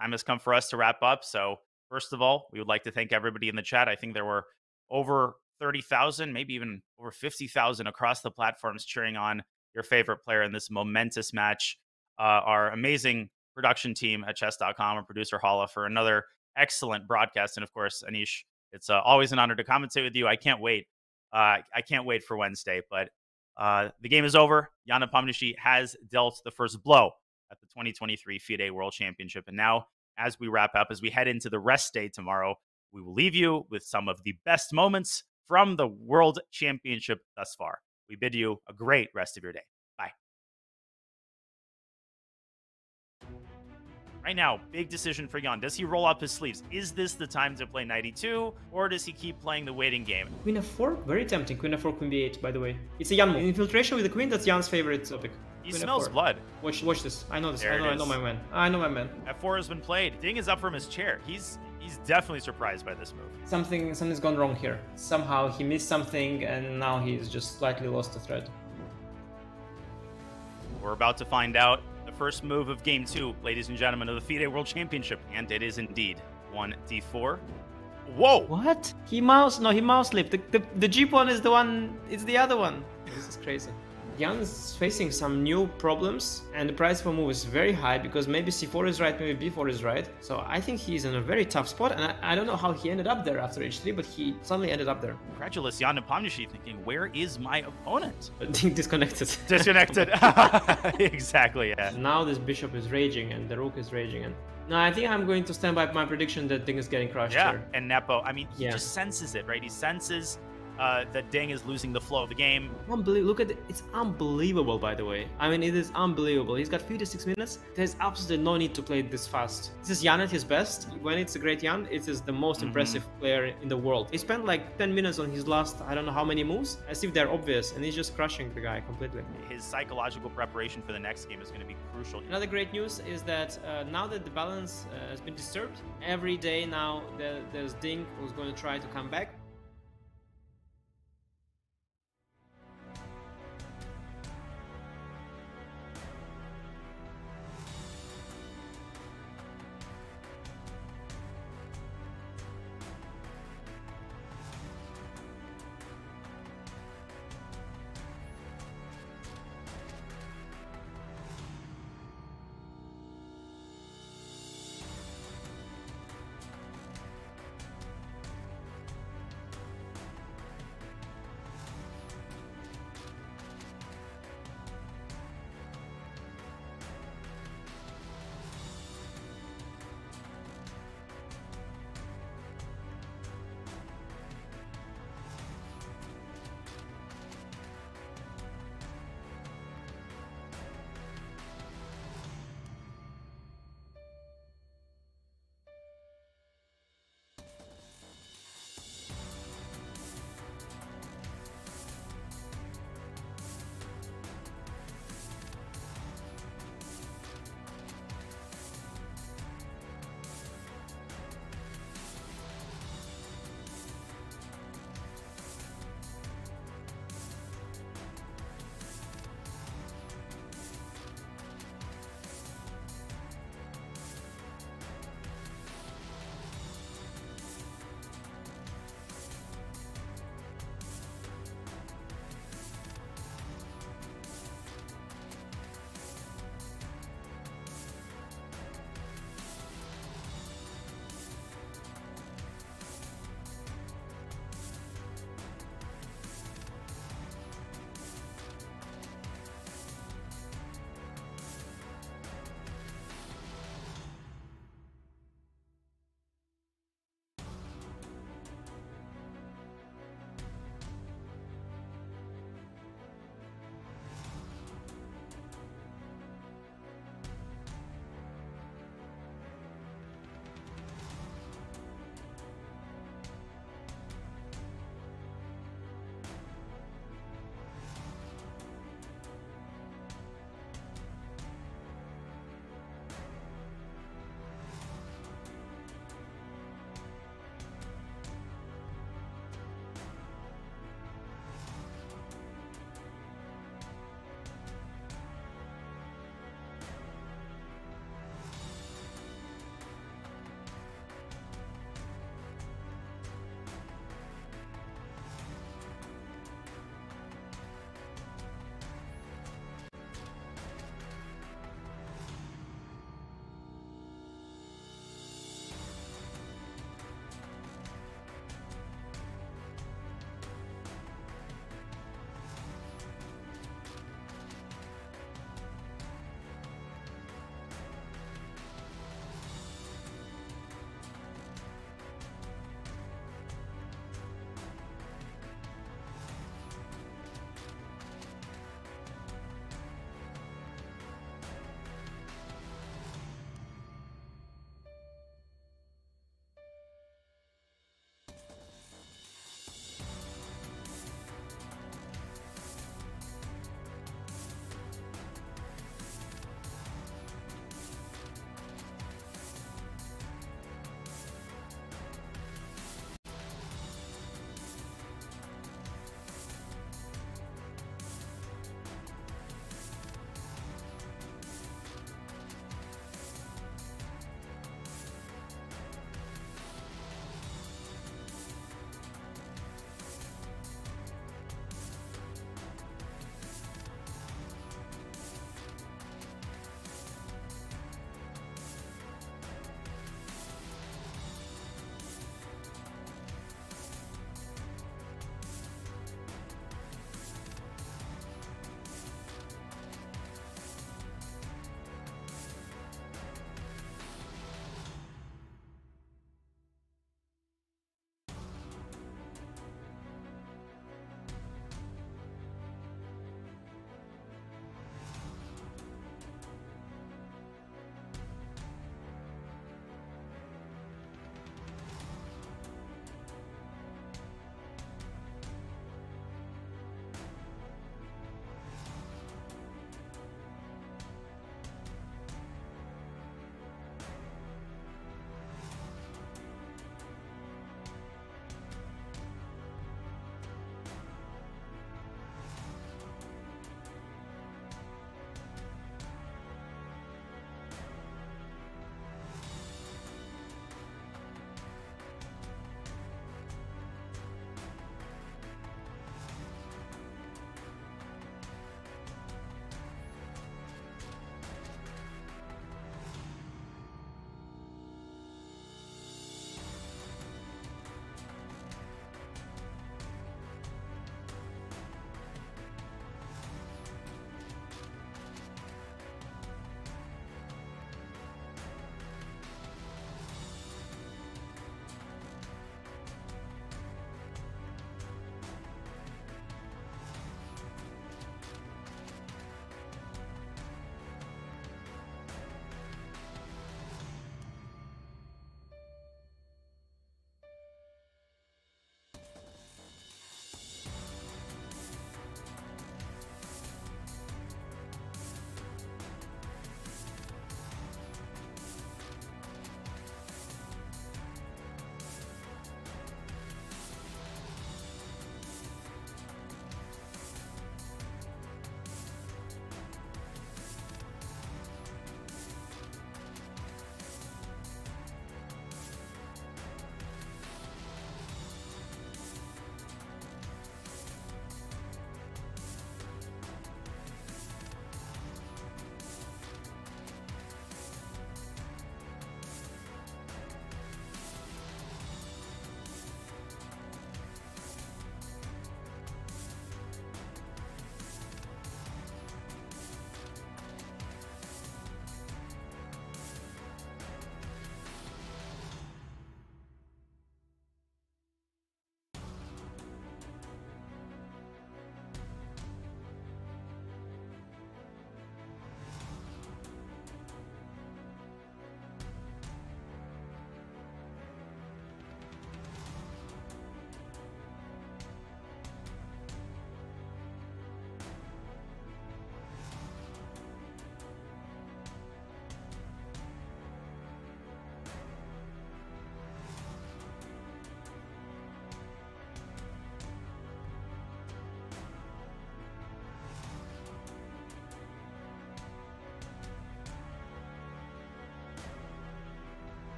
time has come for us to wrap up. So first of all, we would like to thank everybody in the chat. I think there were over 30,000, maybe even over 50,000 across the platforms cheering on your favorite player in this momentous match. Our amazing production team at chess.com, our producer Hala, for another excellent broadcast. And of course, Anish, it's always an honor to commentate with you. I can't wait. I can't wait for Wednesday, but the game is over. Jan Nepomniachtchi has dealt the first blow at the 2023 FIDE World Championship. And now, as we wrap up, as we head into the rest day tomorrow, we will leave you with some of the best moments from the World Championship thus far. We bid you a great rest of your day. Bye. Right now, big decision for Jan. Does he roll up his sleeves? Is this the time to play knight e2, or does he keep playing the waiting game? Queen f4, very tempting. Queen f4, queen b8, by the way. It's a Jan move. Infiltration with the queen, that's Jan's favorite topic. He smells blood. Watch this. I know this. There I know my man. I know my man. F4 has been played. Ding is up from his chair. He's definitely surprised by this move. Something's gone wrong here. Somehow he missed something and now he's just slightly lost the thread. We're about to find out the first move of game 2, ladies and gentlemen, of the FIDE World Championship. And it is indeed 1d4. Whoa! What? He mouse slipped. The G pawn is the one, it's the other one. This is crazy. Jan's facing some new problems and the price per move is very high because maybe c4 is right, maybe b4 is right. So I think he's in a very tough spot and I don't know how he ended up there after h3, but he suddenly ended up there. Incredulous Jan Nepomniachtchi thinking, where is my opponent? Disconnected. Disconnected. Exactly, yeah. Now this bishop is raging and the rook is raging. And no, I think I'm going to stand by my prediction that Ding is getting crushed here. And Nepo, I mean, he just senses it, right? He senses that Ding is losing the flow of the game. Look at it. It's unbelievable, by the way. I mean, it is unbelievable. He's got 56 minutes. There's absolutely no need to play it this fast. This is Jan at his best. When it's a great Jan, it is the most impressive player in the world. He spent like 10 minutes on his last, I don't know how many moves, as if they're obvious, and he's just crushing the guy completely. His psychological preparation for the next game is going to be crucial. Another great news is that now that the balance has been disturbed, every day now there's Ding who's going to try to come back.